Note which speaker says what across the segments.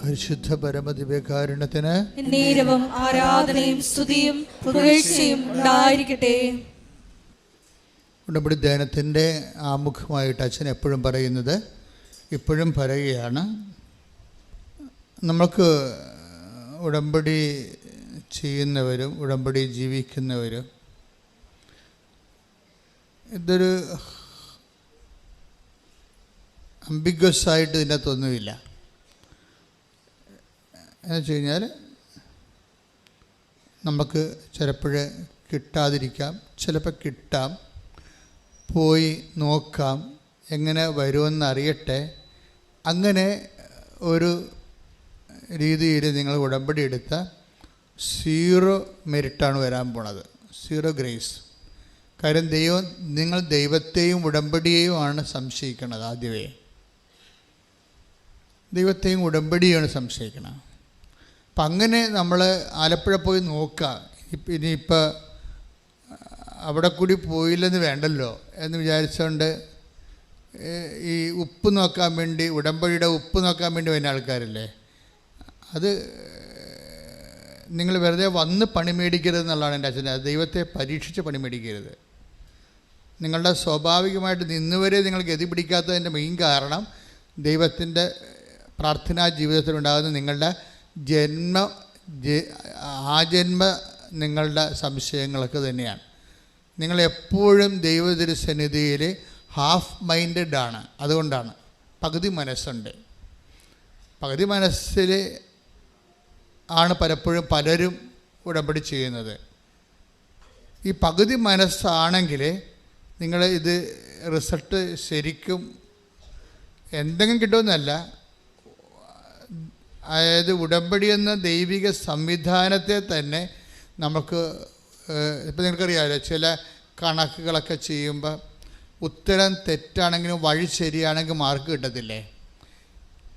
Speaker 1: പരിശുദ്ധ പരമദിവ്യകാരുണ്യത്തിന്
Speaker 2: നേരവും ആരാധനയും സ്തുതിയും പുകഴ്ചയും ഉണ്ടായിരിക്കട്ടെ.
Speaker 1: ഉടമ്പടി ധ്യാനത്തിൻ്റെ ആമുഖമായിട്ട് അച്ഛൻ എപ്പോഴും പറയുന്നത്, ഇപ്പോഴും പറയുകയാണ്, നമുക്ക് ഉടമ്പടി ചെയ്യുന്നവരും ഉടമ്പടി ജീവിക്കുന്നവരും ഇതൊരു അംബിഗ്വസ് ആയിട്ട് ഇതിനകത്തൊന്നുമില്ല. എന്ന് വെച്ച് കഴിഞ്ഞാൽ നമുക്ക് ചിലപ്പോൾ കിട്ടാതിരിക്കാം, ചിലപ്പോൾ കിട്ടാം, പോയി നോക്കാം, എങ്ങനെ വരുമെന്ന് അറിയട്ടെ. അങ്ങനെ ഒരു രീതിയിൽ നിങ്ങൾ ഉടമ്പടി എടുത്ത 0 മെരിറ്റാണ് വരാൻ പോണത്, 0 ഗ്രേസ്. കാര്യം നിങ്ങൾ ദൈവത്തെയും ഉടമ്പടിയെയുമാണ് സംശയിക്കുന്നത്. ആദ്യമേ ദൈവത്തെയും ഉടമ്പടിയാണ് സംശയിക്കണം. അപ്പം അങ്ങനെ നമ്മൾ ആലപ്പുഴ പോയി നോക്കുക. ഇനിയിപ്പോൾ അവിടെ കൂടി പോയില്ലെന്ന് വേണ്ടല്ലോ എന്ന് വിചാരിച്ചുകൊണ്ട് ഈ ഉപ്പ് നോക്കാൻ വേണ്ടി, ഉടമ്പടിയുടെ ഉപ്പ് നോക്കാൻ വേണ്ടി വരുന്ന ആൾക്കാരില്ലേ, അത് നിങ്ങൾ വെറുതെ വന്ന് പണി മേടിക്കരുത് എന്നുള്ളതാണ് എൻ്റെ അച്ഛൻ. ദൈവത്തെ പരീക്ഷിച്ച് പണി മേടിക്കരുത്. നിങ്ങളുടെ സ്വാഭാവികമായിട്ട് നിന്നുവരെ നിങ്ങൾ ഗതി പിടിക്കാത്തതിൻ്റെ മെയിൻ കാരണം ദൈവത്തിൻ്റെ പ്രാർത്ഥനാ ജീവിതത്തിലുണ്ടാകുന്ന നിങ്ങളുടെ ആജന്മ നിങ്ങളുടെ സംശയങ്ങളൊക്കെ തന്നെയാണ്. നിങ്ങളെപ്പോഴും ദൈവതിരുസന്നിധിയിൽ ഹാഫ് മൈൻഡഡ് ആണ്. അതുകൊണ്ടാണ് പകുതി മനസ്സുണ്ട്. പകുതി മനസ്സിൽ ആണ് പലപ്പോഴും പലരും ഉടമ്പടി ചെയ്യുന്നത്. ഈ പകുതി മനസ്സാണെങ്കിൽ നിങ്ങൾ ഇത് റിസൾട്ട് ശരിക്കും എന്തെങ്കിലും കിട്ടുമെന്നല്ല, അതായത് ഉടമ്പടി എന്ന ദൈവിക സംവിധാനത്തെ തന്നെ നമുക്ക് ഇപ്പം നിങ്ങൾക്കറിയാമല്ലോ, ചില കണക്കുകളൊക്കെ ചെയ്യുമ്പോൾ ഉത്തരം തെറ്റാണെങ്കിലും വഴി ശരിയാണെങ്കിൽ മാർക്ക് കിട്ടത്തില്ലേ.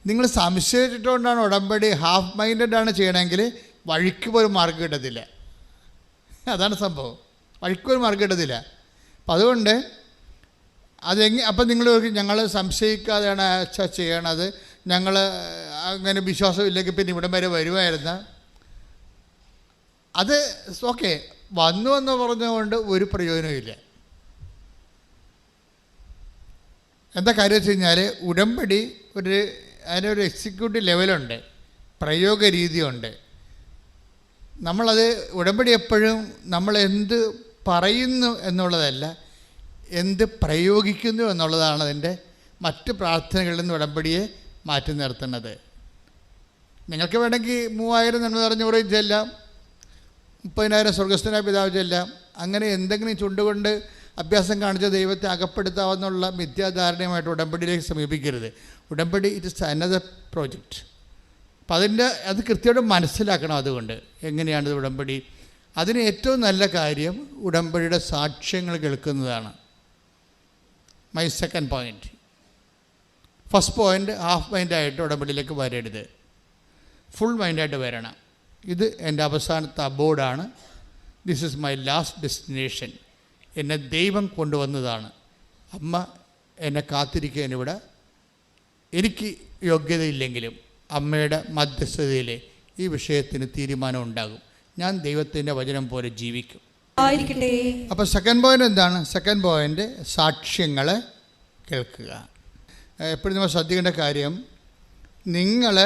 Speaker 1: നിങ്ങൾ സംശയിച്ചിട്ടുകൊണ്ടാണ് ഉടമ്പടി ഹാഫ് മൈൻഡഡാണ് ചെയ്യണമെങ്കിൽ വഴിക്ക് പോലും മാർക്ക് കിട്ടത്തില്ല. അതാണ് സംഭവം, വഴിക്ക് പോലും മാർക്ക് കിട്ടത്തില്ല. അപ്പം അതുകൊണ്ട് അപ്പം നിങ്ങൾ ഞങ്ങൾ സംശയിക്കാതെയാണ് ചെയ്യണത്, ഞങ്ങൾ അങ്ങനെ വിശ്വാസമില്ലെങ്കിൽ പിന്നെ ഇവിടം വരെ വരുമായിരുന്ന അത് ഓക്കെ, വന്നു എന്ന് പറഞ്ഞുകൊണ്ട് ഒരു പ്രയോജനമില്ല. എന്താ കാര്യം വെച്ച് കഴിഞ്ഞാൽ ഉടമ്പടി അതിനൊരു എക്സിക്യൂട്ടീവ് ലെവലുണ്ട്, പ്രയോഗ രീതിയുണ്ട്. നമ്മളത് ഉടമ്പടി എപ്പോഴും നമ്മൾ എന്ത് പറയുന്നു എന്നുള്ളതല്ല, എന്ത് പ്രയോഗിക്കുന്നു എന്നുള്ളതാണ് അതിൻ്റെ മറ്റ് പ്രാർത്ഥനകളിൽ നിന്ന് ഉടമ്പടിയെ മാറ്റി നിർത്തുന്നത്. നിങ്ങൾക്ക് വേണമെങ്കിൽ 3000 നന്മ നിറഞ്ഞൂറ് ചെല്ലാം, 30,000 സ്വർഗസ്ഥനായ പിതാവ് ചെല്ലാം. അങ്ങനെ എന്തെങ്കിലും ചുണ്ടുകൊണ്ട് അഭ്യാസം കാണിച്ച ദൈവത്തെ അകപ്പെടുത്താവുന്നുള്ള മിഥ്യാധാരണയുമായിട്ട് ഉടമ്പടിയിലേക്ക് സമീപിക്കരുത്. ഉടമ്പടി ഇറ്റ് ഇസ് അനദർ പ്രോജക്റ്റ്. അപ്പം അത് കൃത്യമായിട്ട് മനസ്സിലാക്കണം. അതുകൊണ്ട് എങ്ങനെയാണിത് ഉടമ്പടി? അതിന് ഏറ്റവും നല്ല കാര്യം ഉടമ്പടിയുടെ സാക്ഷ്യങ്ങൾ കേൾക്കുന്നതാണ്. My second point. First point, half മൈൻഡായിട്ട് ഉടമ്പടിയിലേക്ക് വരരുത്, ഫുൾ മൈൻഡായിട്ട് വരണം. ഇത് എൻ്റെ അവസാനത്തെ അബോർഡാണ്. This is my last destination. എന്നെ ദൈവം കൊണ്ടുവന്നതാണ്. അമ്മ എന്നെ കാത്തിരിക്കാനിവിടെ. എനിക്ക് യോഗ്യതയില്ലെങ്കിലും അമ്മയുടെ മധ്യസ്ഥതയിൽ ഈ വിഷയത്തിന് തീരുമാനം ഉണ്ടാകും. ഞാൻ ദൈവത്തിൻ്റെ വചനം പോലെ ജീവിക്കും. അപ്പോൾ സെക്കൻഡ് പോയിൻ്റ് എന്താണ്? സെക്കൻഡ് പോയിൻ്റ് സാക്ഷ്യങ്ങൾ കേൾക്കുക. എപ്പോഴും നമ്മൾ ശ്രദ്ധിക്കേണ്ട കാര്യം, നിങ്ങൾ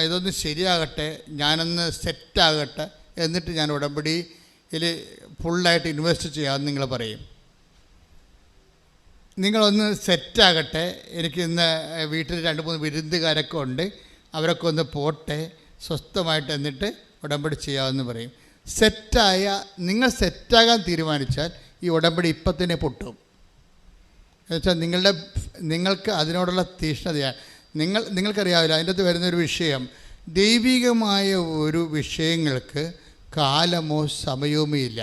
Speaker 1: ഇതൊന്ന് ശരിയാകട്ടെ, ഞാനൊന്ന് സെറ്റാകട്ടെ, എന്നിട്ട് ഞാൻ ഉടമ്പടിയിൽ ഫുള്ളായിട്ട് ഇൻവെസ്റ്റ് ചെയ്യാമെന്ന് നിങ്ങൾ പറയും. നിങ്ങളൊന്ന് സെറ്റാകട്ടെ, എനിക്ക് ഇന്ന് വീട്ടിൽ 2-3 വിരുന്നുകാരൊക്കെ ഉണ്ട്, അവരൊക്കെ ഒന്ന് പോട്ടെ, സ്വസ്ഥമായിട്ട് എന്നിട്ട് ഉടമ്പടി ചെയ്യാമെന്ന് പറയും. നിങ്ങൾ സെറ്റാകാൻ തീരുമാനിച്ചാൽ ഈ ഉടമ്പടി ഇപ്പം തന്നെ പൊട്ടും. എന്നുവെച്ചാൽ നിങ്ങൾക്ക് അതിനോടുള്ള തീഷ്ണതയാണ്. നിങ്ങൾക്കറിയാവില്ല, അതിൻ്റെ അകത്ത് വരുന്നൊരു വിഷയം, ദൈവികമായ ഒരു വിഷയങ്ങൾക്ക് കാലമോ സമയവുമേ ഇല്ല.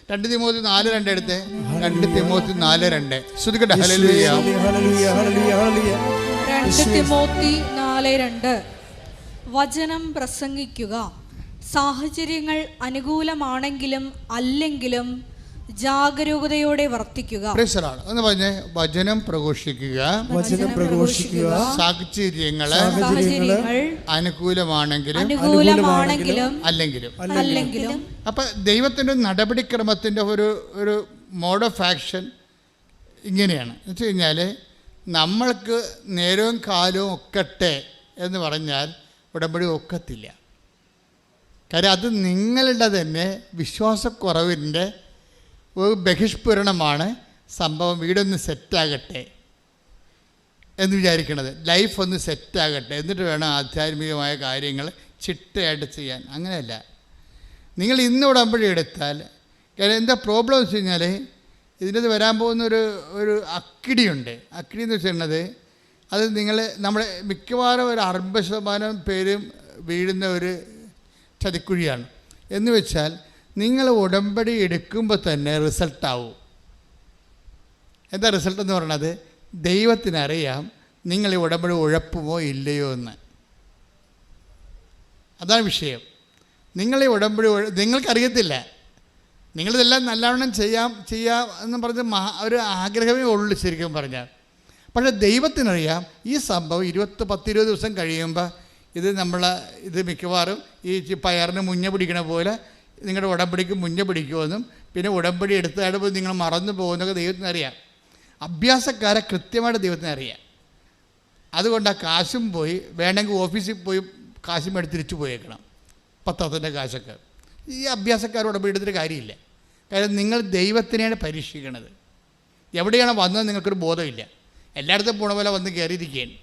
Speaker 1: 2 തിമോത്തി 4:2 എടുത്തേ. 2 തിമോത്തി 4:2 ശ്രദ്ധിക്കട്ടെ. ഹല്ലേലൂയ, ഹല്ലേലൂയ, ഹല്ലേലൂയ, ഹല്ലേലൂയ.
Speaker 2: 2 തിമോത്തി 4:2 വചനം പ്രസംഗിക്കുക. സാഹചര്യങ്ങൾ അനുകൂലമാണെങ്കിലും അല്ലെങ്കിലും ജാഗരൂകതയോടെ വർത്തിക്കുക.
Speaker 1: എന്ന് പറഞ്ഞ് വചനം പ്രഘോഷിക്കുക, സാഹചര്യങ്ങള് അനുകൂലമാണെങ്കിലും അല്ലെങ്കിലും. അപ്പൊ ദൈവത്തിന്റെ നടപടിക്രമത്തിന്റെ ഒരു മോഡ് ഓഫ് ആക്ഷൻ ഇങ്ങനെയാണ്. എന്ന് വെച്ച് കഴിഞ്ഞാൽ നമ്മൾക്ക് നേരവും കാലവും ഒക്കട്ടെ എന്ന് പറഞ്ഞാൽ ഉടമ്പടി ഒക്കത്തില്ല. കാര്യം അത് നിങ്ങളുടെ തന്നെ വിശ്വാസക്കുറവിൻ്റെ ഒരു ബഹിഷ്പുരണമാണ്. സംഭവം വീടൊന്ന് സെറ്റാകട്ടെ എന്ന് വിചാരിക്കണത്, ലൈഫ് ഒന്ന് സെറ്റാകട്ടെ, എന്നിട്ട് വേണം ആധ്യാത്മികമായ കാര്യങ്ങൾ ചിട്ടയായിട്ട് ചെയ്യാൻ. അങ്ങനെയല്ല. നിങ്ങൾ ഇന്ന് ഉടമ്പടി എടുത്താൽ, കാര്യം എന്താ പ്രോബ്ലം എന്ന് വെച്ച് കഴിഞ്ഞാൽ ഇതിനകത്ത് വരാൻ പോകുന്നൊരു അക്കിടിയുണ്ട്. അക്കിടി എന്ന് വെച്ചിട്ടുള്ളത് അത് നമ്മുടെ മിക്കവാറും ഒരു 60% പേരും വീഴുന്ന ഒരു ചതിക്കുഴിയാണ്. എന്ന് വെച്ചാൽ നിങ്ങൾ ഉടമ്പടി എടുക്കുമ്പോൾ തന്നെ റിസൾട്ടാവും. എന്താ റിസൾട്ട് എന്ന് പറയണത്? ദൈവത്തിനറിയാം നിങ്ങൾ ഈ ഉടമ്പടി ഉഴപ്പുമോ ഇല്ലയോ എന്ന്. അതാണ് വിഷയം. നിങ്ങൾ ഈ ഉടമ്പടി നിങ്ങൾക്കറിയത്തില്ല. നിങ്ങളിതെല്ലാം നല്ലവണ്ണം ചെയ്യാം എന്ന് പറഞ്ഞ് ഒരു ആഗ്രഹമേ ഉള്ളൂ ശരിക്കും പറഞ്ഞാൽ. പക്ഷേ ദൈവത്തിനറിയാം ഈ സംഭവം 10-20 ദിവസം കഴിയുമ്പോൾ ഇത് മിക്കവാറും ഈ പയറിന് മുഞ്ഞ പിടിക്കണ പോലെ നിങ്ങളുടെ ഉടമ്പടിക്ക് മുഞ്ഞ പിടിക്കുമെന്നും പിന്നെ ഉടമ്പടി എടുത്താടുമ്പോൾ നിങ്ങൾ മറന്നു പോകുന്നതൊക്കെ ദൈവത്തിനറിയാം. അഭ്യാസക്കാരെ കൃത്യമായിട്ട് ദൈവത്തിനറിയാം. അതുകൊണ്ട് ആ കാശും പോയി, വേണമെങ്കിൽ ഓഫീസിൽ പോയി കാശും എടുത്ത് തിരിച്ചു പോയേക്കണം, പത്രത്തിൻ്റെ കാശൊക്കെ. ഈ അഭ്യാസക്കാർ ഉടമ്പടി എടുത്തിട്ട് കാര്യമില്ല. കാര്യം നിങ്ങൾ ദൈവത്തിനെയാണ് പരീക്ഷിക്കണത്. എവിടെയാണ് വന്നത് നിങ്ങൾക്കൊരു ബോധമില്ല. എല്ലായിടത്തും പോണ പോലെ വന്ന് കയറിയിരിക്കുകയാണ്.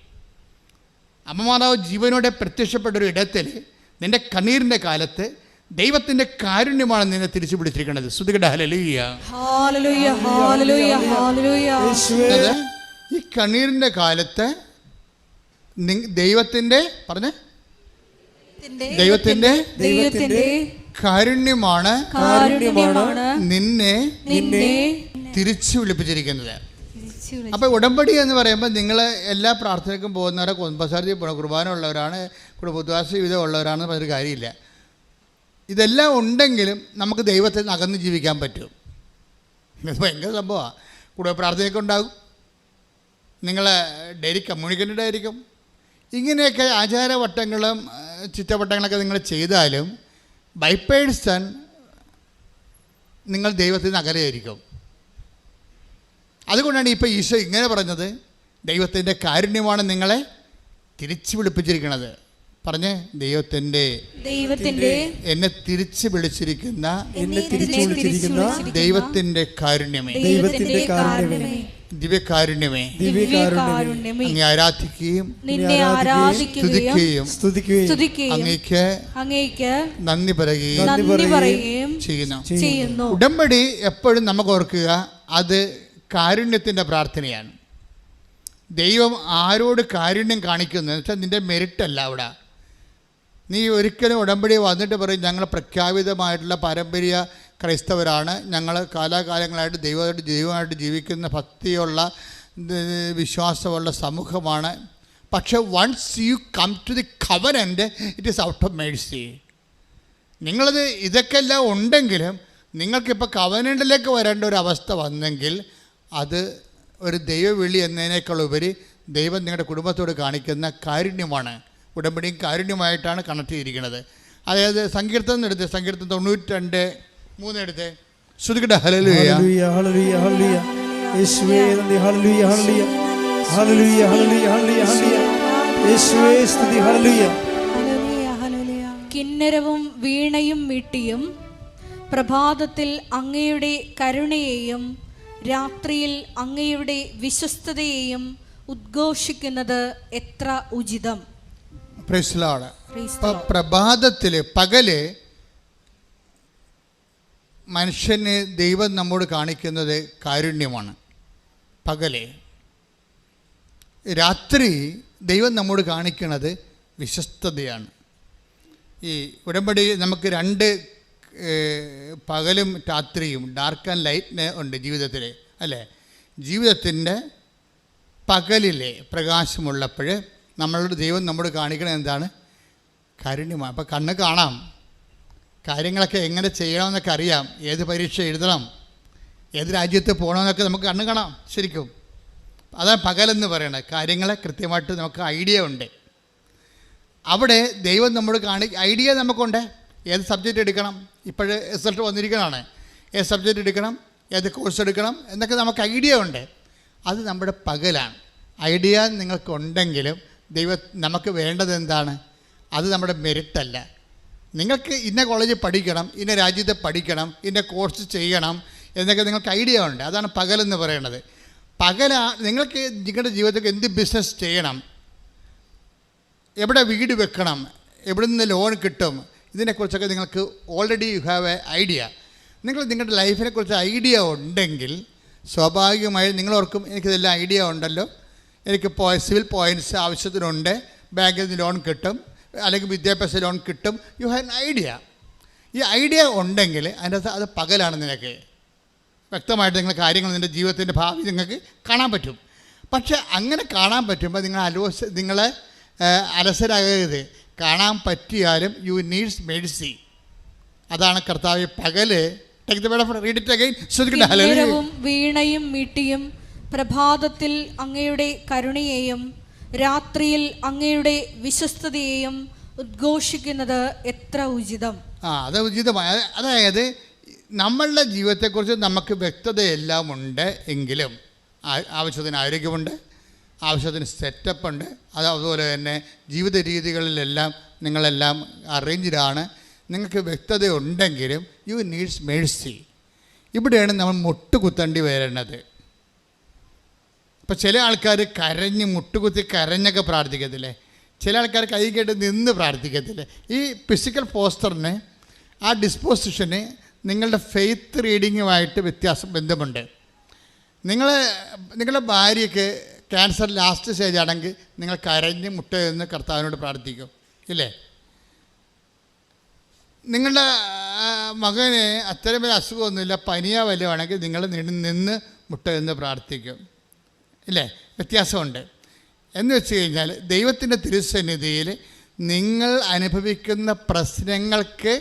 Speaker 1: അമ്മമാതാവ് ജീവനോടെ പ്രത്യക്ഷപ്പെട്ടൊരു ഇടത്തിൽ നിൻ്റെ കണ്ണീരിൻ്റെ കാലത്ത് ദൈവത്തിൻ്റെ കാരുണ്യമാണ് നിന്നെ തിരിച്ചു പിടിച്ചിരിക്കുന്നത്. സ്തുതിക്കട്ടെ, ഹല്ലേലൂയ. ഈ കണ്ണീരിൻ്റെ കാലത്ത് ദൈവത്തിൻ്റെ കാരുണ്യമാണ് നിന്നെ തിരിച്ചു വിളിപ്പിച്ചിരിക്കുന്നത്. അപ്പോൾ ഉടമ്പടി എന്ന് പറയുമ്പോൾ നിങ്ങൾ എല്ലാ പ്രാർത്ഥനയ്ക്കും പോകുന്നവരെ കുമ്പസാരത്തിൽ കുർബാന ഉള്ളവരാണ്, പുതുവാസ ജീവിതം ഉള്ളവരാണെന്ന് പറഞ്ഞൊരു കാര്യമില്ല. ഇതെല്ലാം ഉണ്ടെങ്കിലും നമുക്ക് ദൈവത്തിൽ നിന്ന് അകന്ന് ജീവിക്കാൻ പറ്റും. ഇത് ഭയങ്കര സംഭവമാണ്. കൂടെ പ്രാർത്ഥനയൊക്കെ ഉണ്ടാകും, നിങ്ങൾ ഡെയിലി കമ്മ്യൂണിക്കേറ്റഡ് ആയിരിക്കും. ഇങ്ങനെയൊക്കെ ആചാരവട്ടങ്ങളും ചിറ്റവട്ടങ്ങളൊക്കെ നിങ്ങൾ ചെയ്താലും ബൈ പേഴ്സൺ നിങ്ങൾ ദൈവത്തിൽ നിന്ന് അകലെയായിരിക്കും. അതുകൊണ്ടാണ് ഇപ്പോൾ ഈശോ ഇങ്ങനെ പറഞ്ഞത്, ദൈവത്തിൻ്റെ കാരുണ്യമാണ് നിങ്ങളെ തിരിച്ചു വിളിപ്പിച്ചിരിക്കുന്നത്. പറഞ്ഞേ, ദൈവത്തിൻ്റെ എന്നെ തിരിച്ചു വിളിച്ചിരിക്കുന്ന ദൈവത്തിൻ്റെ കാരുണ്യമേ, ദിവ്യകാരുണ്യമേ, അങ്ങേ ആരാധിക്കുകയും സ്തുതിക്കുകയും അങ്ങേക്ക് നന്ദി പറയുകയും ചെയ്യുന്നു. ഉടമ്പടി എപ്പോഴും നമുക്ക് ഓർക്കുക, അത് കാരുണ്യത്തിൻ്റെ പ്രാർത്ഥനയാണ്. ദൈവം ആരോട് കാരുണ്യം കാണിക്കുന്നത് വെച്ചാൽ നിൻ്റെ മെരിറ്റല്ല. അവിടെ നീ ഒരിക്കലും ഉടമ്പടി വന്നിട്ട് പറയും ഞങ്ങൾ പ്രഖ്യാപിതമായിട്ടുള്ള പാരമ്പര്യ ക്രൈസ്തവരാണ്, ഞങ്ങൾ കാലാകാലങ്ങളായിട്ട് ദൈവമായിട്ട് ജീവിക്കുന്ന ഭക്തിയുള്ള വിശ്വാസമുള്ള സമൂഹമാണ്. പക്ഷേ once you come to the covenant it is out of mercy. ഇതൊക്കെ എല്ലാം ഉണ്ടെങ്കിലും നിങ്ങൾക്കിപ്പോൾ കവനൻ്റിലേക്ക് വരേണ്ട ഒരു അവസ്ഥ വന്നെങ്കിൽ അത് ഒരു ദൈവവിളി എന്നതിനേക്കാൾ ഉപരി ദൈവം നിങ്ങളുടെ കുടുംബത്തോട് കാണിക്കുന്ന കാരുണ്യമാണ്. ഉടമ്പടിയും കാരുണ്യമായിട്ടാണ് കണക്ട് ചെയ്തിരിക്കുന്നത്. അതായത് സങ്കീർത്തനം എടുത്ത്, സങ്കീർത്തനം 92:3 എടുത്ത് ശ്രുതിക്കട്ടെ, ഹല്ലേലൂയ ഹല്ലേലൂയ ഹല്ലേലൂയ യേശുവേ നന്ദി, ഹല്ലേലൂയ ഹല്ലേലൂയ ഹല്ലേലൂയ ഹല്ലേലൂയ യേശുവേ സ്തുതി, ഹല്ലേലൂയ ഹല്ലേലൂയ.
Speaker 2: കിന്നരവും വീണയും മീട്ടിയും പ്രഭാതത്തിൽ അങ്ങയുടെ കരുണയെയും രാത്രിയിൽ അങ്ങയുടെ വിശ്വസ്തതയെയും ഉദ്ഘോഷിക്കുന്നത് എത്ര ഉചിതം.
Speaker 1: പ്രഭാതത്തിൽ പകല് മനുഷ്യന് ദൈവം നമ്മോട് കാണിക്കുന്നത് കാരുണ്യമാണ്. പകല്. രാത്രി ദൈവം നമ്മോട് കാണിക്കുന്നത് വിശ്വസ്തതയാണ്. ഈ ഉടമ്പടി നമുക്ക് 2 പകലും രാത്രിയും, ഡാർക്ക് ആൻഡ് ലൈറ്റ് ഉണ്ട് ജീവിതത്തിൽ, അല്ലേ? ജീവിതത്തിൻ്റെ പകലിലെ പ്രകാശമുള്ളപ്പോൾ നമ്മളുടെ ദൈവം നമ്മോട് കാണിക്കണത് എന്താണ്? കാരുണ്യമാണ്. അപ്പോൾ കണ്ണ് കാണാം, കാര്യങ്ങളൊക്കെ എങ്ങനെ ചെയ്യണമെന്നൊക്കെ അറിയാം, ഏത് പരീക്ഷ എഴുതണം, ഏത് രാജ്യത്ത് പോകണമെന്നൊക്കെ നമുക്ക് കണ്ണു കാണാം ശരിക്കും. അതാണ് പകലെന്ന് പറയണത്. കാര്യങ്ങളെ കൃത്യമായിട്ട് നമുക്ക് ഐഡിയ ഉണ്ട്. അവിടെ ദൈവം നമ്മോട് ഐഡിയ നമുക്കുണ്ട്. ഏത് സബ്ജക്റ്റ് എടുക്കണം, ഇപ്പോഴ് റിസൾട്ട് വന്നിരിക്കണതാണ്, ഏത് സബ്ജക്റ്റ് എടുക്കണം, ഏത് കോഴ്സ് എടുക്കണം എന്നൊക്കെ നമുക്ക് ഐഡിയ ഉണ്ട്. അത് നമ്മുടെ പകലാണ്. ഐഡിയ നിങ്ങൾക്കുണ്ടെങ്കിലും നമുക്ക് വേണ്ടത് എന്താണ്? അത് നമ്മുടെ മെറിറ്റല്ല. നിങ്ങൾക്ക് ഇന്ന കോളേജിൽ പഠിക്കണം, ഇന്ന രാജ്യത്ത് പഠിക്കണം, ഇന്ന കോഴ്സ് ചെയ്യണം എന്നൊക്കെ നിങ്ങൾക്ക് ഐഡിയ ഉണ്ട്. അതാണ് പകലെന്ന് പറയുന്നത്. നിങ്ങൾക്ക് നിങ്ങളുടെ ജീവിതത്തിൽ എന്ത് ബിസിനസ് ചെയ്യണം, എവിടെ വീട് വെക്കണം, എവിടെ നിന്ന് ലോൺ കിട്ടും, ഇതിനെക്കുറിച്ചൊക്കെ നിങ്ങൾക്ക് already you have A idea. നിങ്ങളുടെ ലൈഫിനെക്കുറിച്ച് ഐഡിയ ഉണ്ടെങ്കിൽ സ്വാഭാവികമായും നിങ്ങളോർക്കും എനിക്കിതെല്ലാം ഐഡിയ ഉണ്ടല്ലോ, എനിക്ക് സിവിൽ പോയിൻറ്റ്സ് ആവശ്യത്തിനുണ്ട്, ബാങ്കിൽ നിന്ന് ലോൺ കിട്ടും, അല്ലെങ്കിൽ വിദ്യാഭ്യാസ ലോൺ കിട്ടും. You have an idea. ഈ ഐഡിയ ഉണ്ടെങ്കിൽ അതിൻ്റെ അത് പകലാണ്. നിനക്ക് വ്യക്തമായിട്ട് നിങ്ങൾ കാര്യങ്ങൾ നിൻ്റെ ജീവിതത്തിൻ്റെ ഭാവി നിങ്ങൾക്ക് കാണാൻ പറ്റും. പക്ഷേ അങ്ങനെ കാണാൻ പറ്റുമ്പോൾ നിങ്ങളെ അലസരാകരുത്. കാണാൻ പറ്റിയാലും യു നീഡ്സ് മെഴ്സി. അതാണ് കർത്താവ് പകല്.
Speaker 2: കിന്നരവും വീണയും മീട്ടിയും പ്രഭാതത്തിൽ അങ്ങയുടെ കരുണയെയും രാത്രിയിൽ അങ്ങയുടെ വിശ്വസ്തതയെയും ഉദ്ഘോഷിക്കുന്നത് എത്ര ഉചിതം.
Speaker 1: അത് ഉചിതമായ. അതായത് നമ്മളുടെ ജീവിതത്തെക്കുറിച്ച് നമുക്ക് വ്യക്തതയെല്ലാം ഉണ്ട് എങ്കിലും ആവശ്യത്തിന് ആരോഗ്യമുണ്ട്, ആവശ്യത്തിന് സെറ്റപ്പുണ്ട്, അതുപോലെ തന്നെ ജീവിത രീതികളിലെല്ലാം നിങ്ങളെല്ലാം അറേഞ്ച്ഡാണ്. നിങ്ങൾക്ക് വ്യക്തത ഉണ്ടെങ്കിലും യു നീഡ്സ് മേഴ്സി. ഇവിടെയാണ് നമ്മൾ മുട്ടുകുത്തേണ്ടി വരുന്നത്. ഇപ്പോൾ ചില ആൾക്കാർ മുട്ടുകുത്തി കരഞ്ഞൊക്കെ പ്രാർത്ഥിക്കത്തില്ലേ, ചില ആൾക്കാർ കൈ കേട്ട് നിന്ന് പ്രാർത്ഥിക്കത്തില്ലേ. ഈ ഫിസിക്കൽ പോസ്റ്ററിന് ആ ഡിസ്പോസിഷന് നിങ്ങളുടെ ഫെയ്ത്ത് റീഡിങ്ങുമായിട്ട് ബന്ധമുണ്ട്. നിങ്ങളുടെ ഭാര്യയ്ക്ക് ക്യാൻസർ ലാസ്റ്റ് സ്റ്റേജ് ആണെങ്കിൽ നിങ്ങൾ കരഞ്ഞ് മുട്ടയെന്ന് കർത്താവിനോട് പ്രാർത്ഥിക്കും ഇല്ലേ? നിങ്ങളുടെ മകന് അത്തരം ഒരു അസുഖമൊന്നുമില്ല, പനിയോ വല്ലതുമാണെങ്കിൽ നിങ്ങൾ നിന്ന് മുട്ടയെന്ന് പ്രാർത്ഥിക്കും ഇല്ലേ? വ്യത്യാസമുണ്ട്. എന്ന് വെച്ച് കഴിഞ്ഞാൽ ദൈവത്തിൻ്റെ തിരുസന്നിധിയിൽ നിങ്ങൾ അനുഭവിക്കുന്ന പ്രശ്നങ്ങൾക്ക്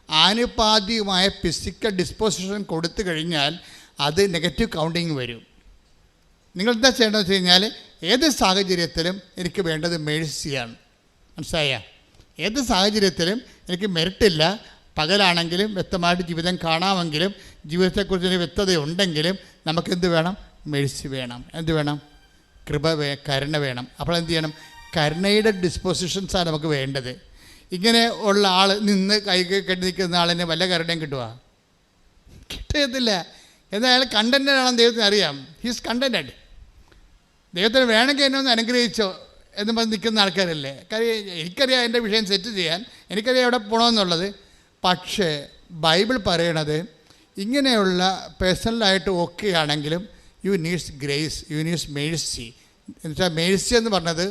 Speaker 1: ആനുപാതികമായ ഫിസിക്കൽ ഡിസ്പോസിഷൻ കൊടുത്തു കഴിഞ്ഞാൽ അത് നെഗറ്റീവ് കൗണ്ടിങ് വരും. നിങ്ങളെന്താ ചെയ്യേണ്ടതെന്ന് വെച്ച് കഴിഞ്ഞാൽ ഏത് സാഹചര്യത്തിലും എനിക്ക് വേണ്ടത് മേഴ്സിയാണ്. മനസ്സിലായ? ഏത് സാഹചര്യത്തിലും എനിക്ക് മെറിറ്റില്ല. പകലാണെങ്കിലും വ്യക്തമായിട്ട് ജീവിതം കാണാമെങ്കിലും ജീവിതത്തെക്കുറിച്ചൊരു വ്യക്തതയുണ്ടെങ്കിലും നമുക്കെന്ത് വേണം? മേഴ്സി വേണം. എന്ത് വേണം? കരുണ വേണം. അപ്പോൾ എന്ത് ചെയ്യണം? കരുണയുടെ ഡിസ്പോസിഷൻസാണ് നമുക്ക് വേണ്ടത്. ഇങ്ങനെ ഉള്ള ആൾ നിന്ന് കൈ കെട്ടി നിൽക്കുന്ന ആളിന് വല്ല കരുണയും കിട്ടുക? കിട്ടത്തില്ല. എന്നാൽ അയാൾ കണ്ടൻറ്റഡാണെന്ന് ദൈവത്തിന് അറിയാം. He's contented. ദൈവത്തിന് വേണമെങ്കിൽ എന്നെ ഒന്ന് അനുഗ്രഹിച്ചോ എന്ന് പറഞ്ഞ് നിൽക്കുന്ന ആൾക്കാരല്ലേ. കാര്യം എനിക്കറിയാം എൻ്റെ വിഷയം സെറ്റ് ചെയ്യാൻ, എനിക്കറിയാം എവിടെ പോകണമെന്നുള്ളത്. പക്ഷേ ബൈബിൾ പറയണത് ഇങ്ങനെയുള്ള പേഴ്സണലായിട്ട് ഓക്കെ ആണെങ്കിലും you needs grace, you needs mercy. എന്നുവെച്ചാൽ മേഴ്സി എന്ന് പറഞ്ഞത്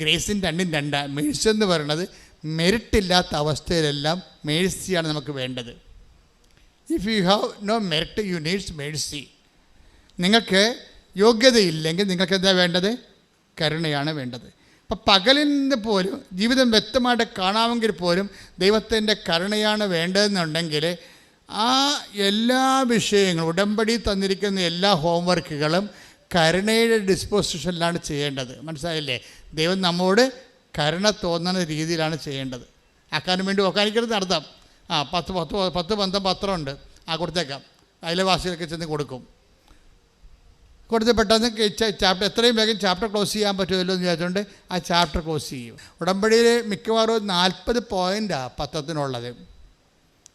Speaker 1: ഗ്രേസിൻ്റെ രണ്ടാണ്. മേഴ്സി എന്ന് പറയുന്നത് മെറിറ്റില്ലാത്ത അവസ്ഥയിലെല്ലാം മേഴ്സിയാണ് നമുക്ക് വേണ്ടത്. If you have no merit you needs mercy. നിങ്ങൾക്ക് യോഗ്യതയില്ലെങ്കിൽ നിങ്ങൾക്ക് എന്താ വേണ്ടത്? കരുണയാണ് വേണ്ടത്. അപ്പം പകലിൽ നിന്ന് പോലും ജീവിതം വ്യക്തമായിട്ട് കാണാമെങ്കിൽ പോലും ദൈവത്തിൻ്റെ കരുണയാണ് വേണ്ടതെന്നുണ്ടെങ്കിൽ ആ എല്ലാ വിഷയങ്ങളും ഉടമ്പടി തന്നിരിക്കുന്ന എല്ലാ ഹോംവർക്കുകളും കരുണയുടെ ഡിസ്പോസിഷനിലാണ് ചെയ്യേണ്ടത്. മനസ്സിലായില്ലേ? ദൈവം നമ്മോട് കരുണ തോന്നുന്ന രീതിയിലാണ് ചെയ്യേണ്ടത്. ആക്കാനും വേണ്ടി ഒക്കാനിക്കരുത് അർത്ഥം. 10 പത്രമുണ്ട്, കൊടുത്തേക്കാം, അയൽവാസികൾക്ക് ചെന്ന് കൊടുക്കും. കൊടുത്ത് പെട്ടെന്ന് ചാപ്റ്റർ എത്രയും വേഗം ചാപ്റ്റർ ക്ലോസ് ചെയ്യാൻ പറ്റുമല്ലോ എന്ന് വിചാരിച്ചുകൊണ്ട് ആ ചാപ്റ്റർ ക്ലോസ് ചെയ്യും. ഉടമ്പടിയിൽ മിക്കവാറും 40 പോയിൻ്റാണ് പത്രത്തിനുള്ളത്.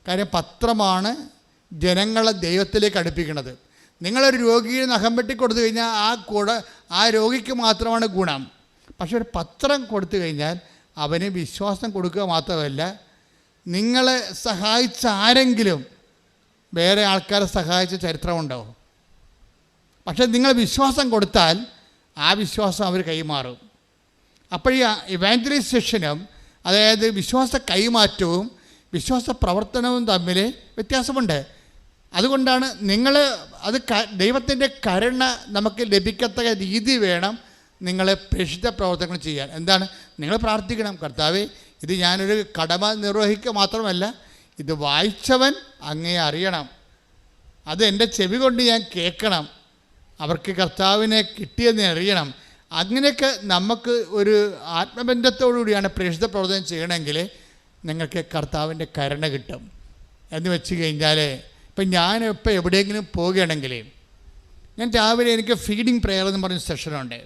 Speaker 1: കാര്യം പത്രമാണ് ജനങ്ങളെ ദൈവത്തിലേക്ക് അടുപ്പിക്കുന്നത്. നിങ്ങളൊരു രോഗിയെ നഖം വെട്ടി കൊടുത്തു കഴിഞ്ഞാൽ ആ രോഗിക്ക് മാത്രമാണ് ഗുണം. പക്ഷെ ഒരു പത്രം കൊടുത്തു കഴിഞ്ഞാൽ അവന് വിശ്വാസം കൊടുക്കുക മാത്രമല്ല, നിങ്ങളെ സഹായിച്ച ആരെങ്കിലും വേറെ ആൾക്കാരെ സഹായിച്ച ചരിത്രമുണ്ടോ? പക്ഷേ നിങ്ങൾ വിശ്വാസം കൊടുത്താൽ ആ വിശ്വാസം അവർ കൈമാറും. അപ്പോൾ ഈ ഇവാഞ്ചലൈസേഷനും, അതായത് വിശ്വാസ കൈമാറ്റവും വിശ്വാസ പ്രവർത്തനവും തമ്മിൽ വ്യത്യാസമുണ്ട്. അതുകൊണ്ടാണ് ദൈവത്തിൻ്റെ കരുണ നമുക്ക് ലഭിക്കത്തക്ക രീതി വേണം നിങ്ങൾ പ്രേക്ഷിത പ്രവർത്തനങ്ങൾ ചെയ്യാൻ. എന്താണ്? നിങ്ങൾ പ്രാർത്ഥിക്കണം, കർത്താവേ, ഇത് ഞാനൊരു കടമ നിർവഹിക്കുക മാത്രമല്ല, ഇത് വായിച്ചവൻ അങ്ങേ അറിയണം. അത് എൻ്റെ ചെവി കൊണ്ട് ഞാൻ കേൾക്കണം, അവർക്ക് കർത്താവിനെ കിട്ടിയെന്ന് അറിയണം. അങ്ങനെയൊക്കെ നമുക്ക് ഒരു ആത്മബന്ധത്തോടുകൂടിയാണ് പ്രേക്ഷിത പ്രവർത്തനം ചെയ്യണമെങ്കിൽ നിങ്ങൾക്ക് കർത്താവിൻ്റെ കരുണ കിട്ടും. എന്ന് വെച്ച് കഴിഞ്ഞാൽ ഇപ്പം ഞാനിപ്പോൾ എവിടെയെങ്കിലും പോവുകയാണെങ്കിൽ ഞാൻ രാവിലെ എനിക്ക് ഫീഡിങ് പ്രെയർ എന്ന് പറഞ്ഞ സെഷനുണ്ട്.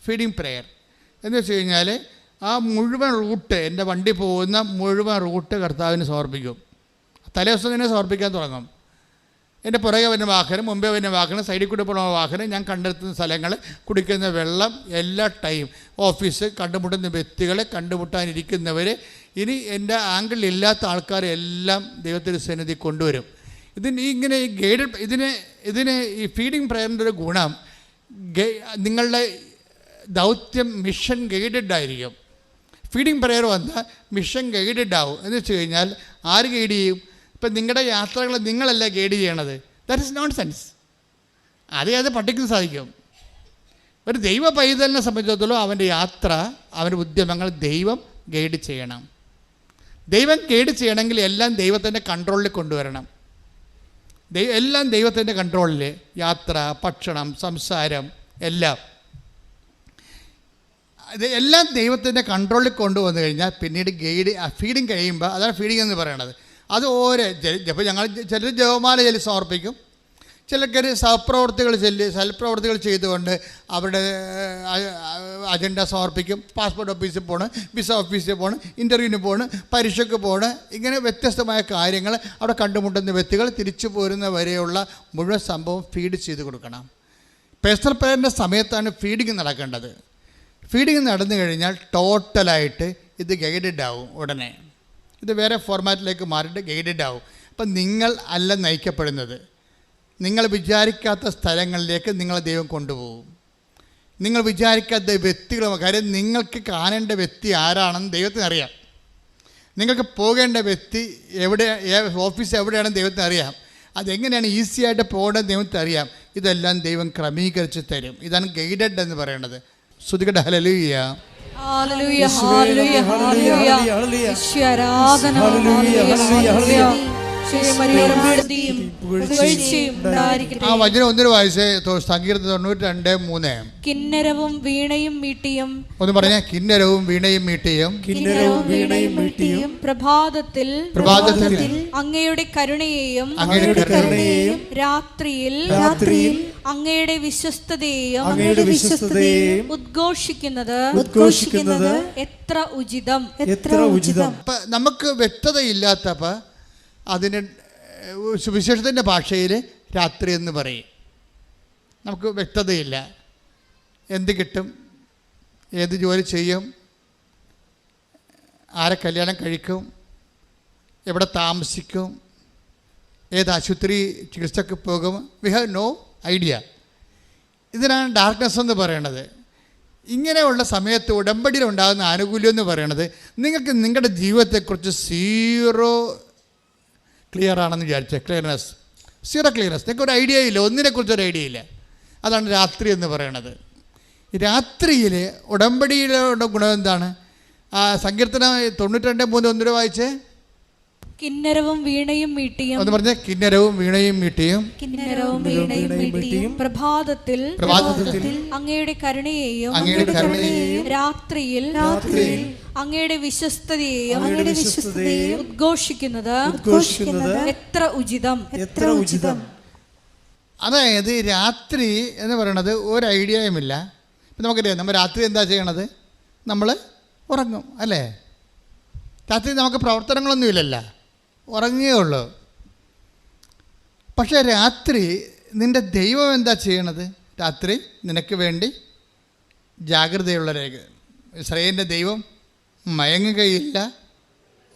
Speaker 1: ഫീഡിങ് പ്രെയർ എന്ന് വെച്ച് കഴിഞ്ഞാൽ ആ മുഴുവൻ റൂട്ട്, എൻ്റെ വണ്ടി പോകുന്ന മുഴുവൻ റൂട്ട് കർത്താവിന് സമർപ്പിക്കും. തലേദിവസം തന്നെ സമർപ്പിക്കാൻ തുടങ്ങും. എൻ്റെ പുറകെ വരുന്ന വാഹനം, മുമ്പേ വരുന്ന വാഹനം, സൈഡിൽ കൂടെ പോകുന്ന വാഹനം, ഞാൻ കണ്ടെത്തുന്ന സ്ഥലങ്ങൾ, കുടിക്കുന്ന വെള്ളം, എല്ലാ ടൈം, ഓഫീസ്, കണ്ടുമുട്ടുന്ന വ്യക്തികളെ, കണ്ടുമുട്ടാനിരിക്കുന്നവർ, ഇനി എൻ്റെ ആംഗിളിൽ ഇല്ലാത്ത ആൾക്കാരെ എല്ലാം ദൈവത്തിൻ്റെ സന്നിധി കൊണ്ടുവരും. ഇങ്ങനെ ഈ ഗൈഡഡ് ഇതിന് ഈ ഫീഡിങ് പ്രയറിൻ്റെ ഒരു ഗുണം, നിങ്ങളുടെ ദൗത്യം മിഷൻ ഗൈഡഡ് ആയിരിക്കും. ഫീഡിങ് പ്രയർ വന്നാൽ മിഷൻ ഗൈഡഡ് ആവും. എന്ന് വെച്ച് കഴിഞ്ഞാൽ ആര് ഗൈഡ് ചെയ്യും? ഇപ്പം നിങ്ങളുടെ യാത്രകൾ നിങ്ങളല്ല ഗൈഡ് ചെയ്യണത്. That is known sense. അത് പഠിക്കാൻ സാധിക്കും. ഒരു ദൈവ പൈതലിനെ സംബന്ധിച്ചിടത്തോളം അവൻ്റെ യാത്ര, അവൻ്റെ ഉദ്യമങ്ങൾ ദൈവം ഗൈഡ് ചെയ്യണം. ദൈവം ഗൈഡ് ചെയ്യണമെങ്കിൽ എല്ലാം ദൈവത്തിൻ്റെ കൺട്രോളിൽ കൊണ്ടുവരണം. എല്ലാം ദൈവത്തിൻ്റെ കൺട്രോളിൽ, യാത്ര, ഭക്ഷണം, സംസാരം, എല്ലാം ദൈവത്തിൻ്റെ കൺട്രോളിൽ കൊണ്ടുവന്നു കഴിഞ്ഞാൽ പിന്നീട് ഫീഡിങ് കഴിയുമ്പോൾ, അതാണ് ഫീഡിങ് എന്ന് പറയണത്. അത് ഇപ്പോൾ ഞങ്ങൾ ചിലർ ജപമാല ചൊല്ലി സമർപ്പിക്കും, ചിലർക്ക് സൽപ്രവർത്തികൾ ചെയ്തുകൊണ്ട് അവരുടെ അജണ്ട സമർപ്പിക്കും. പാസ്പോർട്ട് ഓഫീസിൽ പോകണം, വിസ ഓഫീസിൽ പോകണം, ഇൻ്റർവ്യൂവിന് പോകണം, പരീക്ഷയ്ക്ക് പോകണം. ഇങ്ങനെ വ്യത്യസ്തമായ കാര്യങ്ങൾ അവിടെ കണ്ടുമുട്ടുന്ന വ്യക്തികൾ തിരിച്ചു പോരുന്ന വരെയുള്ള മുഴുവൻ സംഭവം ഫീഡ് ചെയ്ത് കൊടുക്കണം. പേഴ്സണൽ പ്രയറിൻ്റെ സമയത്താണ് ഫീഡിങ് നടക്കേണ്ടത്. ഫീഡിങ് നടന്നു കഴിഞ്ഞാൽ ടോട്ടലായിട്ട് ഇത് ഗൈഡഡ് ആവും. ഉടനെ ഇത് വേറെ ഫോർമാറ്റിലേക്ക് മാറിയിട്ട് ഗൈഡഡ് ആവും. അപ്പം നിങ്ങൾ അല്ല നയിക്കപ്പെടുന്നത്, നിങ്ങൾ വിചാരിക്കാത്ത സ്ഥലങ്ങളിലേക്ക് നിങ്ങളെ ദൈവം കൊണ്ടുപോകും. നിങ്ങൾ വിചാരിക്കാത്ത വ്യക്തികളും, കാര്യം നിങ്ങൾക്ക് കാണേണ്ട വ്യക്തി ആരാണെന്ന് ദൈവത്തിന് അറിയാം. നിങ്ങൾക്ക് പോകേണ്ട വ്യക്തി ഓഫീസ് എവിടെയാണെന്ന് ദൈവത്തിന് അറിയാം. അതെങ്ങനെയാണ് ഈസിയായിട്ട് പോകേണ്ടത് ദൈവത്തിന് അറിയാം. ഇതെല്ലാം ദൈവം ക്രമീകരിച്ച് തരും. ഇതാണ് ഗൈഡഡ് എന്ന് പറയുന്നത്. ശ്രുതികട ഹല്ലേലൂയ.
Speaker 2: ഹല്ലേലൂയ, ഹല്ലേലൂയ, ഹല്ലേലൂയ. ഈശോ ആരാധന. ഹല്ലേലൂയ.
Speaker 1: ആ വചനം ഒന്നിനു വായിച്ചേ. സങ്കീർത്തനം 92:3.
Speaker 2: കിന്നരവും വീണയും മീട്ടിയും. ഒന്ന്
Speaker 1: പറഞ്ഞേ, കിന്നരവും വീണയും മീട്ടിയും.
Speaker 2: പ്രഭാതത്തിൽ അങ്ങയുടെ കരുണയെയും രാത്രിയിൽ അങ്ങയുടെ വിശ്വസ്തതയെയും ഉദ്ഘോഷിക്കുന്നത് എത്ര ഉചിതം.
Speaker 1: നമുക്ക് വ്യക്തതയില്ലാത്തപ്പോ അതിന് സുവിശേഷത്തിൻ്റെ ഭാഷയിൽ രാത്രി എന്ന് പറയും. നമുക്ക് വ്യക്തതയില്ല. എന്ത് കിട്ടും, ഏത് ജോലി ചെയ്യും, ആരെ കല്യാണം കഴിക്കും, എവിടെ താമസിക്കും, ഏത് ആശുപത്രി ചികിത്സക്ക് പോകും, വി ഹാവ് നോ ഐഡിയ. ഇതിനാണ് ഡാർക്ക്നെസ് എന്ന് പറയണത്. ഇങ്ങനെയുള്ള സമയത്ത് ഉടമ്പടിയിലുണ്ടാകുന്ന ആനുകൂല്യം എന്ന് പറയണത്, നിങ്ങൾക്ക് നിങ്ങളുടെ ജീവിതത്തെക്കുറിച്ച് ക്ലിയർ ആണെന്ന് വിചാരിച്ചേ. Zero clearness. നിങ്ങൾക്ക് ഒരു ഐഡിയ ഇല്ല, ഒന്നിനെക്കുറിച്ചൊരു ഐഡിയ ഇല്ല. അതാണ് രാത്രി എന്ന് പറയണത്. രാത്രിയിൽ ഉടമ്പടിയിലുള്ള ഗുണം എന്താണ്? സങ്കീർത്തനം 92:3 ഒന്നിനു വായിച്ചേ.
Speaker 2: കിന്നരവും വീണയും മീട്ടിയും.
Speaker 1: ഒന്ന് പറഞ്ഞേ, കിന്നരവും വീണയും മീട്ടിയും.
Speaker 2: പ്രഭാതത്തിൽ അങ്ങയുടെ കരുണയെയും രാത്രിയിൽ അങ്ങയുടെ വിശ്വസ്തതയെയും ഉദ്ഘോഷിക്കുന്നത് എത്ര ഉചിതം.
Speaker 1: അതായത് രാത്രി എന്ന് പറയണത് ഒരു ഐഡിയയുമില്ല. ഇപ്പം നമുക്കറിയാം, നമ്മൾ രാത്രി എന്താ ചെയ്യണത്? നമ്മൾ ഉറങ്ങും, അല്ലേ? രാത്രി നമുക്ക് പ്രവർത്തനങ്ങളൊന്നുമില്ലല്ലോ, ഉറങ്ങുകയേ ഉള്ളൂ. പക്ഷേ രാത്രി നിൻ്റെ ദൈവം എന്താ ചെയ്യണത്? രാത്രി നിനക്ക് വേണ്ടി ജാഗ്രതയുള്ള രേഖ. ഇസ്രായേലിൻ്റെ ദൈവം മയങ്ങുകയില്ല,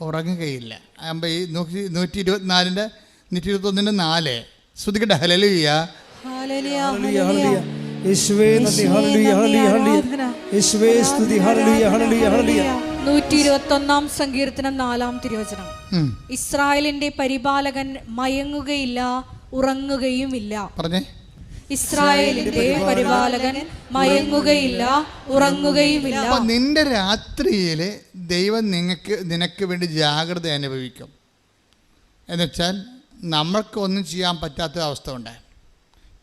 Speaker 1: ഉറങ്ങുകയില്ല. ആകുമ്പോൾ ഈ 124 121:4 ശ്രുതികട ഹല്ലേലൂയ.
Speaker 3: യേശുവേ നന്ദി. ഹല്ലേലൂയ, ഹല്ലേലൂയ. യേശുവേ സ്തുതി. ഹല്ലേലൂയ, ഹല്ലേലൂയ, ഹല്ലേലൂയ.
Speaker 2: 121 സങ്കീർത്തനം 4-ാം തിരുവചനം. ഇസ്രായേലിന്റെ പരിപാലകൻ മയങ്ങുകയില്ല, ഉറങ്ങുകയുമില്ല.
Speaker 1: പറഞ്ഞേ,
Speaker 2: ഇസ്രായേലിന്റെ പരിപാലകൻ മയങ്ങുകയില്ല, ഉറങ്ങുകയുമില്ല.
Speaker 1: നിന്റെ രാത്രിയിൽ ദൈവം നിനക്ക് വേണ്ടി ജാഗ്രത അനുഭവിക്കും. എന്നുവെച്ചാൽ നമ്മൾക്ക് ഒന്നും ചെയ്യാൻ പറ്റാത്ത അവസ്ഥ ഉണ്ട്.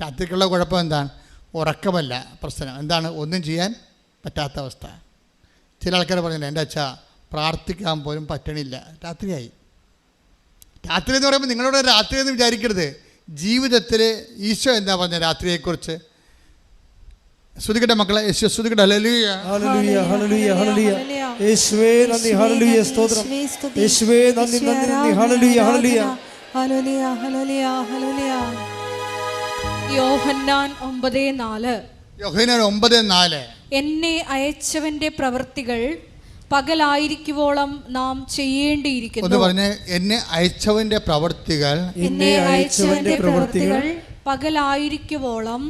Speaker 1: രാത്രിക്കുള്ള കുഴപ്പം എന്താണ്? ഉറക്കമല്ല പ്രശ്നം. എന്താണ്? ഒന്നും ചെയ്യാൻ പറ്റാത്ത അവസ്ഥ. ചില ആൾക്കാർ പറഞ്ഞില്ല, എൻ്റെ അച്ഛാ പ്രാർത്ഥിക്കാൻ പോലും പറ്റണില്ല. രാത്രിയായി. രാത്രി എന്ന് പറയുമ്പോൾ നിങ്ങളോട് രാത്രി എന്ന് വിചാരിക്കരുത്. ജീവിതത്തിൽ ഈശോ എന്താ പറഞ്ഞ രാത്രിയെക്കുറിച്ച്? സ്തുതിക്കട്ടെ മക്കളെ, യേശു സ്തുതിക്കട്ടെ. ഹല്ലേലൂയ
Speaker 3: ഹല്ലേലൂയ ഹല്ലേലൂയ ഹല്ലേലൂയ. യേശുവേ നന്ദി, ഹല്ലേലൂയ സ്തോത്രം. യേശുവേ നന്ദി നന്ദി നന്ദി. ഹല്ലേലൂയ ഹല്ലേലൂയ
Speaker 2: ഹല്ലേലൂയ ഹല്ലേലൂയ ഹല്ലേലൂയ. യോഹന്നാൻ 9:4.
Speaker 1: യോഹന്നാൻ 9:4.
Speaker 2: എന്നെ അയച്ചവന്റെ പ്രവൃത്തികൾ പകലായിരിക്കുവോളം നാം ചെയ്യേണ്ടിയിരിക്കുന്നു.
Speaker 1: ഒന്ന് പറഞ്ഞേ, എന്നെ അയച്ചവന്റെ പ്രവൃത്തികൾ.
Speaker 2: എന്നെ അയച്ചവന്റെ പ്രവൃത്തികൾ പകലായിരിക്കുവോളം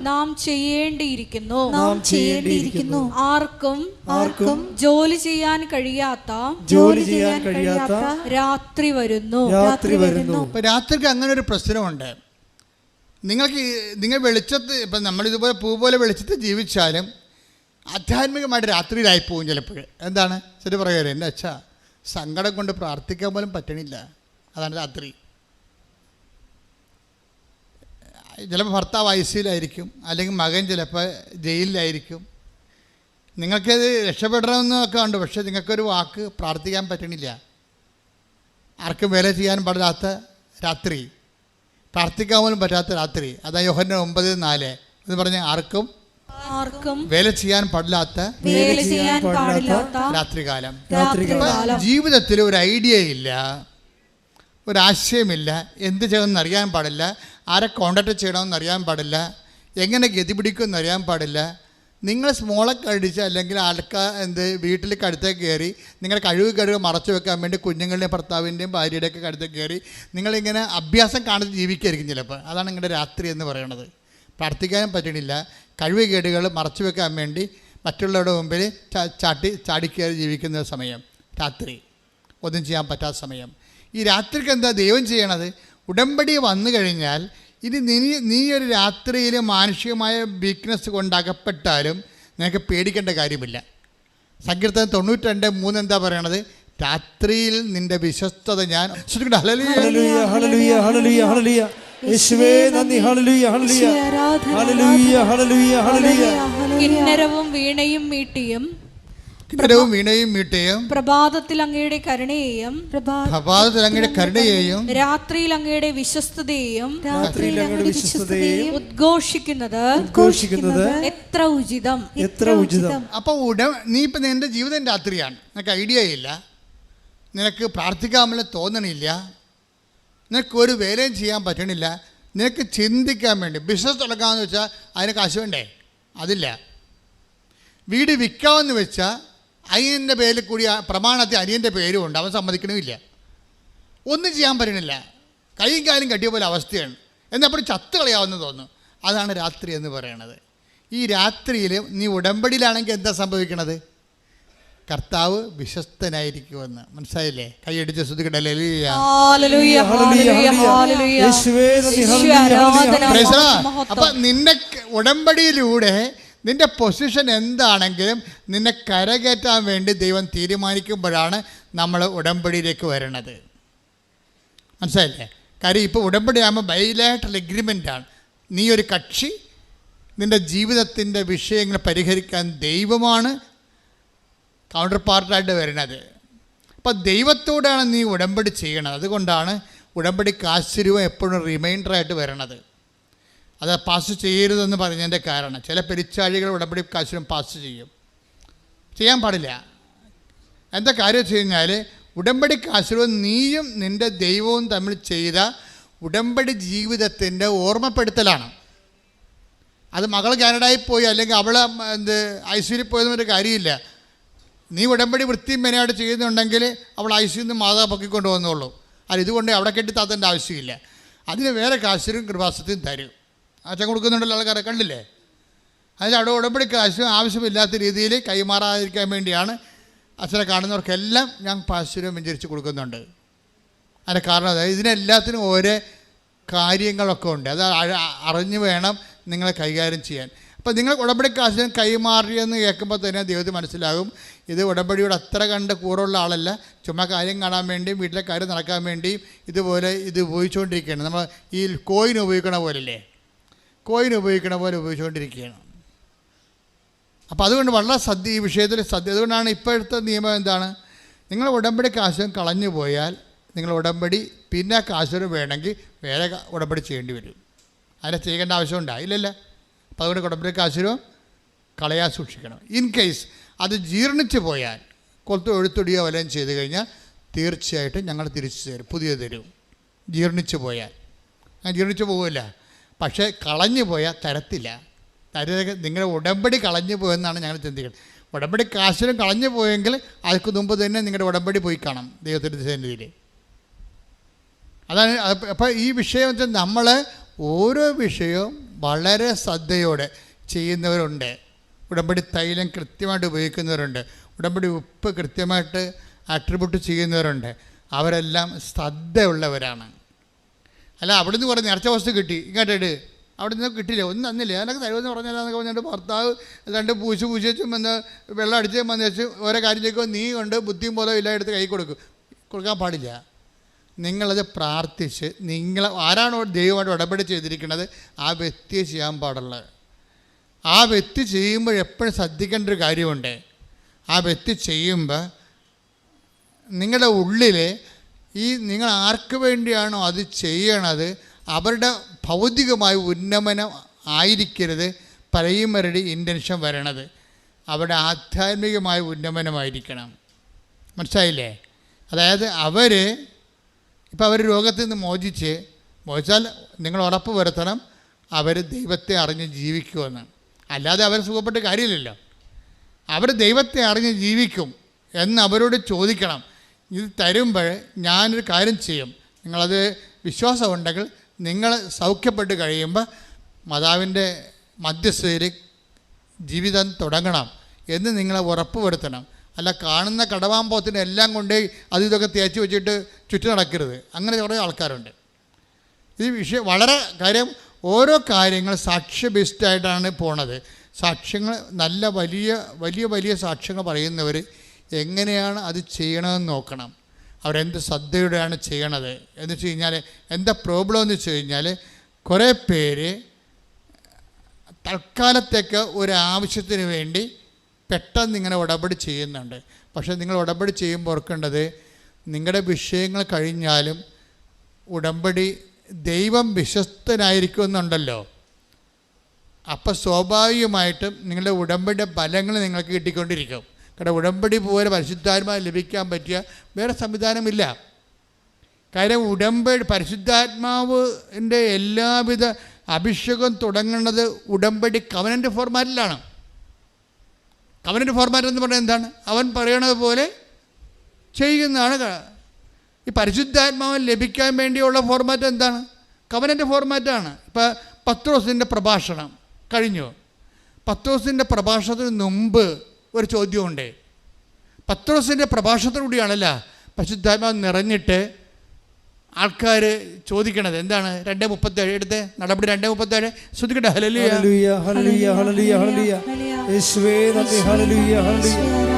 Speaker 2: നാം ചെയ്യേണ്ടിയിരിക്കുന്നു. ആർക്കും ജോലി ചെയ്യാൻ കഴിയാത്ത രാത്രി വരുന്നു.
Speaker 1: ഇപ്പം രാത്രിക്ക് അങ്ങനെ ഒരു പ്രശ്നമുണ്ട്. നിങ്ങൾ വെളിച്ചത്ത്, ഇപ്പം നമ്മളിതുപോലെ പൂ പോലെ വെളിച്ചത്ത് ജീവിച്ചാലും ആധ്യാത്മികമായിട്ട് രാത്രിയിലായി പോകും ചിലപ്പോൾ. എന്താണ്? ശരി പറയുക, എൻ്റെ അച്ഛാ സങ്കടം കൊണ്ട് പ്രാർത്ഥിക്കാൻ പോലും പറ്റണില്ല. അതാണ് രാത്രി. ചിലപ്പോൾ ഭർത്താവ് ഐസിയിലായിരിക്കും, അല്ലെങ്കിൽ മകൻ ചിലപ്പോൾ ജയിലിലായിരിക്കും. നിങ്ങൾക്കത് രക്ഷപ്പെടണമെന്നൊക്കെ ഉണ്ട്, പക്ഷേ നിങ്ങൾക്കൊരു വാക്ക് പ്രാർത്ഥിക്കാൻ പറ്റണില്ല. ആർക്കും വേല ചെയ്യാൻ പാടില്ലാത്ത രാത്രി, പ്രാർത്ഥിക്കാൻ പോലും പറ്റാത്ത രാത്രി. അതാ യോഹന്നാൻ 9:4 എന്ന് പറഞ്ഞ ആർക്കും വേല ചെയ്യാൻ പാടില്ലാത്ത രാത്രികാലം. ജീവിതത്തിൽ ഒരു ഐഡിയ ഇല്ല, ഒരാശയമില്ല, എന്ത് ചെയ്യണമെന്ന് അറിയാൻ പാടില്ല, ആരെ കോണ്ടാക്ട് ചെയ്യണമെന്ന് അറിയാൻ പാടില്ല, എങ്ങനെ ഗതി പിടിക്കുമെന്ന് അറിയാൻ പാടില്ല. നിങ്ങൾ സ്മോളൊക്കെ അടിച്ച് അല്ലെങ്കിൽ വീട്ടിൽ കഴുത്തേക്ക് കയറി നിങ്ങളുടെ കഴിവ് മറച്ചു വെക്കാൻ വേണ്ടി കുഞ്ഞുങ്ങളുടെയും ഭർത്താവിൻ്റെയും ഭാര്യയുടെയൊക്കെ കഴുത്തേക്ക് കയറി നിങ്ങളിങ്ങനെ അഭ്യാസം കാണിച്ച് ജീവിക്കായിരിക്കും ചിലപ്പോൾ. അതാണ് നിങ്ങളുടെ രാത്രി എന്ന് പറയുന്നത്. പ്രാർത്ഥിക്കാനും പറ്റണില്ല, കഴിവുകേടുകൾ മറച്ചു വെക്കാൻ വേണ്ടി മറ്റുള്ളവരുടെ മുമ്പിൽ ചാടിക്കയറി ജീവിക്കുന്ന സമയം രാത്രി, ഒന്നും ചെയ്യാൻ പറ്റാത്ത സമയം. ഈ രാത്രിക്ക് എന്താ ദൈവം ചെയ്യണത്? ഉടമ്പടി വന്നു കഴിഞ്ഞാൽ ഇനി നീ ഒരു രാത്രിയിൽ മാനുഷികമായ വീക്ക്നെസ് കൊണ്ടകപ്പെട്ടാലും നിനക്ക് പേടിക്കേണ്ട കാര്യമില്ല. സങ്കീർത്തനം 92:3 എന്താ പറയണത്? രാത്രിയിൽ നിന്റെ വിശ്വസ്തത ഞാൻ.
Speaker 3: ഹല്ലേലൂയ ഹല്ലേലൂയ ഹല്ലേലൂയ ഹല്ലേലൂയ. യേശുവേ നന്ദി. ഹല്ലേലൂയ ഹല്ലേലൂയ ഹല്ലേലൂയ ഹല്ലേലൂയ ഹല്ലേലൂയ.
Speaker 2: കിന്നരവും വീണയും മീട്ടിയും പ്രഭാതത്തിൽ അങ്ങയുടെ കരുണയെയും രാത്രിയിൽ അങ്ങയുടെ വിശ്വസ്തതയെയും ഉദ്ഘോഷിക്കുന്നത് എത്ര ഉചിതം.
Speaker 1: അപ്പോൾ നീ ഇപ്പം നിന്റെ ജീവിതം രാത്രിയാണ്. നിനക്ക് ഐഡിയ ഇല്ല, നിനക്ക് പ്രാർത്ഥിക്കാമെന്ന് തോന്നണില്ല, നിനക്ക് ഒരു വേലയും ചെയ്യാൻ പറ്റണില്ല, നിനക്ക് ചിന്തിക്കാൻ വേണ്ടി ബിസിനസ് തുടങ്ങാമെന്ന് വെച്ചാൽ അതിന് കാശ് വേണ്ടേ? അതില്ല. വീട് വിൽക്കാമെന്ന് വെച്ചാൽ അനിയൻ്റെ പേരിൽ കൂടി പ്രമാണത്തിൽ അനിയൻ്റെ പേരും ഉണ്ട്, അവൻ സമ്മതിക്കണമില്ല. ഒന്നും ചെയ്യാൻ പറ്റണില്ല, കൈയും കാലും കട്ടിയ പോലെ അവസ്ഥയാണ്. എന്നപ്പോഴും ചത്ത് കളയാവുന്ന തോന്നുന്നു. അതാണ് രാത്രി എന്ന് പറയണത്. ഈ രാത്രിയിൽ നീ ഉടമ്പടിയിലാണെങ്കിൽ എന്താ സംഭവിക്കണത്? കർത്താവ് വിശ്വസ്തനായിരിക്കുമെന്ന്. മനസ്സിലായില്ലേ? കൈയടിച്ച് സ്തുതിക്കട്ടെ. അപ്പം നിന്നെ ഉടമ്പടിയിലൂടെ നിന്റെ പൊസിഷൻ എന്താണെങ്കിലും നിന്നെ കരകയറ്റാൻ വേണ്ടി ദൈവം തീരുമാനിക്കുമ്പോഴാണ് നമ്മൾ ഉടമ്പടിയിലേക്ക് വരണത്. മനസ്സിലായില്ലേ? കാര്യം ഇപ്പോൾ ഉടമ്പടി ആകുമ്പോൾ ബൈലാറ്ററൽ എഗ്രിമെൻ്റാണ്. നീ ഒരു കക്ഷി, നിൻ്റെ ജീവിതത്തിൻ്റെ വിഷയങ്ങൾ പരിഹരിക്കാൻ ദൈവമാണ് കൗണ്ടർ പാർട്ടായിട്ട് വരുന്നത്. അപ്പം ദൈവത്തോടാണ് നീ ഉടമ്പടി ചെയ്യണത്. അതുകൊണ്ടാണ് ഉടമ്പടിക്ക് ആശ്ചര്യവും എപ്പോഴും റിമൈൻഡറായിട്ട് വരണത്. അത് പാസ് ചെയ്യരുതെന്ന് പറഞ്ഞതിൻ്റെ കാരണം ചില പെരിച്ചാഴികൾ ഉടമ്പടി കാശിനും പാസ് ചെയ്യാൻ പാടില്ല. എന്താ കാര്യം വെച്ച് കഴിഞ്ഞാൽ ഉടമ്പടി കാശിനും നീയും നിൻ്റെ ദൈവവും തമ്മിൽ ചെയ്ത ഉടമ്പടി ജീവിതത്തിൻ്റെ ഓർമ്മപ്പെടുത്തലാണ്. അത് മകൾ കാനഡയിൽ പോയി അല്ലെങ്കിൽ അവൾ ഐസിയിൽ പോയതൊരു കാര്യമില്ല. നീ ഉടമ്പടി വൃത്തിയും മെനയായിട്ട് ചെയ്യുന്നുണ്ടെങ്കിൽ അവൾ ഐസിയിൽ നിന്ന് മാതാ പൊക്കിക്കൊണ്ട് പോകുന്നുള്ളൂ. അത് ഇതുകൊണ്ട് അവിടെ കെട്ടിത്താത്തേണ്ട ആവശ്യമില്ല. അതിന് വേറെ കാശിനും കൃപാസത്തിനും തരും. അച്ഛൻ കൊടുക്കുന്നുണ്ടല്ലോ, ആൾക്കാരെ കണ്ടില്ലേ? അതിൽ അവിടെ ഉടമ്പടി കാശും ആവശ്യമില്ലാത്ത രീതിയിൽ കൈമാറാതിരിക്കാൻ വേണ്ടിയാണ് അച്ഛനെ കാണുന്നവർക്കെല്ലാം ഞാൻ പാശ്ചര്യം വെഞ്ചരിച്ച് കൊടുക്കുന്നുണ്ട്. അതിൻ്റെ കാരണം അതായത് ഇതിനെല്ലാത്തിനും ഓരോ കാര്യങ്ങളൊക്കെ ഉണ്ട്. അത് അറിഞ്ഞു വേണം നിങ്ങളെ കൈകാര്യം ചെയ്യാൻ. അപ്പോൾ നിങ്ങൾ ഉടമ്പടി കാശിനും കൈമാറിയെന്ന് കേൾക്കുമ്പോൾ തന്നെ ദൈവത്തിന് മനസ്സിലാകും ഇത് ഉടമ്പടിയോട് അത്ര കണ്ട് കൂറുള്ള ആളല്ല, ചുമ്മാ കാര്യം കാണാൻ വേണ്ടിയും വീട്ടിലെ കാര്യം നടക്കാൻ വേണ്ടിയും ഇതുപോലെ ഇത് ഉപയോഗിച്ചുകൊണ്ടിരിക്കുകയാണ്. നമ്മൾ ഈ കോയിൻ ഉപയോഗിക്കണ പോലല്ലേ, കോയിൻ ഉപയോഗിക്കണ പോലെ ഉപയോഗിച്ചുകൊണ്ടിരിക്കുകയാണ്. അപ്പോൾ അതുകൊണ്ട് വളരെ ഈ വിഷയത്തിൽ അതുകൊണ്ടാണ് ഇപ്പോഴത്തെ നിയമം എന്താണ്, നിങ്ങൾ ഉടമ്പടി കാശും കളഞ്ഞു പോയാൽ നിങ്ങൾ ഉടമ്പടി പിന്നെ കാശും വേണമെങ്കിൽ വേറെ ഉടമ്പടി ചെയ്യേണ്ടി വരും. അതിനെ ചെയ്യേണ്ട ആവശ്യമുണ്ടോ? ഇല്ലല്ല. അപ്പോൾ അതുകൊണ്ട് ഉടമ്പടി കാശും കളയാൻ സൂക്ഷിക്കണം. ഇൻ കേസ് അത് ജീർണിച്ച് പോയാൽ എഴുത്തൊടിയോ വല്ലതും ചെയ്ത് കഴിഞ്ഞാൽ തീർച്ചയായിട്ടും ഞങ്ങൾ തിരിച്ചു തരും, പുതിയത് തരും. ജീർണിച്ച് പോയാൽ അങ്ങനെ ജീർണിച്ച് പോകില്ല, പക്ഷേ കളഞ്ഞു പോയാൽ തരത്തില്ല. നിങ്ങളുടെ ഉടമ്പടി കളഞ്ഞു പോയെന്നാണ് ഞങ്ങൾ ചിന്തിക്കുന്നത്. ഉടമ്പടി കാശിലും കളഞ്ഞു പോയെങ്കിൽ അതിന് മുമ്പ് തന്നെ നിങ്ങളുടെ ഉടമ്പടി പോയി കാണാം ദൈവത്തിൻ്റെ സന്നിധിയിൽ. അതാണ്. അപ്പോൾ ഈ വിഷയം വെച്ചാൽ നമ്മൾ ഓരോ വിഷയവും വളരെ ശ്രദ്ധയോടെ ചെയ്യുന്നവരുണ്ട്. ഉടമ്പടി തൈലം കൃത്യമായിട്ട് ഉപയോഗിക്കുന്നവരുണ്ട്, ഉടമ്പടി ഉപ്പ് കൃത്യമായിട്ട് ആട്രിബ്യൂട്ട് ചെയ്യുന്നവരുണ്ട്. അവരെല്ലാം ശ്രദ്ധയുള്ളവരാണ്. അല്ല അവിടെ നിന്ന് കുറേ നേർച്ച വസ്തു കിട്ടി ഇങ്ങോട്ടിട്ട് അവിടെ നിന്ന് കിട്ടില്ല, ഒന്നും തന്നില്ല, അതിനൊക്കെ തരുമെന്ന് പറഞ്ഞാലെന്നൊക്കെ പറഞ്ഞിട്ട് ഭർത്താവ് രണ്ട് പൂശും വന്ന് വെള്ളം അടിച്ച് വന്ന് വെച്ച് ഓരോ കാര്യം ചെയ്യുമ്പോൾ നീ കൊണ്ട് ബുദ്ധിയും പോലെ ഇല്ല എടുത്ത് കൈ കൊടുക്കാൻ പാടില്ല. നിങ്ങളത് പ്രാർത്ഥിച്ച് നിങ്ങൾ ആരാണോ ദൈവമായിട്ട് ഉടമ്പടി ചെയ്തിരിക്കുന്നത് ആ വ്യക്തിയെ ചെയ്യാൻ പാടുള്ളത്. ആ വ്യക്തി ചെയ്യുമ്പോൾ എപ്പോഴും ശ്രദ്ധിക്കേണ്ട ഒരു കാര്യമുണ്ട്. ആ വ്യക്തി ചെയ്യുമ്പോൾ നിങ്ങളുടെ ഉള്ളിൽ നിങ്ങൾ ആർക്ക് വേണ്ടിയാണോ അത് ചെയ്യണത് അവരുടെ ഭൗതികമായ ഉന്നമനം ആയിരിക്കരുത് പ്രൈമറി ഇൻറ്റൻഷൻ വരണത്, അവരുടെ ആധ്യാത്മികമായ ഉന്നമനമായിരിക്കണം. മനസ്സിലായില്ലേ? അതായത് അവർ രോഗത്തിൽ നിന്ന് മോചിച്ചാൽ നിങ്ങൾ ഉറപ്പ് വരുത്തണം അവർ ദൈവത്തെ അറിഞ്ഞ് ജീവിക്കുമെന്ന്. അല്ലാതെ അവർ സുഖപ്പെട്ട് കാര്യമില്ലല്ലോ. അവർ ദൈവത്തെ അറിഞ്ഞ് ജീവിക്കും എന്ന് അവരോട് ചോദിക്കണം. ഇത് തരുമ്പോൾ ഞാനൊരു കാര്യം ചെയ്യും, നിങ്ങളത് വിശ്വാസമുണ്ടെങ്കിൽ നിങ്ങൾ സൗഖ്യപ്പെട്ട് കഴിയുമ്പോൾ മാതാവിൻ്റെ മധ്യസ്ഥയിൽ ജീവിതം തുടങ്ങണം എന്ന് നിങ്ങളെ ഉറപ്പ് വരുത്തണം. അല്ല കാണുന്ന കടവാമ്പോത്തിന് എല്ലാം കൊണ്ട് അത് ഇതൊക്കെ തേച്ച് വെച്ചിട്ട് ചുറ്റി നടക്കരുത്. അങ്ങനെ കുറേ ആൾക്കാരുണ്ട്. ഈ വിഷയം വളരെ കാര്യം, ഓരോ കാര്യങ്ങൾ സാക്ഷ്യ ബേസ്ഡായിട്ടാണ് പോണത്. സാക്ഷ്യങ്ങൾ നല്ല വലിയ സാക്ഷ്യങ്ങൾ പറയുന്നവർ എങ്ങനെയാണ് അത് ചെയ്യണമെന്ന് നോക്കണം. അവരെന്ത് ശ്രദ്ധയോടെയാണ് ചെയ്യണത് എന്ന് വെച്ച് കഴിഞ്ഞാൽ എന്താ പ്രോബ്ലം എന്ന് വെച്ച് കഴിഞ്ഞാൽ കുറേ പേര് തൽക്കാലത്തേക്ക് ഒരു ആവശ്യത്തിന് വേണ്ടി പെട്ടെന്ന് ഇങ്ങനെ ഉടമ്പടി ചെയ്യുന്നുണ്ട്. പക്ഷേ നിങ്ങൾ ഉടമ്പടി ചെയ്യുമ്പോൾ ഓർക്കേണ്ടത് നിങ്ങളുടെ വിഷയങ്ങൾ കഴിഞ്ഞാലും ഉടമ്പടി ദൈവം വിശ്വസ്തനായിരിക്കുമെന്നുണ്ടല്ലോ. അപ്പോൾ സ്വാഭാവികമായിട്ടും നിങ്ങളുടെ ഉടമ്പടിയുടെ ഫലങ്ങൾ നിങ്ങൾക്ക് കിട്ടിക്കൊണ്ടിരിക്കും. കാരണം ഉടമ്പടി പോലെ പരിശുദ്ധാത്മാവ് ലഭിക്കാൻ പറ്റിയ വേറെ സംവിധാനമില്ല. കാര്യം പരിശുദ്ധാത്മാവിൻ്റെ എല്ലാവിധ അഭിഷേകം തുടങ്ങുന്നത് ഉടമ്പടി കവനൻ്റ് ഫോർമാറ്റിലാണ്. കവനൻ്റ് ഫോർമാറ്റ് എന്ന് പറഞ്ഞാൽ എന്താണ്? അവൻ പറയണത് പോലെ ചെയ്യുന്നതാണ്. ഈ പരിശുദ്ധാത്മാവ് ലഭിക്കാൻ വേണ്ടിയുള്ള ഫോർമാറ്റ് എന്താണ്? കവനൻ്റ് ഫോർമാറ്റാണ്. ഇപ്പോൾ പത്രോസിൻ്റെ പ്രഭാഷണം കഴിഞ്ഞു. പത്രോസിൻ്റെ പ്രഭാഷണത്തിന് മുമ്പ് ഒരു ചോദ്യമുണ്ട്. പത്രോസിൻ്റെ പ്രഭാഷണത്തിലൂടെയാണല്ല പരിശുദ്ധാത്മാവ് നിറഞ്ഞിട്ട് ആൾക്കാർ ചോദിക്കണത് എന്താണ്? 2:37 എടുത്ത് നടപടി 2:37 ശ്രദ്ധിക്കട്ടെ. ഹല്ലേലൂയ ഹല്ലേലൂയ ഹല്ലേലൂയ ഹല്ലേലൂയ യേശുവേ നന്ദി ഹല്ലേലൂയ ഹല്ലേലൂയ.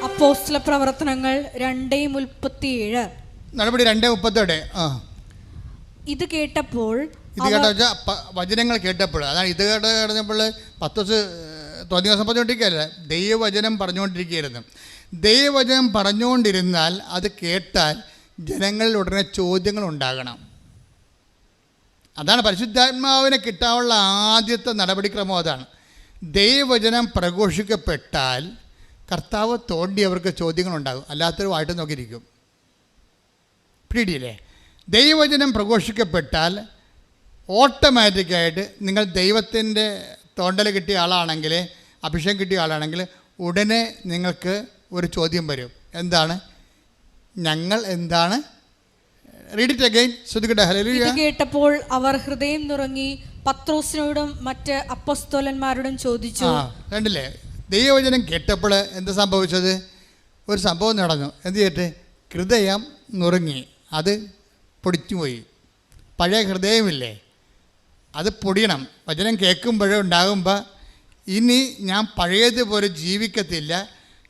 Speaker 2: അപ്പോസ്തല പ്രവർത്തനങ്ങൾ 2:37 നടപടി
Speaker 1: 2:37.
Speaker 2: ഇത് കേട്ടപ്പോൾ
Speaker 1: വചനങ്ങൾ കേട്ടപ്പോൾ, അതാണ് ഇത് കേട്ടപ്പോൾ പത്രോസ് തോന്നിയ ദിവസം പറഞ്ഞുകൊണ്ടിരിക്കുകയല്ല, ദൈവവചനം പറഞ്ഞുകൊണ്ടിരിക്കുകയായിരുന്നു. ദൈവവചനം പറഞ്ഞുകൊണ്ടിരുന്നാൽ അത് കേട്ടാൽ ജനങ്ങളിൽ ഉടനെ ചോദ്യങ്ങൾ ഉണ്ടാകണം. അതാണ് പരിശുദ്ധാത്മാവിനെ കിട്ടാനുള്ള ആദ്യത്തെ നടപടിക്രമം. അതാണ് ദൈവവചനം പ്രഘോഷിക്കപ്പെട്ടാൽ കർത്താവ് തോണ്ടി അവർക്ക് ചോദ്യങ്ങളുണ്ടാകും, അല്ലാത്തൊരു വായിട്ട് നോക്കിയിരിക്കും. പിടിയില്ലേ? ദൈവവചനം പ്രഘോഷിക്കപ്പെട്ടാൽ ഓട്ടോമാറ്റിക്കായിട്ട് നിങ്ങൾ ദൈവത്തിൻ്റെ തോണ്ടൽ കിട്ടിയ ആളാണെങ്കിൽ, അഭിഷേകം കിട്ടിയ ആളാണെങ്കിൽ ഉടനെ നിങ്ങൾക്ക് ഒരു ചോദ്യം വരും. എന്താണ്? ഞങ്ങൾ എന്താണ്? Read it again. ശ്രദ്ധിക്കട്ടെ. ഹല്ലേലൂയ.
Speaker 2: ഇത് കേട്ടപ്പോൾ അവർ ഹൃദയം നുറങ്ങി പത്രോസിനോടും മറ്റ് അപ്പോസ്തലന്മാരോടും ചോദിച്ചു.
Speaker 1: കണ്ടില്ലേ? ദൈവവചനം കേട്ടപ്പോൾ എന്താ സംഭവിച്ചത്? ഒരു സംഭവം നടന്നു. എന്ത് ചെയ്തിട്ട്? ഹൃദയം നുറങ്ങി, അത് പൊടിച്ചുപോയി. പഴയ ഹൃദയമില്ലേ, അത് പൊടിയണം. വചനം കേൾക്കുമ്പോഴേ ഉണ്ടാകുമ്പോൾ ഇനി ഞാൻ പഴയതുപോലെ ജീവിക്കത്തില്ല,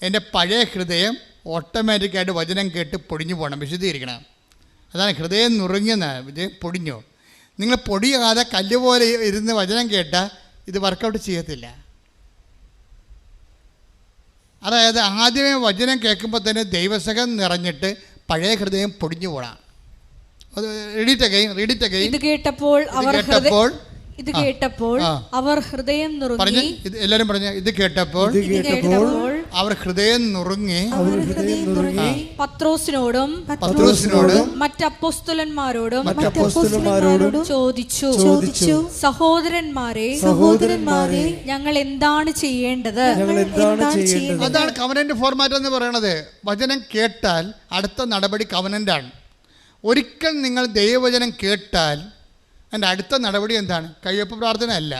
Speaker 1: എൻ്റെ പഴയ ഹൃദയം ഓട്ടോമാറ്റിക്കായിട്ട് വചനം കേട്ട് പൊടിഞ്ഞു പോകണം, വിശുദ്ധീകരിക്കണം. അതാണ് ഹൃദയം നുറുങ്ങിയെന്ന്, വിജയം പൊടിഞ്ഞു. നിങ്ങൾ പൊടിയാതെ കല്ല് പോലെ ഇരുന്ന് വചനം കേട്ടാൽ ഇത് വർക്കൗട്ട് ചെയ്യത്തില്ല. അതായത് ആദ്യമേ വചനം കേൾക്കുമ്പോൾ തന്നെ ദൈവസകം നിറഞ്ഞിട്ട് പഴയ ഹൃദയം പൊടിഞ്ഞു പോകണം.
Speaker 2: ഇത് കേട്ടപ്പോൾ അവർ ഹൃദയം നുറുങ്ങി.
Speaker 1: എല്ലാവരും പറഞ്ഞ ഇത് കേട്ടപ്പോൾ അവർ ഹൃദയം നുറുങ്ങി
Speaker 2: പത്രോസിനോടും മറ്റപ്പോസ്തലന്മാരോടും ചോദിച്ചു, സഹോദരന്മാരെ ഞങ്ങൾ എന്താണ് ചെയ്യേണ്ടത്?
Speaker 1: അതാണ് കവനന്റ് ഫോർമാറ്റ് എന്ന് പറയുന്നത്. വചനം കേട്ടാൽ അടുത്ത നടപടി കവനന്റാണ്. ഒരിക്കൽ നിങ്ങൾ ദൈവവചനം കേട്ടാൽ അതിൻ്റെ അടുത്ത നടപടി എന്താണ്? കയ്യൊപ്പ് പ്രാർത്ഥന അല്ല,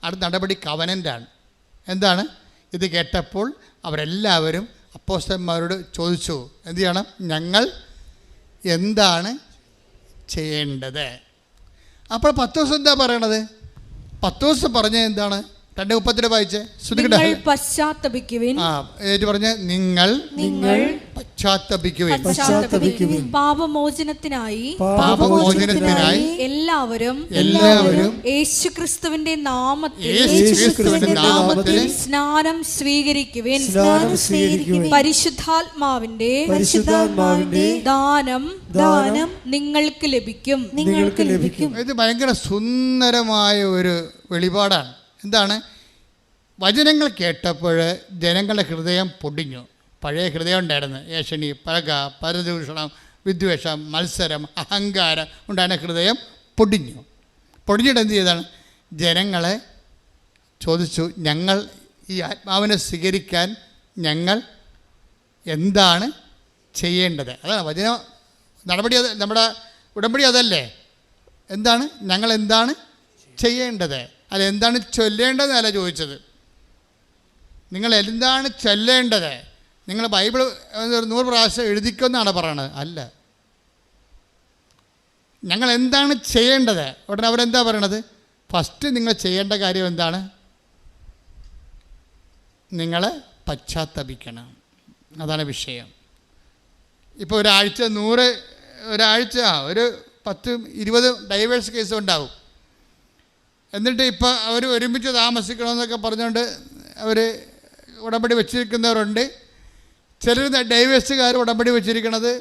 Speaker 1: അടുത്ത നടപടി കവനൻ്റാണ്. എന്താണ്? ഇത് കേട്ടപ്പോൾ അവരെല്ലാവരും അപ്പോസ്തലന്മാരോട് ചോദിച്ചു, എന്ത് ചെയ്യണം? ഞങ്ങൾ എന്താണ് ചെയ്യേണ്ടത്? അപ്പോൾ പത്രോസ് എന്താ പറയണത്? പത്രോസ് പറഞ്ഞത് എന്താണ്? 2:32 വായിച്ചേ.
Speaker 2: പശ്ചാത്തപിക്കുവിൻ.
Speaker 1: നിങ്ങൾ പശ്ചാത്തപിക്കുവിൻ.
Speaker 2: പാപമോചനത്തിനായി എല്ലാവരും യേശുക്രിസ്തുവിന്റെ നാമത്തിൽ സ്നാനം സ്വീകരിക്കുവിൻ. പരിശുദ്ധാത്മാവിന്റെ ദാനം നിങ്ങൾക്ക് ലഭിക്കും.
Speaker 1: ഇത് ഭയങ്കര സുന്ദരമായ ഒരു വെളിപാടാണ്. എന്താണ്? വചനങ്ങൾ കേട്ടപ്പോൾ ജനങ്ങളുടെ ഹൃദയം പൊടിഞ്ഞു. പഴയ ഹൃദയം ഉണ്ടായിരുന്നു. ഏഷണി, പക, പരദൂഷണം, വിദ്വേഷം, മത്സരം, അഹങ്കാരം ഉണ്ടായിരുന്ന ഹൃദയം പൊടിഞ്ഞു. പൊടിഞ്ഞിട്ട് എന്ത് ചെയ്താണ്? ജനങ്ങളെ ചോദിച്ചു, ഞങ്ങൾ ഈ ആത്മാവിനെ സ്വീകരിക്കാൻ ഞങ്ങൾ എന്താണ് ചെയ്യേണ്ടത്? അതാണ് വചന നടപടി. നമ്മുടെ ഉടമ്പടി അതല്ലേ? എന്താണ്? ഞങ്ങൾ എന്താണ് ചെയ്യേണ്ടത്? അതെന്താണ് ചൊല്ലേണ്ടതെന്നല്ല ചോദിച്ചത്. നിങ്ങൾ എന്താണ് ചൊല്ലേണ്ടത്? നിങ്ങൾ ബൈബിൾ 100 പ്രാവശ്യം എഴുതിക്കുമെന്നാണ് പറയണത്. അല്ല, ഞങ്ങൾ എന്താണ് ചെയ്യേണ്ടത്? ഉടനെ അവരെന്താ പറയണത്? ഫസ്റ്റ് നിങ്ങൾ ചെയ്യേണ്ട കാര്യം എന്താണ്? നിങ്ങൾ പശ്ചാത്തപിക്കണം. അതാണ് വിഷയം. ഇപ്പോൾ ഒരു 10-20 ഡൈവേഴ്സ് കേസ് ഉണ്ടാവും. എന്നിട്ട് ഇപ്പോൾ അവർ ഒരുമിച്ച് താമസിക്കണമെന്നൊക്കെ പറഞ്ഞുകൊണ്ട് അവർ ഉടമ്പടി വെച്ചിരിക്കുന്നവരുണ്ട്. ചിലർ ഡൈവേഴ്സുകാർ ഉടമ്പടി വെച്ചിരിക്കുന്നത്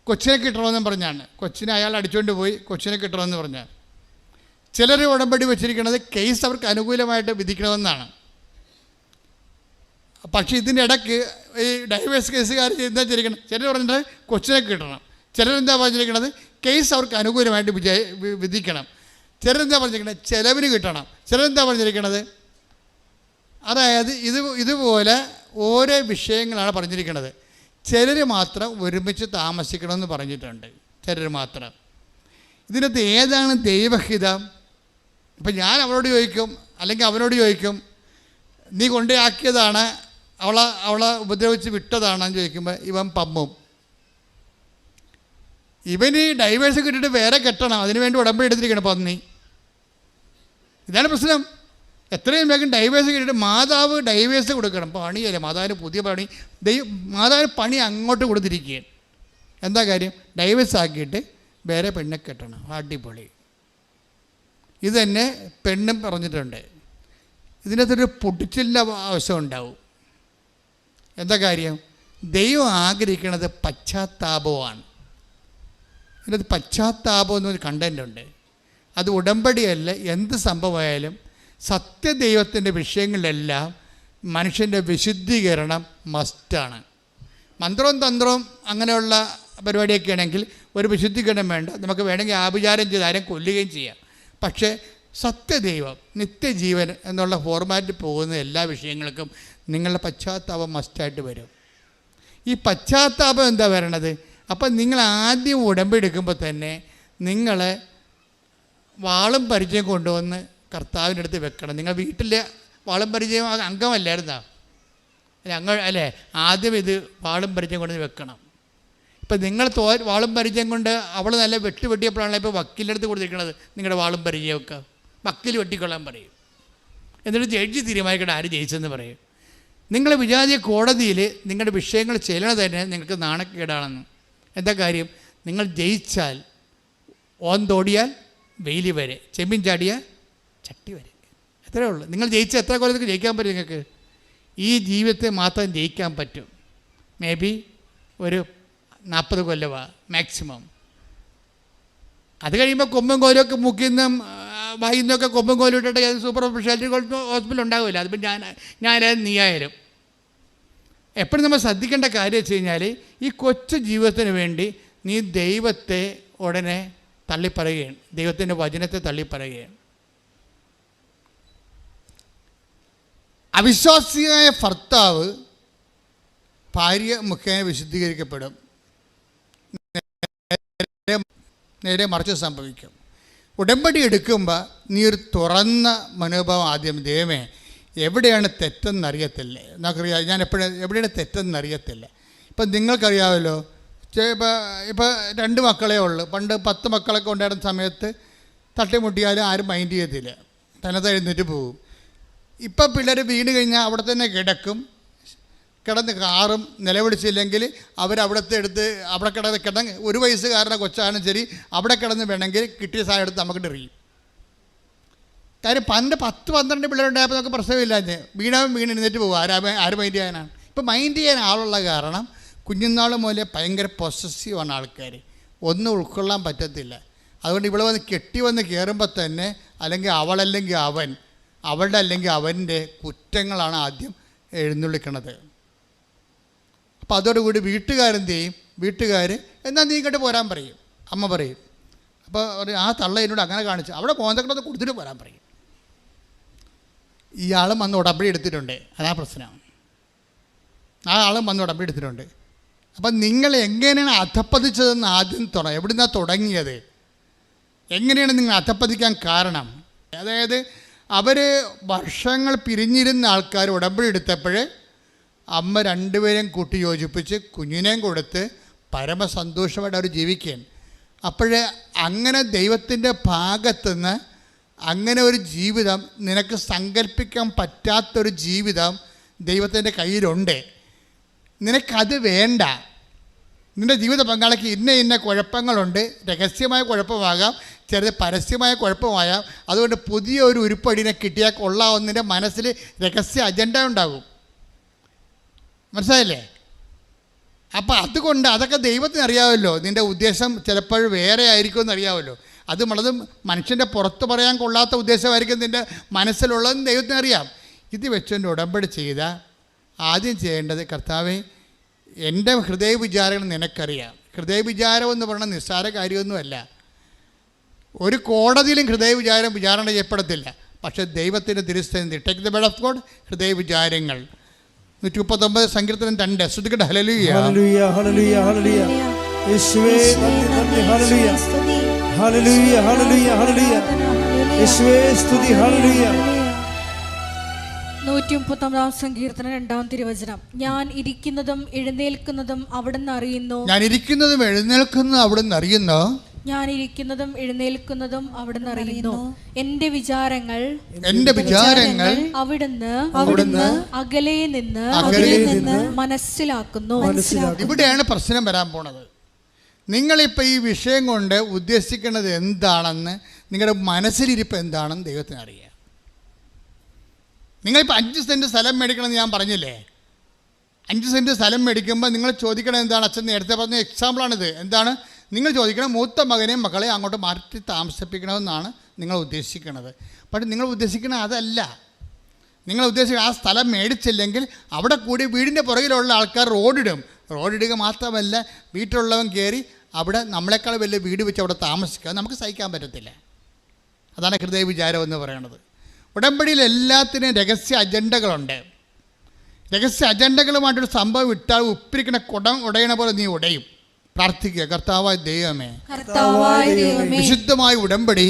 Speaker 1: കൊച്ചിനെ കിട്ടണമെന്നും പറഞ്ഞാണ്. കൊച്ചിനെ അയാൾ അടിച്ചുകൊണ്ട് പോയി, കൊച്ചിനെ കിട്ടണമെന്ന് പറഞ്ഞാൽ. ചിലർ ഉടമ്പടി വെച്ചിരിക്കുന്നത് കേസ് അവർക്ക് അനുകൂലമായിട്ട് വിധിക്കണമെന്നാണ്. പക്ഷേ ഇതിൻ്റെ ഇടയ്ക്ക് ഈ ഡൈവേഴ്സ് കേസുകാർ എന്താ ചെയ്തിരിക്കണം? ചിലർ പറഞ്ഞിട്ട് കൊച്ചിനെ കിട്ടണം. ചിലരെന്താ പറഞ്ഞിരിക്കുന്നത്? കേസ് അവർക്ക് അനുകൂലമായിട്ട് വിധിക്കണം. ചിലരെന്താ പറഞ്ഞിരിക്കുന്നത്? ചിലവിന് കിട്ടണം. ചിലരെന്താ പറഞ്ഞിരിക്കുന്നത്? അതായത് ഇതുപോലെ ഓരോ വിഷയങ്ങളാണ് പറഞ്ഞിരിക്കുന്നത്. ചിലർ മാത്രം ഒരുമിച്ച് താമസിക്കണമെന്ന് പറഞ്ഞിട്ടുണ്ട്. ചിലർ മാത്രം. ഇതിനകത്ത് ഏതാണ് ദൈവഹിതം? ഇപ്പം ഞാൻ അവളോട് ചോദിക്കും, അല്ലെങ്കിൽ അവനോട് ചോദിക്കും, നീ കൊണ്ടുപോയാക്കിയതാണ്, അവളെ ഉപദ്രവിച്ച് വിട്ടതാണെന്ന് ചോദിക്കുമ്പോൾ ഇവൻ പമ്മും. ഇവന് ഡൈവേഴ്സ് കിട്ടിയിട്ട് വേറെ കെട്ടണം, അതിനുവേണ്ടി ഉടമ്പടി എടുത്തിരിക്കണം പന്നി. ഇതാണ് പ്രശ്നം. എത്രയും വേഗം ഡൈവേഴ്സ് കിട്ടിയിട്ട് മാതാവ് ഡൈവേഴ്സ് കൊടുക്കണം. പണിയല്ലേ മാതാവിന് പുതിയ പണി. മാതാവിന് പണി അങ്ങോട്ട് കൊടുത്തിരിക്കുകയാണ്. എന്താ കാര്യം? ഡൈവേഴ്സ് ആക്കിയിട്ട് വേറെ പെണ്ണെ കെട്ടണം. അടിപൊളി. ഇത് തന്നെ പെണ്ണും പറഞ്ഞിട്ടുണ്ട്. ഇതിനകത്തൊരു പൊട്ടിച്ചിലിൻ്റെ ആവശ്യം ഉണ്ടാവും. എന്താ കാര്യം? ദൈവം ആഗ്രഹിക്കുന്നത് പശ്ചാത്താപമാണ്. ഇതിനകത്ത് പശ്ചാത്താപം എന്നൊരു കണ്ടൻ്റ് ഉണ്ട്. അത് ഉടമ്പടിയല്ല, എന്ത് സംഭവമായാലും സത്യദൈവത്തിൻ്റെ വിഷയങ്ങളിലെല്ലാം മനുഷ്യൻ്റെ വിശുദ്ധീകരണം മസ്റ്റാണ്. മന്ത്രവും തന്ത്രവും അങ്ങനെയുള്ള പരിപാടിയൊക്കെ ആണെങ്കിൽ ഒരു വിശുദ്ധീകരണം വേണ്ട. നമുക്ക് വേണമെങ്കിൽ ആഭിചാരം ചെയ്ത് ആരെയും കൊല്ലുകയും ചെയ്യാം. പക്ഷേ സത്യദൈവം, നിത്യജീവൻ എന്നുള്ള ഫോർമാറ്റിൽ പോകുന്ന എല്ലാ വിഷയങ്ങൾക്കും നിങ്ങളുടെ പശ്ചാത്താപം മസ്റ്റായിട്ട് വരും. ഈ പശ്ചാത്താപം എന്താ വരണത്? അപ്പം നിങ്ങൾ ആദ്യം ഉടമ്പെടുക്കുമ്പോൾ തന്നെ നിങ്ങൾ വാളും പരിചയം കൊണ്ടുവന്ന് കർത്താവിൻ്റെ അടുത്ത് വെക്കണം. നിങ്ങൾ വീട്ടിലെ വാളും പരിചയം അംഗമല്ലായിരുന്നോ? അല്ലേ? ആദ്യം ഇത് വാളും പരിചയം കൊണ്ട് വെക്കണം. ഇപ്പം നിങ്ങൾ വാളും പരിചയം കൊണ്ട് അവൾ നല്ല വെട്ടിയപ്പോഴാണല്ലോ ഇപ്പോൾ വക്കീലിൻ്റെ അടുത്ത് കൊടുത്തിരിക്കണത്. നിങ്ങളുടെ വാളും പരിചയമൊക്കെ വക്കീൽ വെട്ടിക്കൊള്ളാൻ പറയും. എന്നിട്ട് ജഡ്ജി തീരുമാനിക്കട്ടെ ആര് ജയിച്ചെന്ന് പറയും. നിങ്ങൾ വിചാരിച്ച കോടതിയിൽ നിങ്ങളുടെ വിഷയങ്ങൾ ചെല്ലണത് തന്നെ നിങ്ങൾക്ക് നാണക്കേടാണെന്ന്. എന്താ കാര്യം? നിങ്ങൾ ജയിച്ചാൽ ഓന്തോടിയാൽ വെയിലി വരെ, ചെമ്മീൻ ചാടിയാൽ ചട്ടി വരെ. എത്രയേ ഉള്ളൂ. നിങ്ങൾ ജയിച്ചാൽ എത്ര കൊല്ലത്തേക്ക് ജയിക്കാൻ പറ്റും? നിങ്ങൾക്ക് ഈ ജീവിതത്തെ മാത്രം ജയിക്കാൻ പറ്റും. മേ ബി ഒരു 40 കൊല്ലമാണ് മാക്സിമം. അത് കഴിയുമ്പോൾ കൊമ്പും കോലൊക്കെ മുക്കിന്നും വായിന്നൊക്കെ കൊമ്പും കോലും ഇട്ടിട്ട് സൂപ്പർ സ്പെഷ്യാലിറ്റി ഹോസ്പിറ്റൽ ഉണ്ടാവില്ല. അതിപ്പോൾ ഞാനായാലും നീയായാലും എപ്പോഴും നമ്മൾ ശ്രദ്ധിക്കേണ്ട കാര്യം വെച്ച് കഴിഞ്ഞാൽ ഈ കൊച്ചു ജീവിതത്തിന് വേണ്ടി നീ ദൈവത്തെ ഉടനെ തള്ളിപ്പറയുകയാണ്, ദൈവത്തിൻ്റെ വചനത്തെ തള്ളിപ്പറയുകയാണ്. അവിശ്വാസിയായ ഭർത്താവ് ഭാര്യ മുഖേന വിശുദ്ധീകരിക്കപ്പെടും, നേരെ മറിച്ച് സംഭവിക്കും. ഉടമ്പടി എടുക്കുമ്പോൾ നീ ഒരു തുറന്ന മനോഭാവം ആദ്യം, ദൈവമേ എവിടെയാണ് തെറ്റെന്നറിയത്തില്ല, നമുക്കറിയാം ഞാൻ എവിടെയാണ് തെറ്റെന്നറിയത്തില്ല. ഇപ്പം നിങ്ങൾക്കറിയാമല്ലോ, ഇപ്പോൾ 2 മക്കളേ ഉള്ളൂ. പണ്ട് 10 മക്കളൊക്കെ ഉണ്ടായിരുന്ന സമയത്ത് തട്ടിമുട്ടിയാലും ആരും മൈൻഡ് ചെയ്യത്തില്ല, തനത് എഴുന്നേറ്റ് പോകും. ഇപ്പം പിള്ളേർ വീണ് കഴിഞ്ഞാൽ അവിടെ തന്നെ കിടന്ന് കാറും, നിലവിളിച്ചില്ലെങ്കിൽ അവരവിടുത്തെ എടുത്ത് അവിടെ കിടന്ന് 1 വയസ്സുകാരൻ്റെ കൊച്ചാണ് ശരി, അവിടെ കിടന്ന് വേണമെങ്കിൽ കിട്ടിയ സാധനം എടുത്ത് നമുക്ക് എറിയും. കാര്യം പണ്ട് 10-12 പിള്ളേരുണ്ടായപ്പോൾ നമുക്ക് പ്രശ്നമില്ല, വീണ് എഴുന്നേറ്റ് പോകും. ആര് മൈൻഡ് ചെയ്യാനാണ്? ഇപ്പം മൈൻഡ് ചെയ്യാൻ ആളുള്ള കാരണം കുഞ്ഞുനാൾ മുതലേ ഭയങ്കര പൊസസീവാണ് ആൾക്കാർ, ഒന്നും ഉൾക്കൊള്ളാൻ പറ്റത്തില്ല. അതുകൊണ്ട് ഇവിടെ വന്ന് കയറുമ്പോൾ തന്നെ അല്ലെങ്കിൽ അവളല്ലെങ്കിൽ അവൻ, അവളുടെ അല്ലെങ്കിൽ അവൻ്റെ കുറ്റങ്ങളാണ് ആദ്യം എഴുന്നള്ളിക്കണത്. അപ്പോൾ അതോടുകൂടി വീട്ടുകാരെന്ത് ചെയ്യും? വീട്ടുകാർ എന്നാൽ നീ ഇങ്ങോട്ട് പോരാൻ പറയും, അമ്മ പറയും. അപ്പോൾ ആ തള്ള എന്നോട് അങ്ങനെ കാണിച്ചു, അവിടെ പോന്നൊക്കെ കൊടുത്തിട്ട് പോരാൻ പറയും. ഇയാളും വന്ന് ഉടമ്പടി എടുത്തിട്ടുണ്ട്, അതാ പ്രശ്നം. ആ ആളും വന്ന് ഉടമ്പടി എടുത്തിട്ടുണ്ട്. അപ്പം നിങ്ങൾ എങ്ങനെയാണ് അധപ്പതിച്ചതെന്ന് ആദ്യം എവിടുന്നാണ് തുടങ്ങിയത്? എങ്ങനെയാണ് നിങ്ങൾ അധപ്പതിക്കാൻ കാരണം? അതായത് അവർ വർഷങ്ങൾ പിരിഞ്ഞിരുന്ന ആൾക്കാർ ഉടമ്പടി എടുത്തപ്പോൾ അമ്മ 2 പേരെയും കൂട്ടി യോജിപ്പിച്ച് കുഞ്ഞിനെയും കൊടുത്ത് പരമസന്തോഷമായിട്ട് അവർ ജീവിക്കാൻ. അപ്പോഴേ അങ്ങനെ ദൈവത്തിൻ്റെ ഭാഗത്തുനിന്ന് അങ്ങനെ ഒരു ജീവിതം, നിനക്ക് സങ്കല്പിക്കാൻ പറ്റാത്തൊരു ജീവിതം ദൈവത്തിൻ്റെ കയ്യിലുണ്ട്. നിനക്കത് വേണ്ട. നിൻ്റെ ജീവിത പങ്കാളിക്ക് ഇന്ന കുഴപ്പങ്ങളുണ്ട്, രഹസ്യമായ കുഴപ്പമാകാം, ചെറുത് പരസ്യമായ കുഴപ്പമാകാം. അതുകൊണ്ട് പുതിയ ഒരു ഉരുപ്പടിനെ കിട്ടിയാൽ കൊള്ളാവുന്നതിൻ്റെ മനസ്സിൽ രഹസ്യ അജണ്ട ഉണ്ടാകും. മനസ്സിലായില്ലേ? അപ്പം അതുകൊണ്ട് അതൊക്കെ ദൈവത്തിന് അറിയാമല്ലോ, നിൻ്റെ ഉദ്ദേശം ചിലപ്പോൾ വേറെ ആയിരിക്കുമെന്ന് അറിയാമല്ലോ. അത് വളരെ മനുഷ്യൻ്റെ പുറത്ത് പറയാൻ കൊള്ളാത്ത ഉദ്ദേശമായിരിക്കും നിൻ്റെ മനസ്സിലുള്ളതെന്ന് ദൈവത്തിന് അറിയാം. ഇത് വെച്ചുകൊണ്ട് ഉടമ്പടി ചെയ്താൽ ആദ്യം ചെയ്യേണ്ടത്, കർത്താവേ എൻ്റെ ഹൃദയ വിചാരങ്ങൾ നിനക്കറിയാം. ഹൃദയ വിചാരം എന്ന് പറഞ്ഞാൽ നിസ്സാര കാര്യമൊന്നുമല്ല. ഒരു കോടതിയിലും ഹൃദയ വിചാരണ ചെയ്യപ്പെടത്തില്ല. പക്ഷേ ദൈവത്തിൻ്റെ തിരുസ്ഥിതി, take the bed of God, ഹൃദയ വിചാരങ്ങൾ. 139 സങ്കീർത്തനം 2. ശ്രുതിക്കട്ടെ. ഹല്ലേലൂയ
Speaker 3: ഹല്ലേലൂയ ഹല്ലേലൂയ ഹല്ലേലൂയ. യേശുവേ നന്ദി നന്ദി. ഹല്ലേലൂയ ഹല്ലേലൂയ ഹല്ലേലൂയ ഹല്ലേലൂയ. യേശുവേ സ്തുതി. ഹല്ലേലൂയ.
Speaker 2: 139 സങ്കീർത്തനം 2-ാം തിരുവചനം. ഞാൻ ഇരിക്കുന്നതും എഴുന്നേൽക്കുന്നതും അവിടുന്ന് അറിയുന്നു.
Speaker 1: ഞാൻ ഇരിക്കുന്നതും എഴുന്നേൽക്കുന്നതും അവിടുന്ന് അറിയുന്നു.
Speaker 2: ഞാൻ ഇരിക്കുന്നതും എഴുന്നേൽക്കുന്നതും അവിടുന്ന് അറിയുന്നു. എന്റെ വിചാരങ്ങൾ അവിടുന്ന് അകലെ നിന്ന് മനസ്സിലാക്കുന്നു.
Speaker 1: ഇവിടെയാണ് പ്രശ്നം വരാൻ പോണത്. നിങ്ങളിപ്പോൾ ഈ വിഷയം കൊണ്ട് ഉദ്ദേശിക്കുന്നത് എന്താണെന്ന്, നിങ്ങളുടെ മനസ്സിലിരിപ്പ് എന്താണെന്ന് ദൈവത്തിന് അറിയാം. നിങ്ങളിപ്പോൾ 5 സെൻറ്റ് സ്ഥലം മേടിക്കണമെന്ന് ഞാൻ പറഞ്ഞില്ലേ? 5 സെൻറ്റ് സ്ഥലം മേടിക്കുമ്പോൾ നിങ്ങൾ ചോദിക്കണം എന്താണ്? അച്ഛൻ നേരത്തെ പറഞ്ഞ എക്സാമ്പിളാണിത്. എന്താണ് നിങ്ങൾ ചോദിക്കണം? മൂത്ത മകനെയും മകളെ അങ്ങോട്ട് മാറ്റി താമസിപ്പിക്കണമെന്നാണ് നിങ്ങൾ ഉദ്ദേശിക്കുന്നത്. പക്ഷേ നിങ്ങൾ ഉദ്ദേശിക്കുന്നത് അതല്ല. നിങ്ങൾ ഉദ്ദേശിക്കുന്നത് ആ സ്ഥലം മേടിച്ചില്ലെങ്കിൽ അവിടെ കൂടി വീടിൻ്റെ പുറകിലുള്ള ആൾക്കാർ റോഡിടുക മാത്രമല്ല, വീട്ടിലുള്ളവൻ കയറി അവിടെ നമ്മളെക്കാൾ വലിയ വീട് വെച്ച് അവിടെ താമസിക്കുക നമുക്ക് സഹിക്കാൻ പറ്റത്തില്ല. അതാണ് ഹൃദയ വിചാരം എന്ന് പറയുന്നത്. ഉടമ്പടിയിൽ എല്ലാത്തിനും രഹസ്യ അജണ്ടകളുണ്ട്. രഹസ്യ അജണ്ടകളുമായിട്ടൊരു സംഭവം ഇട്ടാൽ ഉപ്പിരിക്കുന്ന കുടം ഉടയണ പോലെ നീ ഉടയും. പ്രാർത്ഥിക്കുക, കർത്താവായ ദൈവമേ, വിശുദ്ധമായ ഉടമ്പടി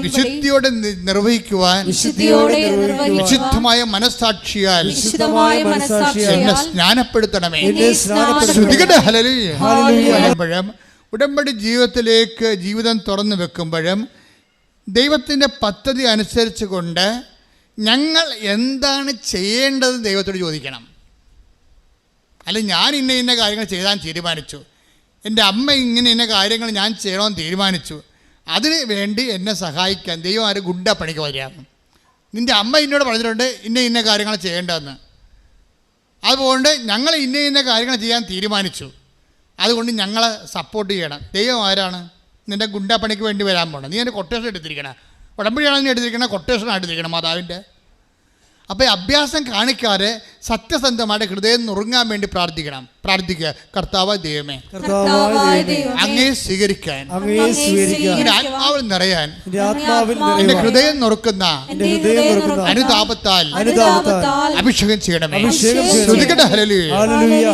Speaker 1: വിശുദ്ധിയോടെ നിർവഹിക്കുവാൻ വിശുദ്ധമായ മനസ്സാക്ഷിയാൽ എന്നെ സ്നാനപ്പെടുത്തണമേ. ഉടമ്പടി ജീവിതം തുറന്നു വെക്കുമ്പോഴും ദൈവത്തിൻ്റെ പദ്ധതി അനുസരിച്ച് കൊണ്ട് ഞങ്ങൾ എന്താണ് ചെയ്യേണ്ടത് ദൈവത്തോട് ചോദിക്കണം. അല്ല ഞാൻ ഇന്ന കാര്യങ്ങൾ ചെയ്താൻ തീരുമാനിച്ചു, എൻ്റെ അമ്മ ഇന്ന കാര്യങ്ങൾ ഞാൻ ചെയ്യണമെന്ന് തീരുമാനിച്ചു, അതിന് വേണ്ടി എന്നെ സഹായിക്കാൻ ദൈവം ആരും ഗുണ്ട പണിക്ക് വരികയാണ്. നിൻ്റെ അമ്മ എന്നോട് പറഞ്ഞിട്ടുണ്ട് ഇന്ന കാര്യങ്ങൾ ചെയ്യേണ്ടതെന്ന്, അതുകൊണ്ട് ഞങ്ങൾ ഇന്ന കാര്യങ്ങൾ ചെയ്യാൻ തീരുമാനിച്ചു, അതുകൊണ്ട് ഞങ്ങളെ സപ്പോർട്ട് ചെയ്യണം. ദൈവം ആരാണ്? നിൻ്റെ ഗുണ്ടാപ്പണിക്ക് വേണ്ടി വരാൻ പോകണം. നീ എൻ്റെ കൊട്ടേഷൻ എടുത്തിരിക്കണം, ഉടമ്പടിയാണ് നീ എടുത്തിരിക്കണം, കൊട്ടേഷനാണ് എടുത്തിരിക്കണം മാതാവിൻ്റെ. അപ്പോൾ അഭ്യാസം കാണിക്കാതെ സത്യസന്ധമായിട്ട് ഹൃദയം നുറുങ്ങാൻ വേണ്ടി പ്രാർത്ഥിക്കുക. കർത്താവ് ദൈവമേ, അങ്ങേ സ്വീകരിക്കാൻ, എൻ്റെ ആത്മാവിൽ നിറയാൻ, എൻ്റെ ഹൃദയം നുറുക്കുന്ന അനുതാപത്താൽ അഭിഷേകം ചെയ്യണമേ. ശ്രദ്ധിക്കട്ടെ. ഹല്ലേലൂയ,
Speaker 3: ഹല്ലേലൂയ,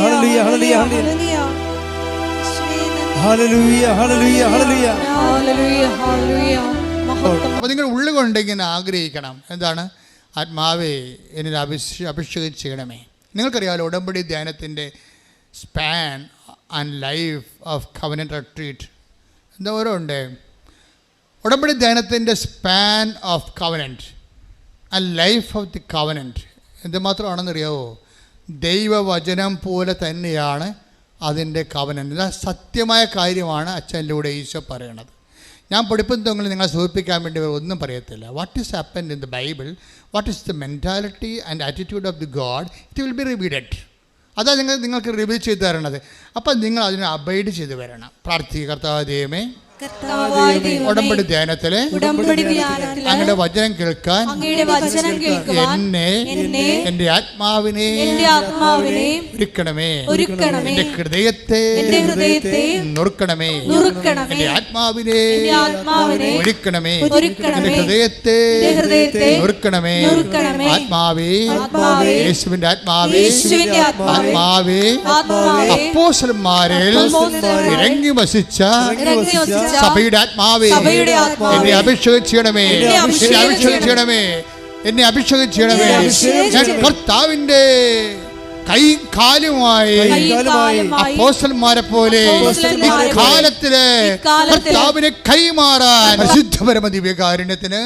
Speaker 3: ഹല്ലേലൂയ, ഹല്ലേലൂയ, ഹല്ലേലൂയ.
Speaker 1: അപ്പോൾ നിങ്ങൾ ഉള്ളുകൊണ്ട് ഇങ്ങനെ ആഗ്രഹിക്കണം. എന്താണ്? ആത്മാവേ എന്നിൽ അഭിഷേകം ചെയ്യണമേ. നിങ്ങൾക്കറിയാമല്ലോ ഉടമ്പടി ധ്യാനത്തിൻ്റെ span and life of covenant retreat എന്താ ഓരോ ഉണ്ട്. ഉടമ്പടി ധ്യാനത്തിൻ്റെ span of covenant and life of the covenant എന്തുമാത്രമാണെന്നറിയാവോ? ദൈവവചനം പോലെ തന്നെയാണ് അതിൻ്റെ കവനന്റ്. ഇത് സത്യമായ കാര്യമാണ് അച്ഛനിലൂടെ ഈശോ പറയണത്. ഞാൻ പഠിപ്പുന്നതെങ്കിൽ നിങ്ങളെ സൂചിപ്പിക്കാൻ വേണ്ടി ഒന്നും പറയത്തില്ല. What is happened in the Bible, what is the mentality and attitude of the God, it will be revealed. അതാണ് നിങ്ങൾക്ക് റിവീൽ ചെയ്ത് തരണത്. അപ്പം നിങ്ങൾ അതിനെ അബൈഡ് ചെയ്ത് വരണം. പ്രാർത്ഥിക്കുക. കർത്താവ് ദൈവമേ, ഉടമ്പടി ധ്യാനത്തില് അങ്ങയുടെ വചനം കേൾക്കാൻ എന്നെ എന്റെ ആത്മാവിനെ ഒരുക്കണമേ, എന്റെ ഹൃദയത്തെ നുറുക്കണമേ, എന്റെ ആത്മാവിനെ ഒരുക്കണമേ, എന്റെ ഹൃദയത്തെ നുറുക്കണമേ. ആത്മാവേ, യേശുവിന്റെ ആത്മാവേ, ആത്മാവേ, അപ്പോസ്തലന്മാരിൽ ഇറങ്ങി വസിച്ച സഭയുടെ ആത്മാവേ, എന്നെ അഭിഷേകം ചെയ്യണമേ, എന്നെ അഭിഷേകം ചെയ്യണമേ, എന്നെ അഭിഷേകം ചെയ്യണമേ. ഞാൻ കർത്താവിന്റെ കൈയും കാലുമായി അപ്പോസ്തലന്മാരെ പോലെ കാലത്തില് കർത്താവിനെ കൈമാറാൻ പരിശുദ്ധ പരമ ദിവ്യകാരുണ്യത്തിന്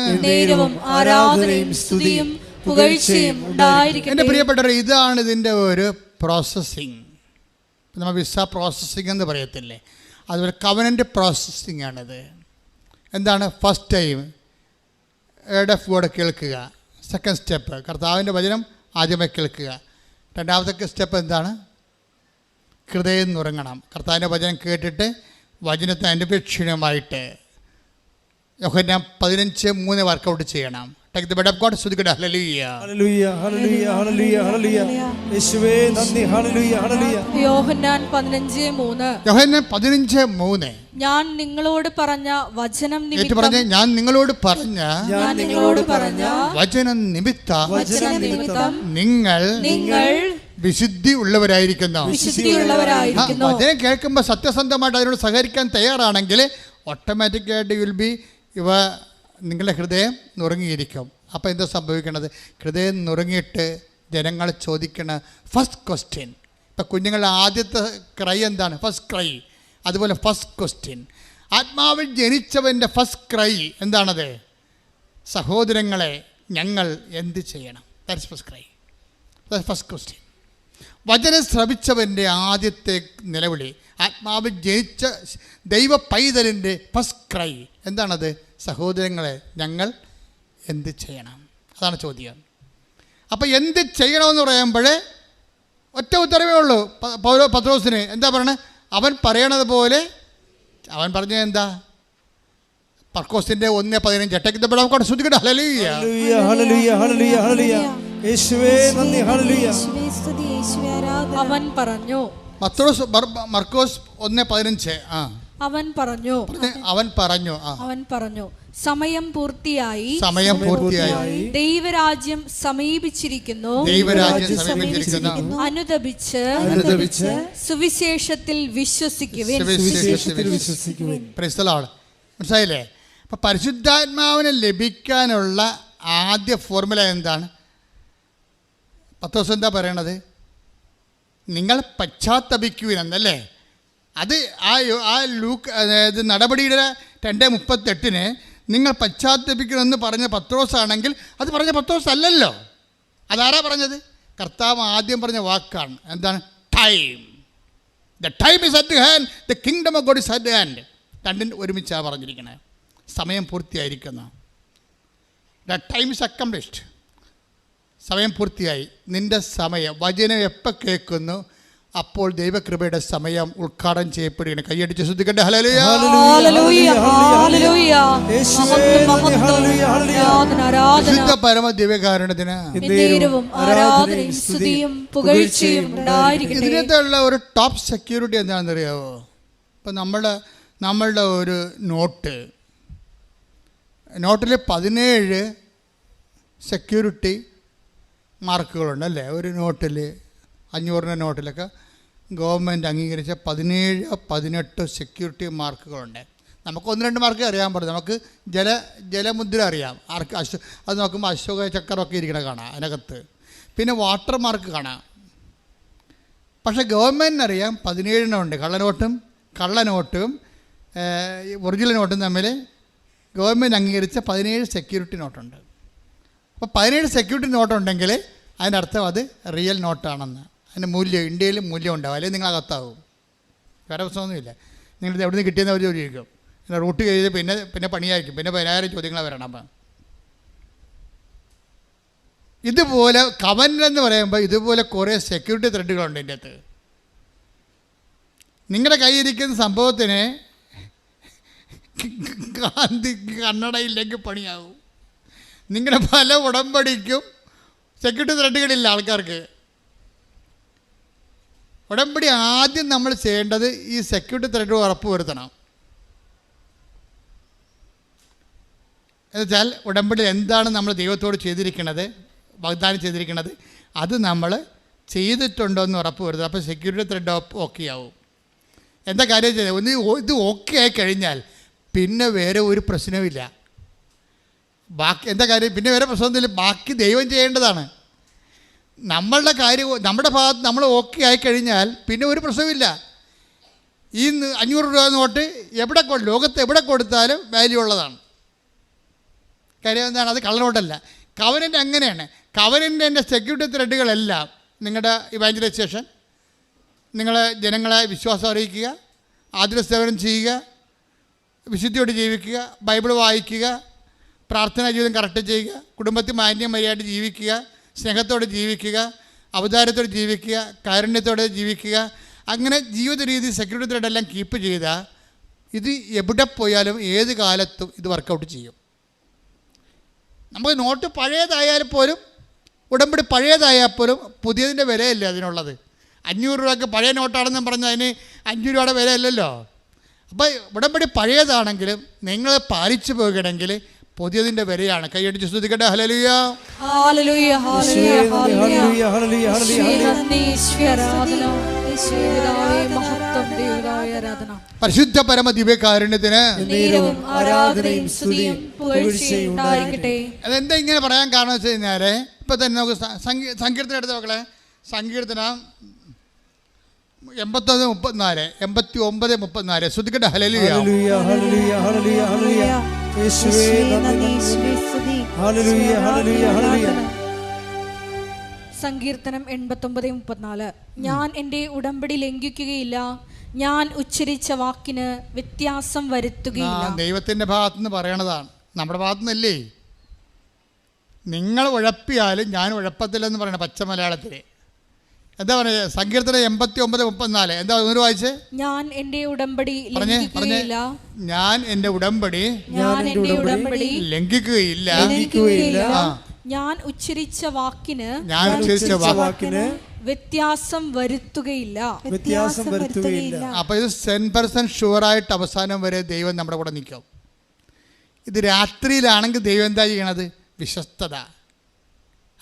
Speaker 1: എന്റെ പ്രിയപ്പെട്ടവരെ, ഇതാണ് ഇതിൻ്റെ ഒരു പ്രോസസ്സിങ്. നമ്മൾ വിസ പ്രോസസ്സിങ് എന്ന് പറയത്തില്ലേ, അതുപോലെ കവനൻ്റ് പ്രോസസ്സിങ് ആണിത്. എന്താണ്? ഫസ്റ്റ് ടൈം എഫ് വേർഡ് കേൾക്കുക. സെക്കൻഡ് സ്റ്റെപ്പ് കർത്താവിൻ്റെ വചനം ആദ്യമായി കേൾക്കുക. രണ്ടാമത്തെ സ്റ്റെപ്പ് എന്താണ്? ഹൃദയം നുറങ്ങണം. കർത്താവിൻ്റെ വചനം കേട്ടിട്ട് വചനത്തെ അനുപേക്ഷണമായിട്ട് യോഹന്നാൻ 15:3 വർക്കൗട്ട് ചെയ്യണം. Take the bed of God. Hallelujah.
Speaker 3: Hallelujah. Hallelujah. Hallelujah. Hallelujah. യേശുവേ നന്ദി. Hallelujah. Hallelujah.
Speaker 2: യോഹന്നാൻ 15:3.
Speaker 1: യോഹന്നാൻ 15:3.
Speaker 2: ഞാൻ നിങ്ങളോട് പറഞ്ഞ വചനം നിമിത്തം,
Speaker 1: ഞാൻ നിങ്ങളോട് പറഞ്ഞ വചനം നിമിത്തം നിങ്ങൾ വിശുദ്ധി ഉള്ളവരായിരിക്കുന്നു. വചനം കേൾക്കുമ്പോൾ സത്യസന്ധമായിട്ട് അതിനോട് സഹകരിക്കാൻ തയ്യാറാണെങ്കിൽ ഓട്ടോമാറ്റിക്കായിട്ട് വിൽ ബി നിങ്ങളുടെ ഹൃദയം നുറുങ്ങിയിരിക്കും. അപ്പോൾ എന്താ സംഭവിക്കണത്? ഹൃദയം നുറുങ്ങിയിട്ട് ജനങ്ങൾ ചോദിക്കണ ഫസ്റ്റ് ക്വസ്റ്റ്യൻ, ഇപ്പം കുഞ്ഞുങ്ങളുടെ ആദ്യത്തെ ക്രൈ എന്താണ്? First cry. അതുപോലെ ഫസ്റ്റ് ക്വസ്റ്റ്യൻ, ആത്മാവിൽ ജനിച്ചവൻ്റെ ഫസ്റ്റ് ക്രൈ എന്താണത്? സഹോദരങ്ങളെ ഞങ്ങൾ എന്ത് ചെയ്യണം? That's first cry, that's first question. വചനം ശ്രവിച്ചവൻ്റെ ആദ്യത്തെ നിലവിളി, ആത്മാവിൽ ജനിച്ച ദൈവ പൈതലിൻ്റെ ഫസ്റ്റ് ക്രൈ എന്താണത്? സഹോദരങ്ങളെ ഞങ്ങൾ എന്ത് ചെയ്യണം? അതാണ് ചോദ്യം. അപ്പോൾ എന്ത് ചെയ്യണമെന്ന് പറയുമ്പോൾ ഒറ്റ ഉത്തരവേ ഉള്ളൂ. പത്രോസിന് എന്താ പറയണത്? അവൻ പറയണത് പോലെ അവൻ പറഞ്ഞത് എന്താ? പർക്കോസിന്റെ 1:15 ശ്രദ്ധിക്കട്ടെ. ഹല്ലേലൂയ.
Speaker 3: ഹല്ലേലൂയ. ഹല്ലേലൂയ. ഹല്ലേലൂയ. യേശുവേ നന്ദി. ഹല്ലേലൂയ.
Speaker 2: അവൻ പറഞ്ഞു.
Speaker 1: മർക്കോസ് 1:15.
Speaker 2: അവൻ പറഞ്ഞു സമയം പൂർത്തിയായി, ദൈവരാജ്യം സമീപിച്ചിരിക്കുന്നു, അനുതപിച്ച് സുവിശേഷത്തിൽ വിശ്വസിക്കുവിൻ.
Speaker 1: മനസ്സിലായില്ലേ? അപ്പൊ പരിശുദ്ധാത്മാവിനെ ലഭിക്കാനുള്ള ആദ്യ ഫോർമുല എന്താണ്? പത്രോസ് എന്താ പറയണത്? നിങ്ങൾ പശ്ചാത്തപിക്കുവിനെന്നല്ലേ? അത് ആ ലൂക്ക്, അതായത് നടപടിയുടെ 2:38 നിങ്ങൾ പശ്ചാത്തപിക്കണമെന്ന് പറഞ്ഞ പത്രോസ് ആണെങ്കിൽ അത് പറഞ്ഞ പത്രോസ് അല്ലല്ലോ. അതാരാ പറഞ്ഞത്? കർത്താവ് ആദ്യം പറഞ്ഞ വാക്കാണ്. എന്താണ്? Time. The time is at hand, the kingdom of God is at hand. രണ്ടും ഒരുമിച്ചാണ് പറഞ്ഞിരിക്കുന്നത്. സമയം പൂർത്തിയായിരിക്കുന്ന, ദ ടൈം ഇസ് അക്കംപ്ലിഷ്ഡ്. സമയം പൂർത്തിയായി. നിൻ്റെ സമയം, വചനം എപ്പോൾ കേൾക്കുന്നു അപ്പോൾ ദൈവകൃപയുടെ സമയം ഉദ്ഘാടനം ചെയ്യപ്പെടുകയാണ്. കൈയടിച്ച് ശ്രദ്ധിക്കട്ടെ. ഹല്ലേലൂയ,
Speaker 2: ഹല്ലേലൂയ, ഹല്ലേലൂയ.
Speaker 1: വിശുദ്ധ പരമ ദിവ്യകാരുണ്യത്തിന്
Speaker 2: ആരാധനയും സ്തുതിയും പുകഴ്ചയും ഉണ്ടായിരിക്കട്ടെ.
Speaker 1: ഇതിനകത്തുള്ള ഒരു ടോപ്പ് സെക്യൂരിറ്റി എന്താണെന്ന് അറിയാമോ? ഇപ്പം നമ്മളുടെ ഒരു നോട്ടിൽ 17 സെക്യൂരിറ്റി മാർക്കുകളുണ്ട് അല്ലേ? ഒരു നോട്ടിൽ 500 നോട്ടിലൊക്കെ ഗവൺമെൻറ് അംഗീകരിച്ച 17-18 സെക്യൂരിറ്റി മാർക്കുകളുണ്ട്. നമുക്ക് 1-2 മാർക്ക് അറിയാൻ പറ്റും. നമുക്ക് ജലമുദ്ര അറിയാം. അത് നോക്കുമ്പോൾ അശോക ചക്രമൊക്കെ ഇരിക്കണ കാണാം അതിനകത്ത്. പിന്നെ വാട്ടർ മാർക്ക് കാണാം. പക്ഷേ ഗവൺമെൻറ്റിനറിയാം 17 ഉണ്ട്. കള്ളനോട്ടും ഒറിജിനൽ നോട്ടും തമ്മിൽ ഗവൺമെൻറ് അംഗീകരിച്ച 17 സെക്യൂരിറ്റി നോട്ടുണ്ട്. അപ്പോൾ 17 സെക്യൂരിറ്റി നോട്ടുണ്ടെങ്കിൽ അതിൻ്റെ അർത്ഥം അത് റിയൽ നോട്ടാണെന്ന്. അതിൻ്റെ മൂല്യം, ഇന്ത്യയിൽ മൂല്യം ഉണ്ടാവും. അല്ലെങ്കിൽ നിങ്ങൾ അകത്താവും. വേറെ പ്രശ്നമൊന്നുമില്ല. നിങ്ങളിത് എവിടെ നിന്ന് കിട്ടിയെന്ന് അവർ ചോദിക്കും. പിന്നെ റൂട്ട് ചെയ്ത് പിന്നെ പണിയായിരിക്കും. പിന്നെ 10,000 ചോദ്യങ്ങൾ വരണം. അപ്പം ഇതുപോലെ കവൻറ്റ് എന്ന് പറയുമ്പോൾ ഇതുപോലെ കുറേ സെക്യൂരിറ്റി ത്രെഡുകളുണ്ട് ഇതിൻ്റെ അകത്ത്. നിങ്ങളുടെ കയ്യിരിക്കുന്ന സംഭവത്തിന് കണ്ണടയില്ലെങ്കിൽ പണിയാവും. നിങ്ങളുടെ പല ഉടമ്പടിക്കും സെക്യൂരിറ്റി ത്രെഡുകളില്ല ആൾക്കാർക്ക്. ഉടമ്പടി ആദ്യം നമ്മൾ ചെയ്യേണ്ടത് ഈ സെക്യൂരിറ്റി ത്രെഡ് ഉറപ്പ് വരുത്തണം. എന്നുവെച്ചാൽ ഉടമ്പടി എന്താണ് നമ്മൾ ദൈവത്തോട് ചെയ്തിരിക്കുന്നത്, വാഗ്ദാനം ചെയ്തിരിക്കുന്നത്, അത് നമ്മൾ ചെയ്തിട്ടുണ്ടോ എന്ന് ഉറപ്പ് വരുത്തുക. അപ്പോൾ സെക്യൂരിറ്റി ത്രെഡ് ഓക്കെ ആവും. എന്താ കാര്യം ചെയ്തത്? ഇത് ഓക്കെ ആയി കഴിഞ്ഞാൽ പിന്നെ വേറെ ഒരു പ്രശ്നവുമില്ല. ബാക്കി എന്താ കാര്യം? പിന്നെ വേറെ പ്രശ്നമൊന്നുമില്ല. ബാക്കി ദൈവം ചെയ്യേണ്ടതാണ്. നമ്മളുടെ കാര്യം, നമ്മുടെ ഭാഗത്ത് നമ്മൾ ഓക്കെ ആയിക്കഴിഞ്ഞാൽ പിന്നെ ഒരു പ്രശ്നമില്ല. ഈ 500 രൂപ നോട്ട് ലോകത്ത് എവിടെ കൊടുത്താലും വാല്യൂ ഉള്ളതാണ്. കാര്യം എന്താണ്? അത് കള്ളനോട്ടല്ല. കവനൻ്റ് അങ്ങനെയാണ്. കവനൻ്റിൻ്റെ സെക്യൂരിറ്റി ത്രെഡുകളെല്ലാം നിങ്ങളുടെ ഇവാഞ്ചലൈസേഷൻ, നിങ്ങൾ ജനങ്ങളെ വിശ്വാസം അറിയിക്കുക, ആതുര സേവനം ചെയ്യുക, വിശുദ്ധിയോട് ജീവിക്കുക, ബൈബിൾ വായിക്കുക, പ്രാർത്ഥനാ ജീവിതം കറക്റ്റ് ചെയ്യുക, കുടുംബത്തിൽ മാന്യമര്യാദയായിട്ട് ജീവിക്കുക, സ്നേഹത്തോടെ ജീവിക്കുക, അവതാരത്തോടെ ജീവിക്കുക, കാരുണ്യത്തോടെ ജീവിക്കുക. അങ്ങനെ ജീവിത രീതി സെക്യൂരിറ്റി ത്രെഡെല്ലാം കീപ്പ് ചെയ്താൽ ഇത് എവിടെ പോയാലും ഏത് കാലത്തും ഇത് വർക്കൗട്ട് ചെയ്യും. നമുക്ക് നോട്ട് പഴയതായാൽ പോലും, ഉടമ്പടി പഴയതായാൽ പോലും പുതിയതിൻ്റെ വിലയല്ലേ അതിനുള്ളത്. 500 രൂപയ്ക്ക് പഴയ നോട്ടാണെന്ന് പറഞ്ഞാൽ അതിന് 5 രൂപയുടെ വിലയല്ലല്ലോ. അപ്പോൾ ഉടമ്പടി പഴയതാണെങ്കിലും നിങ്ങൾ പാലിച്ചു പോകുകയാണെങ്കിൽ പുതിയതിൻ്റെ വിലയാണ്. കൈയടിച്ച് സ്തുതിക്കട്ടെ. ഹല്ലേലൂയ,
Speaker 2: ഹല്ലേലൂയ, ഹല്ലേലൂയ, ഹല്ലേലൂയ.
Speaker 1: പരിശുദ്ധ പരമ ദിവ്യകാരുണ്യത്തിന്
Speaker 2: ആരാധനയും സ്തുതിയും പുകഴ്ചയും ഉണ്ടായിരിക്കട്ടെ.
Speaker 1: അതെന്താ ഇങ്ങനെ പറയാൻ കാരണം വെച്ച് കഴിഞ്ഞാൽ, ഇപ്പം തന്നെ നമുക്ക് സങ്കീർത്തനം എടുത്ത് നോക്കളെ. സങ്കീർത്തനം 89-34, 89-34. ശ്രദ്ധിക്കട്ടെ. ഹല്ലേലൂയ,
Speaker 3: ഹല്ലേലൂയ, ഹല്ലേലൂയ, ഹല്ലേലൂയ, ഹല്ലേലൂയ. യേശുവേ നന്ദി, ഹല്ലേലൂയ, ഹല്ലേലൂയ, ഹല്ലേലൂയ.
Speaker 2: സങ്കീർത്തനം 89-34. ഞാൻ എൻ്റെ ഉടമ്പടി ലംഘിക്കുകയില്ല, ഞാൻ ഉച്ചരിച്ച വാക്കിന് വ്യത്യാസം വരുത്തുകയില്ല.
Speaker 1: ദൈവത്തിൻ്റെ ഭാഗത്തുനിന്ന് പറയണതാണ്, നമ്മുടെ ഭാഗത്തുനിന്നല്ലേ. നിങ്ങൾ ഉഴപ്പിയാലും ഞാൻ ഉഴപ്പത്തില്ലെന്ന് പറയണ പച്ച മലയാളത്തിൽ. എന്താ പറയുക? സങ്കീർത്തനം 89-34. എന്താ ഒന്ന് വായിച്ചേ?
Speaker 2: ഞാൻ എൻ്റെ ഉടമ്പടി ലംഘിക്കുകയില്ല,
Speaker 1: ഞാൻ എൻ്റെ ഉടമ്പടി ലംഘിക്കുകയില്ല,
Speaker 2: ഞാൻ ഉച്ചരിച്ച വാക്കിന് വ്യത്യാസം വരുത്തുകയില്ല.
Speaker 1: അപ്പോൾ ഇത് 100% ഷുവറായിട്ട് അവസാനം വരെ ദൈവം നമ്മുടെ കൂടെ നിൽക്കും. ഇത് രാത്രിയിലാണെങ്കിൽ ദൈവം എന്താ ചെയ്യണത്? വിശ്വസ്തത.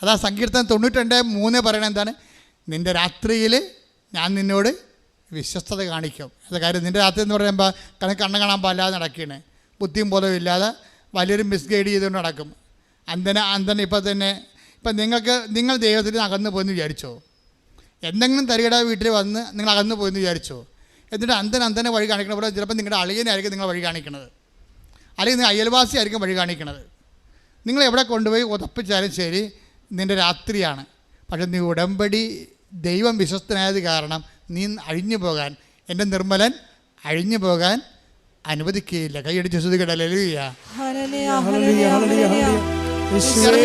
Speaker 1: അതാ സങ്കീർത്തനം 92:3 പറയണത് എന്താണ്? നിൻ്റെ രാത്രിയിൽ ഞാൻ നിന്നോട് വിശ്വസ്തത കാണിക്കും. അത് കാര്യം നിൻ്റെ രാത്രി എന്ന് പറയുമ്പോൾ കണ്ണ് കാണാൻ പാടില്ലാതെ നടക്കുകയാണ്. ബുദ്ധിയും ബോധവും ഇല്ലാതെ വലിയൊരു മിസ്ഗൈഡ് ചെയ്തുകൊണ്ട് നടക്കും. അന്തന ഇപ്പം നിങ്ങൾ ദൈവത്തിൽ അകന്നു പോയെന്ന് വിചാരിച്ചോ? എന്തെങ്കിലും തരികട വീട്ടിൽ വന്ന് നിങ്ങൾ അകന്നു പോയെന്ന് വിചാരിച്ചോ? എന്നിട്ട് അന്തനെ വഴി കാണിക്കണ പോലെ ചിലപ്പോൾ നിങ്ങളുടെ അളിയനായിരിക്കും നിങ്ങൾ വഴി കാണിക്കണത്. അല്ലെങ്കിൽ അയൽവാസി ആയിരിക്കും വഴി കാണിക്കണത്. നിങ്ങൾ എവിടെ കൊണ്ടുപോയി ഉറപ്പിച്ചാലും ശരി, നിൻ്റെ രാത്രിയാണ്. പക്ഷെ നീ ഉടമ്പടി ദൈവം വിശ്വസ്തനായത് കാരണം നീ അഴിഞ്ഞു പോകാൻ, എൻ്റെ നിർമ്മലൻ അഴിഞ്ഞു പോകാൻ അനുവദിക്കുകയില്ല. കൈയടിച്ച് ശ്രുതികട ഹല്ലേലൂയ.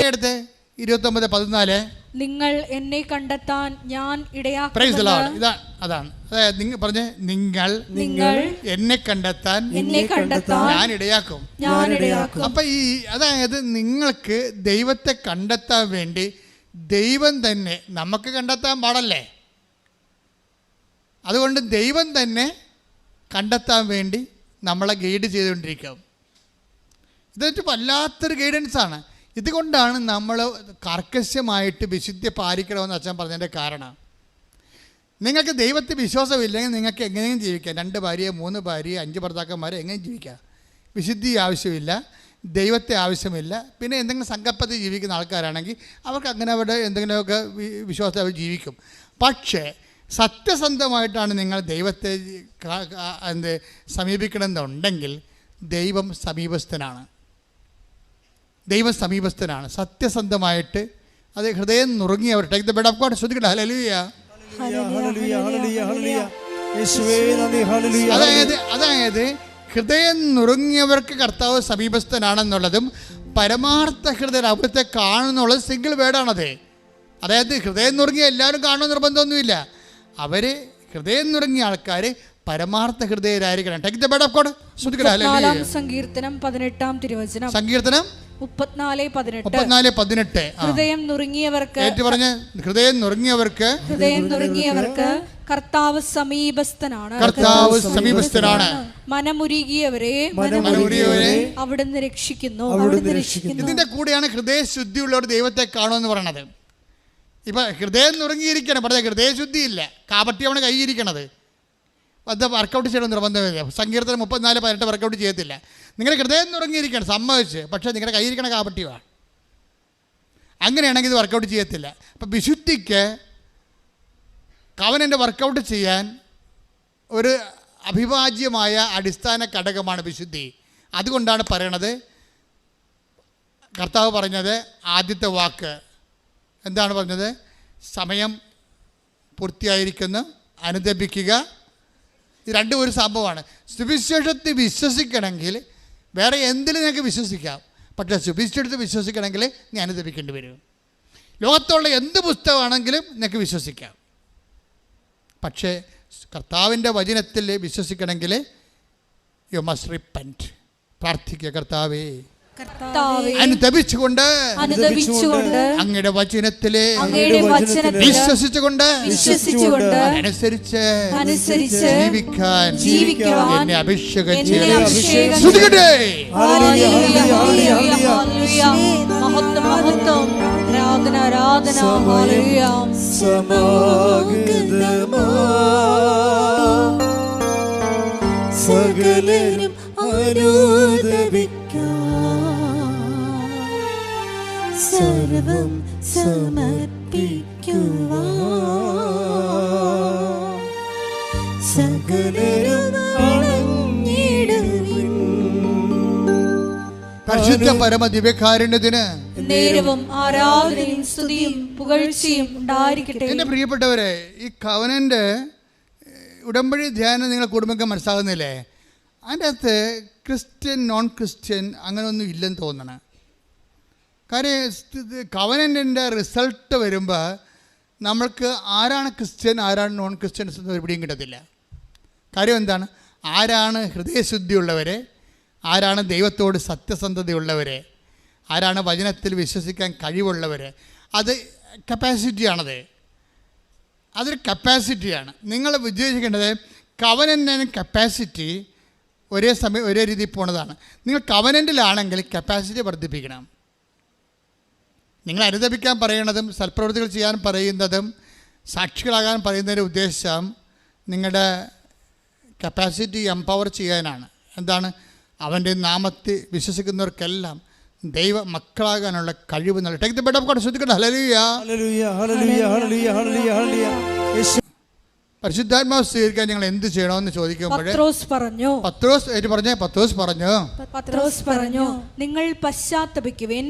Speaker 1: എടുത്ത് 29:14
Speaker 2: നിങ്ങൾ എന്നെ കണ്ടെത്താൻ ഞാൻ
Speaker 1: പ്രൈസ് ദി ലോർഡ്. അതാണ് അതായത് നിങ്ങൾ പറഞ്ഞ്, നിങ്ങൾ എന്നെ കണ്ടെത്താൻ ഞാൻ ഇടയാക്കും. അപ്പൊ അതായത് നിങ്ങൾക്ക് ദൈവത്തെ കണ്ടെത്താൻ വേണ്ടി ദൈവം തന്നെ, നമുക്ക് കണ്ടെത്താൻ പാടല്ലേ, അതുകൊണ്ട് ദൈവം തന്നെ കണ്ടെത്താൻ വേണ്ടി നമ്മളെ ഗൈഡ് ചെയ്തുകൊണ്ടിരിക്കും. ഇതൊരു വല്ലാത്തൊരു ഗൈഡൻസാണ്. ഇതുകൊണ്ടാണ് നമ്മൾ കർക്കശമായിട്ട് വിശുദ്ധി പാലിക്കണമെന്ന് അച്ഛൻ പറഞ്ഞതിൻ്റെ കാരണം. നിങ്ങൾക്ക് ദൈവത്തിൽ വിശ്വാസമില്ലെങ്കിൽ നിങ്ങൾക്ക് എങ്ങനെയും ജീവിക്കാം. 2 ഭാര്യ 3 ഭാര്യ 5 ഭർത്താക്കന്മാരെ എങ്ങനെയും ജീവിക്കാം. വിശുദ്ധി ആവശ്യമില്ല, ദൈവത്തെ ആവശ്യമില്ല. പിന്നെ എന്തെങ്കിലും സങ്കല്പത്തിൽ ജീവിക്കുന്ന ആൾക്കാരാണെങ്കിൽ അവർക്ക് അങ്ങനെ അവരുടെ എന്തെങ്കിലുമൊക്കെ വിശ്വാസത്തിൽ അവർ ജീവിക്കും. പക്ഷേ സത്യസന്ധമായിട്ടാണ് നിങ്ങൾ ദൈവത്തെ സമീപിക്കണമെന്നുണ്ടെങ്കിൽ ദൈവം സമീപസ്ഥനാണ്. സത്യസന്ധമായിട്ട് അത് ഹൃദയം നുറുങ്ങിയവർ take the bed of God. ശ്രദ്ധിക്കട്ടെ. ഹല്ലേലൂയ. അതായത് ഹൃദയം നുറുങ്ങിയവർക്ക് കർത്താവ് സമീപസ്ഥനാണെന്നുള്ളതും പരമാർത്ഥ ഹൃദയം അവിടുത്തെ കാണുന്നുള്ളത് സിംഗിൾ വേർഡാണത്. അതായത് ഹൃദയം നുറുങ്ങിയ എല്ലാവരും കാണുമെന്ന് നിർബന്ധമൊന്നുമില്ല. അവർ ഹൃദയം നുറുങ്ങിയ ആൾക്കാർ പരമാർത്ഥ ഹൃദയരായിരിക്കണം. Take the bed of God.
Speaker 2: സങ്കീർത്തനം 18-ാം തിരുവചനം.
Speaker 1: സങ്കീർത്തനം 34:18.
Speaker 2: ഹൃദയം നുറുങ്ങിയവർക്ക് കർത്താവ് സമീപസ്ഥനാണ്. മനമുരുകിയവരെ അവിടുന്ന് രക്ഷിക്കുന്നു.
Speaker 1: ഇതിന്റെ കൂടെയാണ് ഹൃദയശുദ്ധിയുള്ളവർ ദൈവത്തെ കാണുമെന്ന് പറയണത്. ഇപ്പൊ ഹൃദയം നുറുങ്ങിയിരിക്കണം, പക്ഷേ ഹൃദയശുദ്ധി ഇല്ല, കാപട്ടി അവന് കൈയിരിക്കണത്. അത് വർക്കൗട്ട് ചെയ്യണം നിർബന്ധമില്ല. സങ്കീർത്തനം 34:18 വർക്കൗട്ട് ചെയ്യത്തില്ല. നിങ്ങൾ ഹൃദയം നുറങ്ങിയിരിക്കണം, സമ്മതിച്ച്, പക്ഷേ നിങ്ങളുടെ കയ്യിരിക്കണ കാപട്യമാണ്. അങ്ങനെയാണെങ്കിൽ ഇത് വർക്കൗട്ട് ചെയ്യത്തില്ല. അപ്പം വിശുദ്ധിക്ക് കവനൻ്റെ വർക്കൗട്ട് ചെയ്യാൻ ഒരു അഭിവാജ്യമായ അടിസ്ഥാന ഘടകമാണ് വിശുദ്ധി. അതുകൊണ്ടാണ് പറയണത്, കർത്താവ് പറഞ്ഞത് ആദ്യത്തെ വാക്ക് എന്താണ് പറഞ്ഞത്? സമയം പൂർത്തിയായിരിക്കുന്നു, അനുദപിക്കുക. ഇത് രണ്ടും ഒരു സംഭവമാണ്. സുവിശേഷത്തിൽ വിശ്വസിക്കണമെങ്കിൽ വേറെ എന്തിലും നിങ്ങൾക്ക് വിശ്വസിക്കാം, പക്ഷേ സുവിശേഷത്തിൽ വിശ്വസിക്കണമെങ്കിൽ നീ അനുദപിക്കേണ്ടി വരും. ലോകത്തുള്ള എന്ത് പുസ്തകമാണെങ്കിലും നിങ്ങൾക്ക് വിശ്വസിക്കാം, പക്ഷേ കർത്താവിൻ്റെ വചനത്തിൽ വിശ്വസിക്കണമെങ്കിൽ യു മസ്റ്റ് റിപ്പന്റ്. പ്രാർത്ഥിക്കുക, കർത്താവേ അനുദപിച്ചുകൊണ്ട് അങ്ങയുടെ വചനത്തിലെ വിശ്വസിച്ചുകൊണ്ട് അനുസരിച്ച് ജീവിക്കാൻ എന്നെ അഭിഷേകം ചെയ്യണമേ.
Speaker 4: സകലരും സർവം സമർപ്പിക്കുവാൻ സകലരും അണഞ്ഞിടുവിൻ.
Speaker 1: പരിശുദ്ധ പരമ ദിവ്യകാരുണ്യത്തിന്
Speaker 2: നേരവും ആരാധനയും സ്തുതിയും പുകഴ്ചയും ഉണ്ടായിരിക്കട്ടെ.
Speaker 1: എൻ്റെ പ്രിയപ്പെട്ടവരെ, ഈ കവനൻ്റെ ഉടമ്പടി ധ്യാനം നിങ്ങളെ കുടുംബമൊക്കെ മനസ്സിലാകുന്നില്ലേ? അതിൻ്റെ അകത്ത് ക്രിസ്ത്യൻ നോൺ ക്രിസ്ത്യൻ അങ്ങനെയൊന്നും ഇല്ലെന്ന് തോന്നണം. കാര്യം കവനൻ്റെ റിസൾട്ട് വരുമ്പോൾ നമ്മൾക്ക് ആരാണ് ക്രിസ്ത്യൻ ആരാണ് നോൺ ക്രിസ്ത്യൻസ് എന്ന് ഒരു പിടിയും കിട്ടത്തില്ല. കാര്യം എന്താണ്? ആരാണ് ഹൃദയശുദ്ധിയുള്ളവരെ, ആരാണ് ദൈവത്തോട് സത്യസന്ധതയുള്ളവരെ, ആരാണ് വചനത്തിൽ വിശ്വസിക്കാൻ കഴിവുള്ളവർ. അത് കപ്പാസിറ്റിയാണത്, അതൊരു കപ്പാസിറ്റിയാണ്. നിങ്ങൾ വിജയിക്കേണ്ടത് കവനൻ്റ് കപ്പാസിറ്റി ഒരേ സമയം ഒരേ രീതിയിൽ പോണതാണ്. നിങ്ങൾ കവനൻ്റിലാണെങ്കിൽ കപ്പാസിറ്റി വർദ്ധിപ്പിക്കണം. നിങ്ങൾ അനുദപിക്കാൻ പറയുന്നതും സൽപ്രവൃത്തികൾ ചെയ്യാൻ പറയുന്നതും സാക്ഷികളാകാൻ പറയുന്നതിൻ്റെ ഉദ്ദേശം നിങ്ങളുടെ കപ്പാസിറ്റി എംപവർ ചെയ്യാനാണ്. എന്താണ്? അവൻ്റെ നാമത്തിൽ വിശ്വസിക്കുന്നവർക്കെല്ലാം ദൈവ മക്കളാകാനുള്ള കഴിവ് നൽകി. Take the bed of God. ശ്രദ്ധിക്കട്ടെ. ഹല്ലേലൂയ, ഹല്ലേലൂയ, ഹല്ലേലൂയ, ഹല്ലേലൂയ, ഹല്ലേലൂയ. പരിശുദ്ധാത്മാവ് സ്വീകരിക്കാൻ ഞങ്ങൾ എന്ത് ചെയ്യണമെന്ന് ചോദിക്കുമ്പോൾ
Speaker 2: പത്രോസ് പറഞ്ഞു നിങ്ങൾ പശ്ചാത്തപിക്കുവിൻ,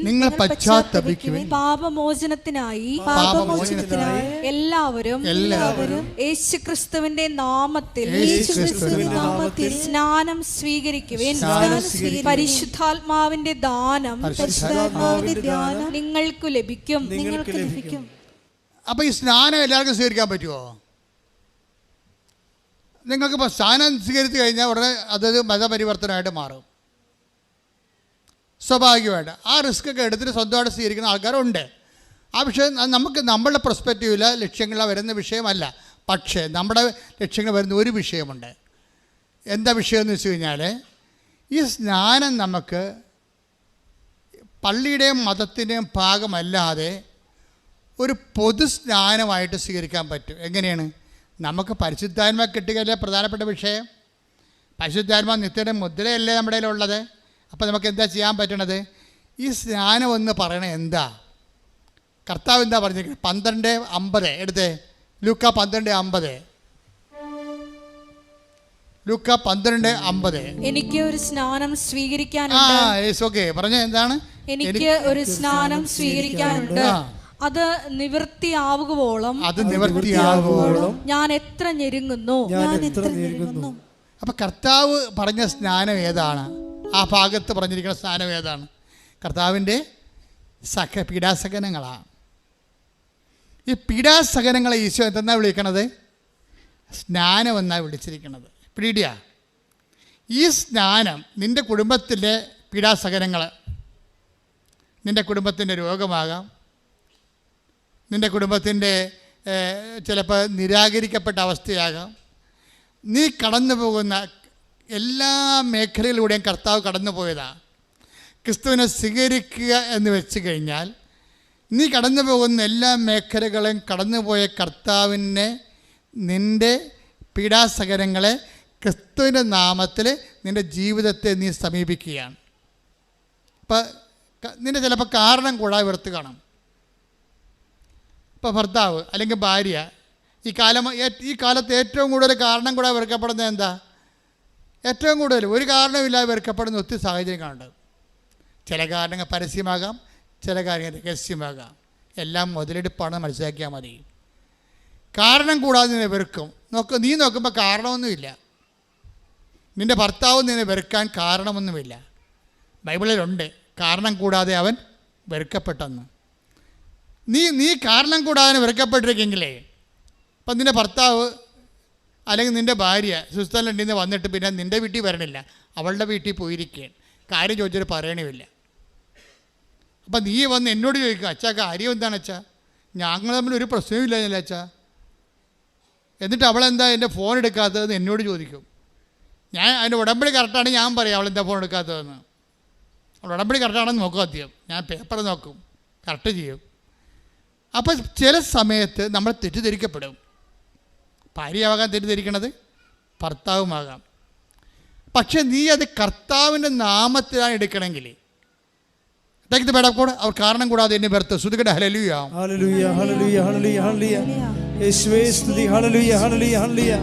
Speaker 2: പാപമോചനത്തിനായി എല്ലാവരും യേശുക്രിസ്തുവിന്റെ നാമത്തിൽ സ്നാനം സ്വീകരിക്കുവിൻ. പരിശുദ്ധാത്മാവിന്റെ ദാനം നിങ്ങൾക്ക് ലഭിക്കും.
Speaker 1: അപ്പൊ ഈ സ്നാനം എല്ലാവർക്കും സ്വീകരിക്കാൻ പറ്റുമോ? നിങ്ങൾക്കിപ്പോൾ സ്നാനം സ്വീകരിച്ചു കഴിഞ്ഞാൽ ഉടനെ അതൊരു മതപരിവർത്തനമായിട്ട് മാറും. സ്വാഭാവികമായിട്ട് ആ റിസ്ക് ഒക്കെ എടുത്തിട്ട് സ്വന്തമായിട്ട് സ്വീകരിക്കുന്ന ആൾക്കാരുണ്ട്. ആ വിഷയം നമുക്ക് നമ്മളുടെ പെർസ്പെക്റ്റീവിൽ ലക്ഷ്യങ്ങൾ വരുന്ന വിഷയമല്ല. പക്ഷേ നമ്മുടെ ലക്ഷ്യങ്ങൾ വരുന്ന ഒരു വിഷയമുണ്ട്. എന്താ വിഷയമെന്ന് വെച്ച് കഴിഞ്ഞാൽ, ഈ സ്നാനം നമുക്ക് പള്ളിയുടെയും മതത്തിൻ്റെയും ഭാഗമല്ലാതെ ഒരു പൊതു സ്നാനമായിട്ട് സ്വീകരിക്കാൻ പറ്റും. എങ്ങനെയാണ്? നമുക്ക് പരിശുദ്ധാത്മാ കിട്ടുകയല്ലേ പ്രധാനപ്പെട്ട വിഷയം. പരിശുദ്ധാത്മാ നിത്യയുടെ മുദ്രയല്ലേ നമ്മുടെ കയ്യിലുള്ളത്. അപ്പോൾ നമുക്ക് എന്താ ചെയ്യാൻ പറ്റണത്? ഈ സ്നാനം എന്ന് പറയണത് എന്താ? കർത്താവ് എന്താ പറഞ്ഞിരിക്കുന്നത്? 12:50 എടുത്തേ. ലൂക്ക 12:50. ലൂക്ക 12:50.
Speaker 2: എനിക്ക് ഒരു സ്നാനം
Speaker 1: സ്വീകരിക്കാനുണ്ട്. പറഞ്ഞ എന്താണ്?
Speaker 2: എനിക്ക് ഒരു സ്നാനം സ്വീകരിക്കാനുണ്ട്. അത് നിവൃത്തിയാവുകയോളം ഞാൻ എത്ര ഞെരുങ്ങുന്നു.
Speaker 1: അപ്പൊ കർത്താവ് പറഞ്ഞ സ്നാനം ഏതാണ്? ആ ഭാഗത്ത് പറഞ്ഞിരിക്കുന്ന സ്നാനം ഏതാണ്? കർത്താവിൻ്റെ പീഡാസഹനങ്ങളാണ്. ഈ പീഡാസഹനങ്ങളെ ഈശോ എന്തെന്നാണ് വിളിക്കണത്? സ്നാനം എന്നാണ് വിളിച്ചിരിക്കുന്നത്. പിടിയാ, ഈ സ്നാനം നിൻ്റെ കുടുംബത്തിലെ പീഡാസഹനങ്ങൾ, നിൻ്റെ കുടുംബത്തിൻ്റെ രോഗമാകാം, നിൻ്റെ കുടുംബത്തിൻ്റെ ചിലപ്പോൾ നിരാകരിക്കപ്പെട്ട അവസ്ഥയാകാം, നീ കടന്നു പോകുന്ന എല്ലാ മേഖലയിലൂടെയും കർത്താവ് കടന്നു പോയതാണ്. ക്രിസ്തുവിനെ സ്വീകരിക്കുക എന്ന് വെച്ച് കഴിഞ്ഞാൽ നീ കടന്നു പോകുന്ന എല്ലാ മേഖലകളെയും കടന്നുപോയ കർത്താവിനെ, നിൻ്റെ പീഡാസഹനങ്ങളെ ക്രിസ്തുവിൻ്റെ നാമത്തിൽ നിൻ്റെ ജീവിതത്തെ നീ സമീപിക്കുകയാണ്. ഇപ്പം നിൻ്റെ ചിലപ്പോൾ കാരണം കൂടാതെ വെറുത്ത് കാണാം. ഇപ്പോൾ ഭർത്താവ് അല്ലെങ്കിൽ ഭാര്യ ഈ കാലത്ത് ഏറ്റവും കൂടുതൽ കാരണം കൂടാതെ വെറുക്കപ്പെടുന്നത് എന്താ? ഏറ്റവും കൂടുതൽ ഒരു കാരണമില്ലാതെ വെറുക്കപ്പെടുന്ന ഒത്തിരി സാഹചര്യങ്ങളുണ്ട്. ചില കാരണങ്ങൾ പരസ്യമാകാം, ചില കാര്യങ്ങൾ രഹസ്യമാകാം. എല്ലാം മുതലെടുപ്പാണെന്ന് മനസ്സിലാക്കിയാൽ മതി. കാരണം കൂടാതെ നിന്നെ വെറുക്കും. നീ നോക്കുമ്പോൾ കാരണമൊന്നുമില്ല. നിൻ്റെ ഭർത്താവ് നിന്നെ വെറുക്കാൻ കാരണമൊന്നുമില്ല. ബൈബിളിലുണ്ട് കാരണം കൂടാതെ അവൻ വെറുക്കപ്പെട്ടെന്ന്. നീ കാരണം കൂടാതെ വെറുക്കപ്പെട്ടിരിക്കെങ്കിലേ, ഇപ്പം നിൻ്റെ ഭർത്താവ് അല്ലെങ്കിൽ നിൻ്റെ ഭാര്യ സ്വിറ്റ്സർലൻഡിൽ നിന്ന് വന്നിട്ട് പിന്നെ നിൻ്റെ വീട്ടിൽ വരണില്ല, അവളുടെ വീട്ടിൽ പോയിരിക്കുകയാണ്, കാര്യം ചോദിച്ചിട്ട് പറയണമില്ല. അപ്പം നീ വന്ന് എന്നോട് ചോദിക്കും, അച്ഛാ കാര്യം എന്താണ് അച്ഛാ? ഞങ്ങൾ തമ്മിൽ ഒരു പ്രശ്നവും ഇല്ല അച്ഛാ. എന്നിട്ട് അവളെന്താ എൻ്റെ ഫോൺ എടുക്കാത്തതെന്ന് എന്നോട് ചോദിക്കും. ഞാൻ അതിൻ്റെ ഉടമ്പടി കറക്റ്റാണെങ്കിൽ ഞാൻ പറയാം അവളെന്താ ഫോൺ എടുക്കാത്തതെന്ന്. അവൾ ഉടമ്പടി കറക്റ്റാണെന്ന് നോക്കും ആദ്യം. ഞാൻ പേപ്പർ നോക്കും, കറക്റ്റ് ചെയ്യും. അപ്പം ചില സമയത്ത് നമ്മൾ തെറ്റിദ്ധരിക്കപ്പെടും. ഭാര്യയാകാൻ തെറ്റിദ്ധരിക്കണത് ഭർത്താവുമാകാം. പക്ഷെ നീ അത് കർത്താവിൻ്റെ നാമത്തിലാണ് എടുക്കണമെങ്കിൽ അവർ കാരണം കൂടാതെ എന്നെ വെറുത്ത് ശ്രുതികട ഹല്ലേലൂയ
Speaker 3: ഹല്ലേലൂയ ഹല്ലേലൂയ ഹല്ലേലൂയ ഹല്ലേലൂയ യേശുവേ സ്തുതി ഹല്ലേലൂയ ഹല്ലേലൂയ ഹല്ലേലൂയ.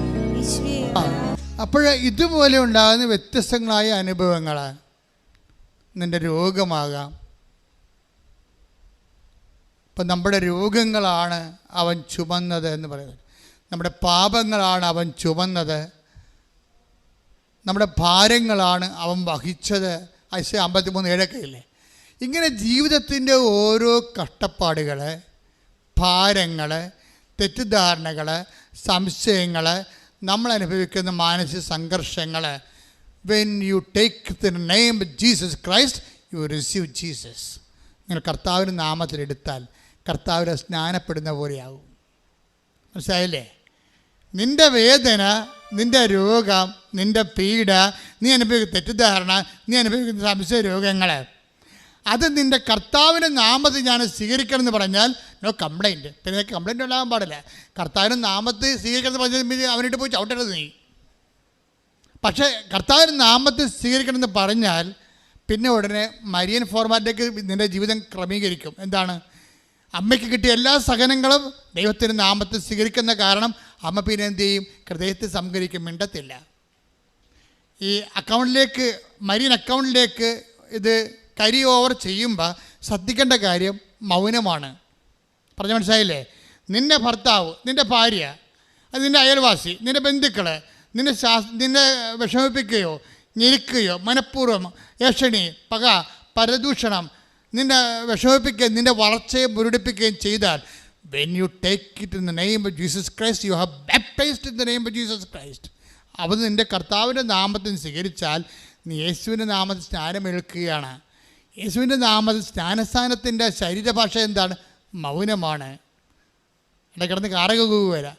Speaker 1: അപ്പോൾ ഇതുപോലെ ഉണ്ടാകുന്ന വ്യത്യസ്തങ്ങളായ അനുഭവങ്ങൾ, നിൻ്റെ രോഗമാകാം. ഇപ്പം നമ്മുടെ രോഗങ്ങളാണ് അവൻ ചുമന്നത് എന്ന് പറയുന്നത്, നമ്മുടെ പാപങ്ങളാണ് അവൻ ചുമന്നത്, നമ്മുടെ ഭാരങ്ങളാണ് അവൻ വഹിച്ചത്. ഐസയ 53:7 ഇങ്ങനെ ജീവിതത്തിൻ്റെ ഓരോ കഷ്ടപ്പാടുകൾ, ഭാരങ്ങൾ, തെറ്റിദ്ധാരണകൾ, സംശയങ്ങൾ, നമ്മൾ അനുഭവിക്കുന്ന മാനസിക സംഘർഷങ്ങൾ, when you take the name Jesus Christ U receive Jesus. നിങ്ങൾ കർത്താവിൻ്റെ നാമത്തിലെടുത്താൽ കർത്താവിനെ സ്നാനപ്പെടുന്ന പോലെയാകും. മനസ്സിലായില്ലേ? നിൻ്റെ വേദന, നിൻ്റെ രോഗം, നിൻ്റെ പീഡ, നീ അനുഭവിക്കുന്ന തെറ്റിദ്ധാരണ, നീ അനുഭവിക്കുന്ന സംശയ രോഗങ്ങൾ, അത് നിൻ്റെ കർത്താവിൻ്റെ നാമത്തിൽ ഞാൻ സ്വീകരിക്കണം എന്ന് പറഞ്ഞാൽ നോ കംപ്ലൈൻറ്റ്. പിന്നെ നിനക്ക് കംപ്ലൈൻറ്റ് ഉണ്ടാകാൻ പാടില്ല. കർത്താവിൻ്റെ നാമത്തിൽ സ്വീകരിക്കണം എന്ന് പറഞ്ഞാൽ അവനിട്ട് പോയി ചവിട്ടരുത് നീ. പക്ഷേ കർത്താവിൻ്റെ നാമത്തിൽ സ്വീകരിക്കണം എന്ന് പറഞ്ഞാൽ പിന്നെ ഉടനെ മരിയൻ ഫോർമാറ്റിലേക്ക് നിൻ്റെ ജീവിതം ക്രമീകരിക്കും. എന്താണ്? അമ്മയ്ക്ക് കിട്ടിയ എല്ലാ സഹനങ്ങളും ദൈവത്തിൻ്റെ നാമത്തിൽ സ്വീകരിക്കുന്ന കാരണം അമ്മ പിന്നെ എന്ത് ചെയ്യും? ഹൃദയത്തിൽ സംഭരിക്കും, മിണ്ടത്തില്ല. ഈ അക്കൗണ്ടിലേക്ക്, മരീൻ അക്കൗണ്ടിലേക്ക് ഇത് കരി ഓവർ ചെയ്യുമ്പോൾ ശ്രദ്ധിക്കേണ്ട കാര്യം മൗനമാണ്. പറഞ്ഞ മനസ്സിലായില്ലേ? നിൻ്റെ ഭർത്താവ്, നിൻ്റെ ഭാര്യ, അത് നിൻ്റെ അയൽവാസി, നിൻ്റെ ബന്ധുക്കൾ നിന്നെ വിഷമിപ്പിക്കുകയോ ഞെരുക്കുകയോ മനഃപൂർവ്വം ഏഷണി, പക, പരദൂഷണം നിന്നെ വിഷമിപ്പിക്കുകയും നിൻ്റെ വളർച്ചയെ മുരടിപ്പിക്കുകയും ചെയ്താൽ, when you take it in the name of Jesus Christ, you have baptized in the name of Jesus Christ. അത് നിൻ്റെ കർത്താവിൻ്റെ നാമത്തിൽ സ്വീകരിച്ചാൽ നീ യേശുവിൻ്റെ നാമത്തിൽ സ്നാനമേൽക്കുകയാണ്. യേശുവിൻ്റെ നാമത്തിൽ സ്നാനസ്ഥാനത്തിൻ്റെ ശരീരഭാഷ എന്താണ്? മൗനമാണ്. ഇടക്കിടന്ന് കാറകുകയല്ല.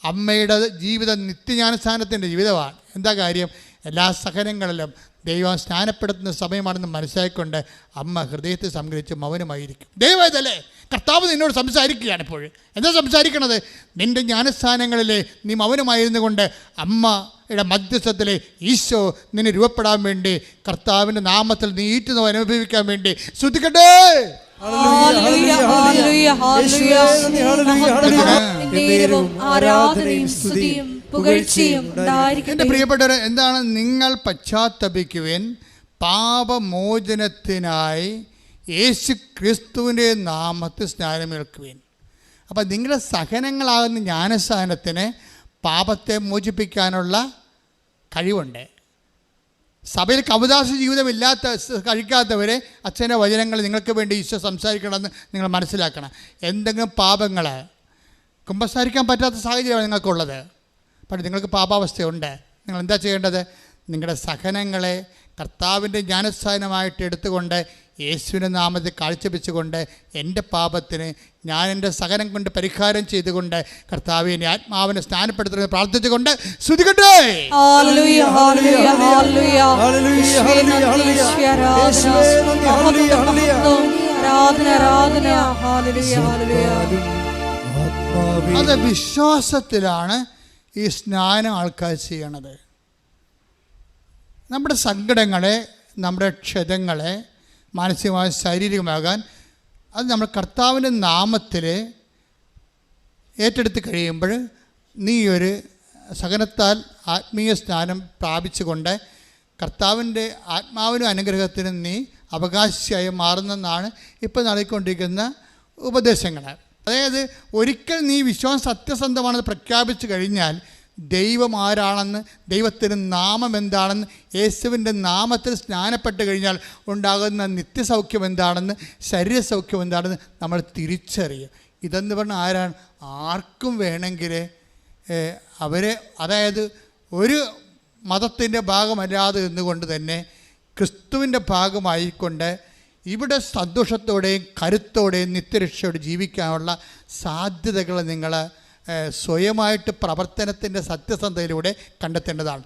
Speaker 1: അമ്മയുടെ ജീവിതം നിത്യജ്ഞാനസ്ഥാനത്തിൻ്റെ ജീവിതമാണ്. എന്താ കാര്യം? എല്ലാ സഹനങ്ങളിലും ദൈവം സ്നാനപ്പെടുത്തുന്ന സമയമാണെന്ന് മനസ്സിലാക്കിക്കൊണ്ട് അമ്മ ഹൃദയത്തെ സംഗ്രഹിച്ച് മൗനമായിരിക്കും. ദൈവമല്ലേ കർത്താവ് നിന്നോട് സംസാരിക്കുകയാണ്. ഇപ്പോൾ എന്താ സംസാരിക്കണത്? നിൻ്റെ ജ്ഞാനസ്ഥാനങ്ങളിലെ നീ മൗനമായിരുന്നു കൊണ്ട് അമ്മയുടെ മധ്യസ്ഥത്തിലെ ഈശോ നിന്നെ രൂപപ്പെടാൻ വേണ്ടി കർത്താവിൻ്റെ നാമത്തിൽ നീ ഈറ്റുന്നവ അനുഭവിക്കാൻ വേണ്ടി ശ്രദ്ധിക്കട്ടെ. എൻ്റെ പ്രിയപ്പെട്ടവരെ, എന്താണ്? നിങ്ങൾ പശ്ചാത്തപിക്കുവിൻ, പാപമോചനത്തിനായി യേശു ക്രിസ്തുവിൻ്റെ നാമത്തിൽ സ്നാനമേൽക്കുവിൻ. അപ്പം നിങ്ങളുടെ സഹനങ്ങളാകുന്ന ജ്ഞാനസ്ഥാനത്തിന് പാപത്തെ മോചിപ്പിക്കാനുള്ള കഴിവുണ്ട്. സഭയിൽ കവദാസ ജീവിതമില്ലാത്ത കഴിക്കാത്തവരെ അച്ഛൻ്റെ വചനങ്ങൾ നിങ്ങൾക്ക് വേണ്ടി ഈശോ സംസാരിക്കണമെന്ന് നിങ്ങൾ മനസ്സിലാക്കണം. എന്തെങ്കിലും പാപങ്ങൾ കുമ്പസാരിക്കാൻ പറ്റാത്ത സാഹചര്യമാണ് നിങ്ങൾക്കുള്ളത്, പക്ഷേ നിങ്ങൾക്ക് പാപാവസ്ഥയുണ്ട്. നിങ്ങൾ എന്താ ചെയ്യേണ്ടത്? നിങ്ങളുടെ സഹനങ്ങളെ കർത്താവിൻ്റെ ജ്ഞാനസ്ഥാനമായിട്ട് എടുത്തുകൊണ്ട് യേശുവിൻ്റെ നാമത്തിൽ കാഴ്ചവെച്ചുകൊണ്ട് എൻ്റെ പാപത്തിന് ഞാൻ എൻ്റെ സഹനം കൊണ്ട് പരിഹാരം ചെയ്തുകൊണ്ട് കർത്താവിനെ ആത്മാവിനെ സ്നാനപ്പെടുത്തുന്നത് പ്രാർത്ഥിച്ചുകൊണ്ട് സ്തുതിക്കട്ടെ. അത് വിശ്വാസത്തിലാണ് ഈ സ്നാനം ആൾക്കാർ ചെയ്യണത്. നമ്മുടെ സങ്കടങ്ങളെ, നമ്മുടെ ക്ഷതങ്ങളെ മാനസികമായി ശാരീരികമാകാൻ അത് നമ്മൾ കർത്താവിൻ്റെ നാമത്തിൽ ഏറ്റെടുത്ത് കഴിയുമ്പോൾ നീ ഒരു സഹനത്താൽ ആത്മീയ സ്നാനം പ്രാപിച്ചുകൊണ്ട് കർത്താവിൻ്റെ ആത്മാവിനും അനുഗ്രഹത്തിനും നീ അവകാശിയായി മാറുന്നെന്നാണ് ഇപ്പോൾ നൽകിക്കൊണ്ടിരിക്കുന്ന ഉപദേശങ്ങൾ. അതായത് ഒരിക്കൽ നീ വിശ്വാസം സത്യസന്ധമാണെന്ന് പ്രഖ്യാപിച്ചു കഴിഞ്ഞാൽ ദൈവം ആരാണെന്ന്, ദൈവത്തിൻ്റെ നാമം എന്താണെന്ന്, യേശുവിൻ്റെ നാമത്തിൽ സ്നാനപ്പെട്ട് കഴിഞ്ഞാൽ ഉണ്ടാകുന്ന നിത്യസൗഖ്യം എന്താണെന്ന്, ശരീരസൗഖ്യം എന്താണെന്ന് നമ്മൾ തിരിച്ചറിയും. ഇതെന്ന് പറഞ്ഞാൽ ആരാണ്? ആർക്കും വേണമെങ്കിൽ അവരെ, അതായത് ഒരു മതത്തിൻ്റെ ഭാഗമല്ലാതെ നിന്നുകൊണ്ട് തന്നെ ക്രിസ്തുവിൻ്റെ ഭാഗമായിക്കൊണ്ട് ഇവിടെ സന്തോഷത്തോടെയും കരുത്തോടെയും നിത്യരക്ഷയോടെ ജീവിക്കാനുള്ള സാധ്യതകൾ നിങ്ങൾ സ്വയമായിട്ട് പ്രവർത്തനത്തിൻ്റെ സത്യസന്ധതയിലൂടെ കണ്ടെത്തേണ്ടതാണ്.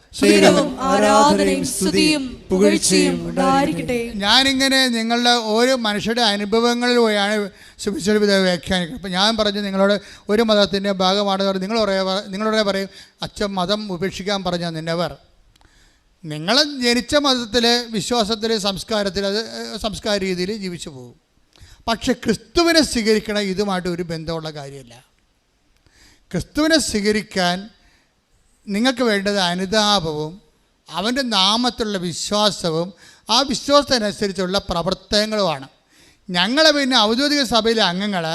Speaker 1: ഞാനിങ്ങനെ നിങ്ങളുടെ ഓരോ മനുഷ്യരുടെ അനുഭവങ്ങളിലൂടെയാണ് സുവിശേഷ വ്യാഖ്യാനിക്കുന്നത്. അപ്പം ഞാൻ പറഞ്ഞു നിങ്ങളോട് ഒരു മതത്തിൻ്റെ ഭാഗമാണെന്ന് നിങ്ങളോട് പറയും, അച്ഛൻ മതം ഉപേക്ഷിക്കാൻ പറഞ്ഞാൽ നിന്നെവർ. നിങ്ങൾ ജനിച്ച മതത്തിൽ, വിശ്വാസത്തിൽ, സംസ്കാരത്തിൽ, അത് സംസ്കാര രീതിയിൽ ജീവിച്ചു പോകും. പക്ഷെ ക്രിസ്തുവിനെ സ്വീകരിക്കണം ഇതുമായിട്ട് ഒരു ബന്ധമുള്ള കാര്യമില്ല. ക്രിസ്തുവിനെ സ്വീകരിക്കാൻ നിങ്ങൾക്ക് വേണ്ടത് അനുതാപവും അവൻ്റെ നാമത്തിലുള്ള വിശ്വാസവും ആ വിശ്വാസത്തിനനുസരിച്ചുള്ള പ്രവർത്തനങ്ങളുമാണ്. ഞങ്ങളെ പിന്നെ ഔദ്യോഗിക സഭയിലെ അംഗങ്ങൾ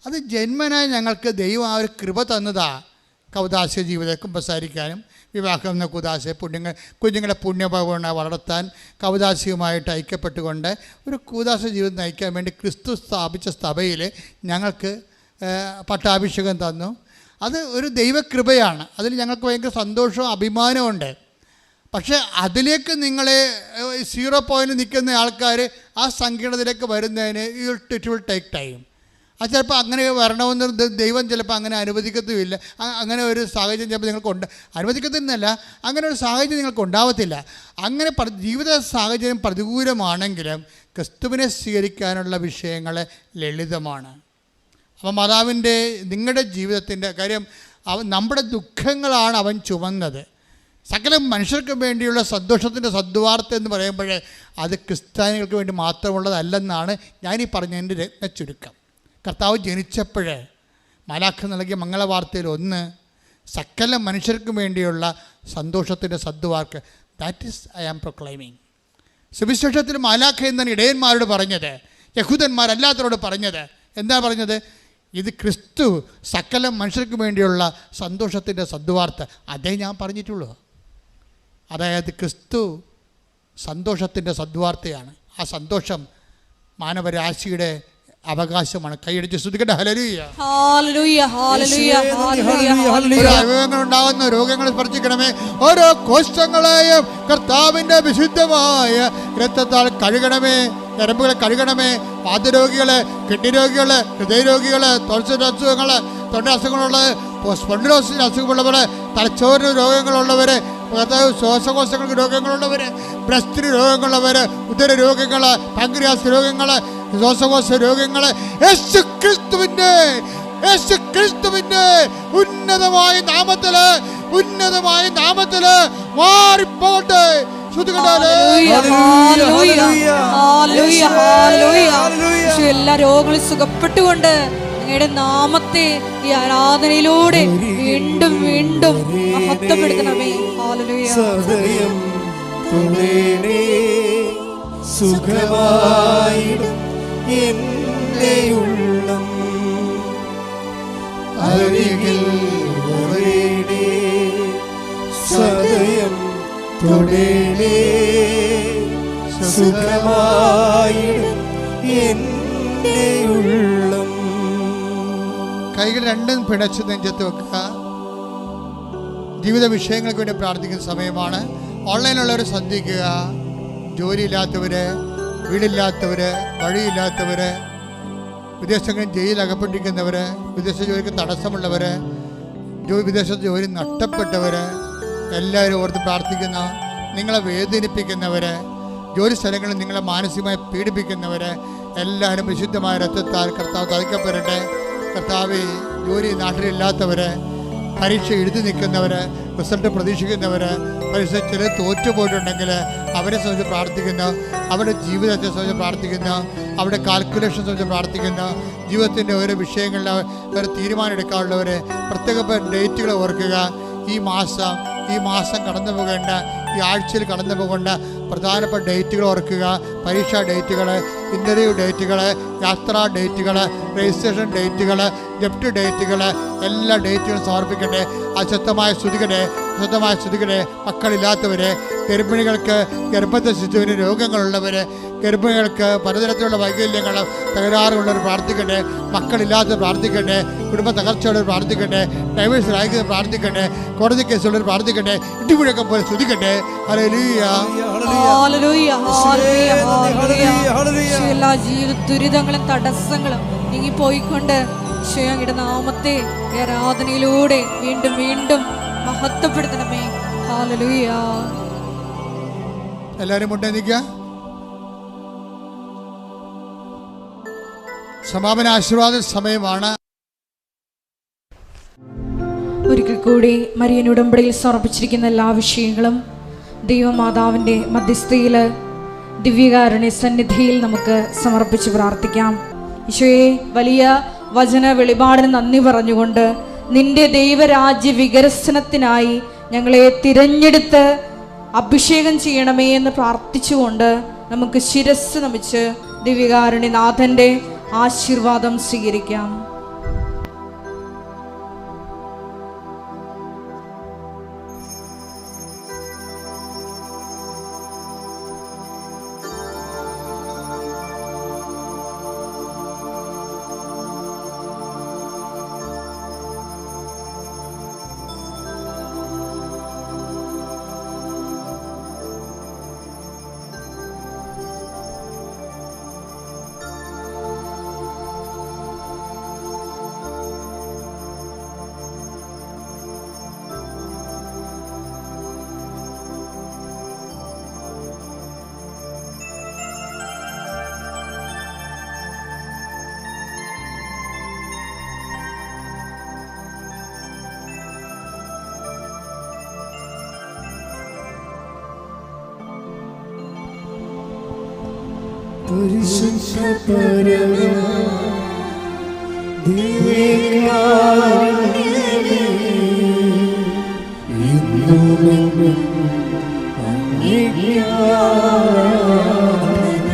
Speaker 1: അത് ജന്മനായി ഞങ്ങൾക്ക് ദൈവം ആ ഒരു കൃപ തന്നതാണ്. കൗദാസ്യ ജീവിതം കുമ്പസാരിക്കാനും വിവാഹം എന്ന കുദാശ കുഞ്ഞുങ്ങളെ പുണ്യഭവന വളർത്താൻ കൗദാസ്യവുമായിട്ട് ഐക്യപ്പെട്ടുകൊണ്ട് ഒരു കൂദാശ ജീവിതം നയിക്കാൻ വേണ്ടി ക്രിസ്തു സ്ഥാപിച്ച സഭയിൽ ഞങ്ങൾക്ക് പട്ടാഭിഷേകം തന്നു. അത് ഒരു ദൈവകൃപയാണ്. അതിൽ ഞങ്ങൾക്ക് ഭയങ്കര സന്തോഷവും അഭിമാനമുണ്ട്. പക്ഷേ അതിലേക്ക് നിങ്ങളെ 0 പോയിൻ്റ് നിൽക്കുന്ന ആൾക്കാർ ആ സങ്കീർണതയിലേക്ക് വരുന്നതിന് ഇറ്റ് വിൽ ടേക്ക് ടൈം. അത് ചിലപ്പോൾ അങ്ങനെ വരണമെന്ന് ദൈവം ചിലപ്പോൾ അങ്ങനെ അനുവദിക്കത്തുമില്ല. അങ്ങനെ ഒരു സാഹചര്യം ചിലപ്പോൾ നിങ്ങൾക്ക് അനുവദിക്കത്തില്ല. അങ്ങനെ ഒരു സാഹചര്യം നിങ്ങൾക്ക് ഉണ്ടാവത്തില്ല. അങ്ങനെ ജീവിത സാഹചര്യം പ്രതികൂലമാണെങ്കിലും ക്രിസ്തുവിനെ സ്വീകരിക്കാനുള്ള വിഷയങ്ങൾ ലളിതമാണ്. അപ്പം മാതാവിൻ്റെ നിങ്ങളുടെ ജീവിതത്തിൻ്റെ കാര്യം നമ്മുടെ ദുഃഖങ്ങളാണ് അവൻ ചുമന്നത്. സകല മനുഷ്യർക്ക് വേണ്ടിയുള്ള സന്തോഷത്തിൻ്റെ സദ്വാർത്ത എന്ന് പറയുമ്പോൾ അത് ക്രിസ്ത്യാനികൾക്ക് വേണ്ടി മാത്രമുള്ളതല്ലെന്നാണ് ഞാനീ പറഞ്ഞതിൻ്റെ രത്ന ചുരുക്കം. കർത്താവ് ജനിച്ചപ്പോൾ മാലാഖ നൽകിയ മംഗളവാർത്തയിൽ ഒന്ന്, സകല മനുഷ്യർക്കും വേണ്ടിയുള്ള സന്തോഷത്തിൻ്റെ സദ്വാർക്ക്. That is I am proclaiming. സുവിശേഷത്തിൽ മാലാഖ എന്നാണ് ഇടയന്മാരോട് പറഞ്ഞത്, യഹൂദന്മാരല്ലാത്തവരോട് പറഞ്ഞത്. എന്താ പറഞ്ഞത്? ഇത് ക്രിസ്തു സകല മനുഷ്യർക്ക് വേണ്ടിയുള്ള സന്തോഷത്തിൻ്റെ സദ്വാർത്ത. അതേ ഞാൻ പറഞ്ഞിട്ടുള്ളൂ. അതായത് ക്രിസ്തു സന്തോഷത്തിൻ്റെ സദ്വാർത്തയാണ്. ആ സന്തോഷം മാനവരാശിയുടെ അവകാശമാണ്. കൈയടിച്ച് സ്തുതിക്കട്ടെ. ഹല്ലേലൂയ.
Speaker 2: ഹല്ലേലൂയ, ഹല്ലേലൂയ, ഹല്ലേലൂയ.
Speaker 1: രോഗങ്ങളുണ്ടാകുന്ന രോഗങ്ങളെ സ്പർശിക്കണമേ. ഓരോ കോശങ്ങളെയും കർത്താവിൻ്റെ വിശുദ്ധമായ രക്തത്താൽ കഴുകണമേ. ഞരമ്പുകളെ കഴുകണമേ. വാതരോഗികള്, കിഡ്നി രോഗികള്, ഹൃദയരോഗികള്, തൊഴിൽ അസുഖങ്ങള്, തൊണ്ട അസുഖങ്ങളുള്ളത്, സ്പോണ്ടിലോസിസ് അസുഖമുള്ളവർ, തലച്ചോറിന് രോഗങ്ങളുള്ളവർ, ശ്വാസകോശങ്ങൾക്ക് രോഗങ്ങളുള്ളവർ, ബ്രസ്റ്റിന് രോഗങ്ങളുള്ളവർ, ഉദര രോഗങ്ങൾ, പാൻക്രിയാസ് രോഗങ്ങൾ, ശ്വാസകോശ രോഗങ്ങൾ, യേശു ക്രിസ്തുവിന്റെ ഉന്നതമായ നാമത്തില് മാറിപ്പോട്ടെ.
Speaker 2: എല്ലാ രോഗങ്ങളും സുഖപ്പെട്ടുകൊണ്ട് അങ്ങയുടെ നാമത്തെ ഈ ആരാധനയിലൂടെ വീണ്ടും വീണ്ടും മഹത്വപ്പെടുത്തണമേ. ഹല്ലേലൂയ.
Speaker 3: സുഖമായിടും എൻ്റെ ഉള്ളം അരികിൽ വരേണേ, സദയം തൊടേണേ, സുഖമായിടും എൻ്റെ ഉള്ളം.
Speaker 1: കൈകൾ രണ്ടും പിടച്ച് നെഞ്ചത്ത് വെക്കുക. ജീവിത വിഷയങ്ങൾക്ക് വേണ്ടി പ്രാർത്ഥിക്കുന്ന സമയമാണ്. ഓൺലൈനുള്ളവർ ശ്രദ്ധിക്കുക. ജോലിയില്ലാത്തവർ, വീടില്ലാത്തവർ, വഴിയില്ലാത്തവർ, വിദേശങ്ങളിൽ ജയിലിൽ അകപ്പെട്ടിരിക്കുന്നവർ, വിദേശ ജോലിക്ക് തടസ്സമുള്ളവർ, വിദേശത്ത് ജോലി നഷ്ടപ്പെട്ടവർ, എല്ലാവരും ഓർത്ത് പ്രാർത്ഥിക്കുന്ന, നിങ്ങളെ വേദനിപ്പിക്കുന്നവർ, ജോലി സ്ഥലങ്ങളിൽ നിങ്ങളെ മാനസികമായി പീഡിപ്പിക്കുന്നവർ, എല്ലാവരും വിശുദ്ധമായ രക്തത്താൽ കർത്താവ് തളിക്കപ്പെടട്ടെ. കർത്താവ്, ജോലി നാട്ടിലില്ലാത്തവർ, പരീക്ഷ എഴുതി നിൽക്കുന്നവർ, റിസൾട്ട് പ്രതീക്ഷിക്കുന്നവർ, പരീക്ഷ ചിലർ തോറ്റുപോയിട്ടുണ്ടെങ്കിൽ അവരെ സംബന്ധിച്ച് പ്രാർത്ഥിക്കുന്നു. അവരുടെ ജീവിതത്തെ സംബന്ധിച്ച് പ്രാർത്ഥിക്കുന്നു. അവരുടെ കാൽക്കുലേഷൻ സംബന്ധിച്ച് പ്രാർത്ഥിക്കുന്നു. ജീവിതത്തിൻ്റെ ഓരോ വിഷയങ്ങളിൽ ഒരു തീരുമാനം എടുക്കാനുള്ളവർ പ്രത്യേക ഡേറ്റുകൾ ഓർക്കുക. ഈ മാസം കടന്നു പോകേണ്ട, ഈ ആഴ്ചയിൽ കടന്നു പോകേണ്ട പ്രധാനപ്പെട്ട ഡേറ്റുകൾ ഓർക്കുക. പരീക്ഷാ ഡേറ്റുകൾ, ഇൻ്റർവ്യൂ ഡേറ്റുകൾ, യാത്രാ ഡേറ്റുകൾ, രജിസ്ട്രേഷൻ ഡേറ്റുകൾ, ജപ്റ്റ് ഡേറ്റുകൾ, എല്ലാ ഡേറ്റുകളും സമർപ്പിക്കട്ടെ. അശുദ്ധമായ സ്തുതിക്കട്ടെ. മക്കളില്ലാത്തവർ, ഗർഭിണികൾക്ക്, ഗർഭത്തെ ശിശുവിന് രോഗങ്ങളുള്ളവർ, ഗർഭിണികൾക്ക് പലതരത്തിലുള്ള വൈകല്യങ്ങൾ, തകരാറുള്ളവർ പ്രാർത്ഥിക്കട്ടെ. മക്കളില്ലാത്തവർ പ്രാർത്ഥിക്കട്ടെ. കുടുംബ തകർച്ചയുള്ളവർ പ്രാർത്ഥിക്കട്ടെ. ഡൈവേഴ്സ് അയക്കുന്നവർ പ്രാർത്ഥിക്കട്ടെ. കോടതി കേസുള്ളവർ പ്രാർത്ഥിക്കട്ടെ. ഇടിമുഴക്കം പോലെ സ്തുതിക്കട്ടെ. ഹല്ലേലൂയ.
Speaker 2: എല്ലാ ജീവിത ദുരിതങ്ങളും തടസ്സങ്ങളും നീങ്ങിപ്പോയിക്കൊണ്ട് ഈശോയുടെ നാമത്തെ ആരാധനയിലൂടെ വീണ്ടും വീണ്ടും മഹത്വപ്പെടുത്തണമേ. ഹല്ലേലൂയ.
Speaker 1: എല്ലാവരും മുട്ടേന്നിക്കുക. സമാപന ആശീർവാദ സമയമാണ്.
Speaker 2: ഒരിക്കൽ കൂടി മരിയൻ ഉടമ്പടിയിൽ സമർപ്പിച്ചിരിക്കുന്ന എല്ലാ വിഷയങ്ങളും ദൈവമാതാവിൻ്റെ മധ്യസ്ഥയിൽ ദിവ്യകാരുണ്യ സന്നിധിയിൽ നമുക്ക് സമർപ്പിച്ച് പ്രാർത്ഥിക്കാം. ഈശോയെ, വലിയ വചന വെളിപാടിന് നന്ദി പറഞ്ഞുകൊണ്ട് നിന്റെ ദൈവരാജ്യ വികസനത്തിനായി ഞങ്ങളെ തിരഞ്ഞെടുത്ത് അഭിഷേകം ചെയ്യണമേ എന്ന് പ്രാർത്ഥിച്ചുകൊണ്ട് നമുക്ക് ശിരസ് നമിച്ച് ദിവ്യകാരുണ്യനാഥൻ്റെ ആശീർവാദം സ്വീകരിക്കാം.
Speaker 3: പരിശുദ്ധ പരമ ദിവ്യകാരുണ്യമേ, എന്നുമെന്നും അങ്ങേക്ക് ആരാധന.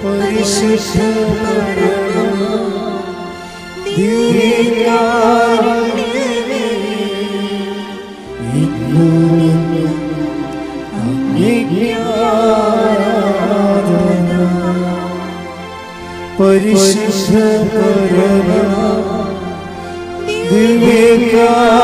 Speaker 3: പരിശുദ്ധ പരമ ദിവ്യകാരുണ്യമേ, എന്നുമെന്നും അങ്ങേക്ക് ആരാധന. പരിശുദ്ധ പരമ ദിവ്യകാരുണ്യമേ,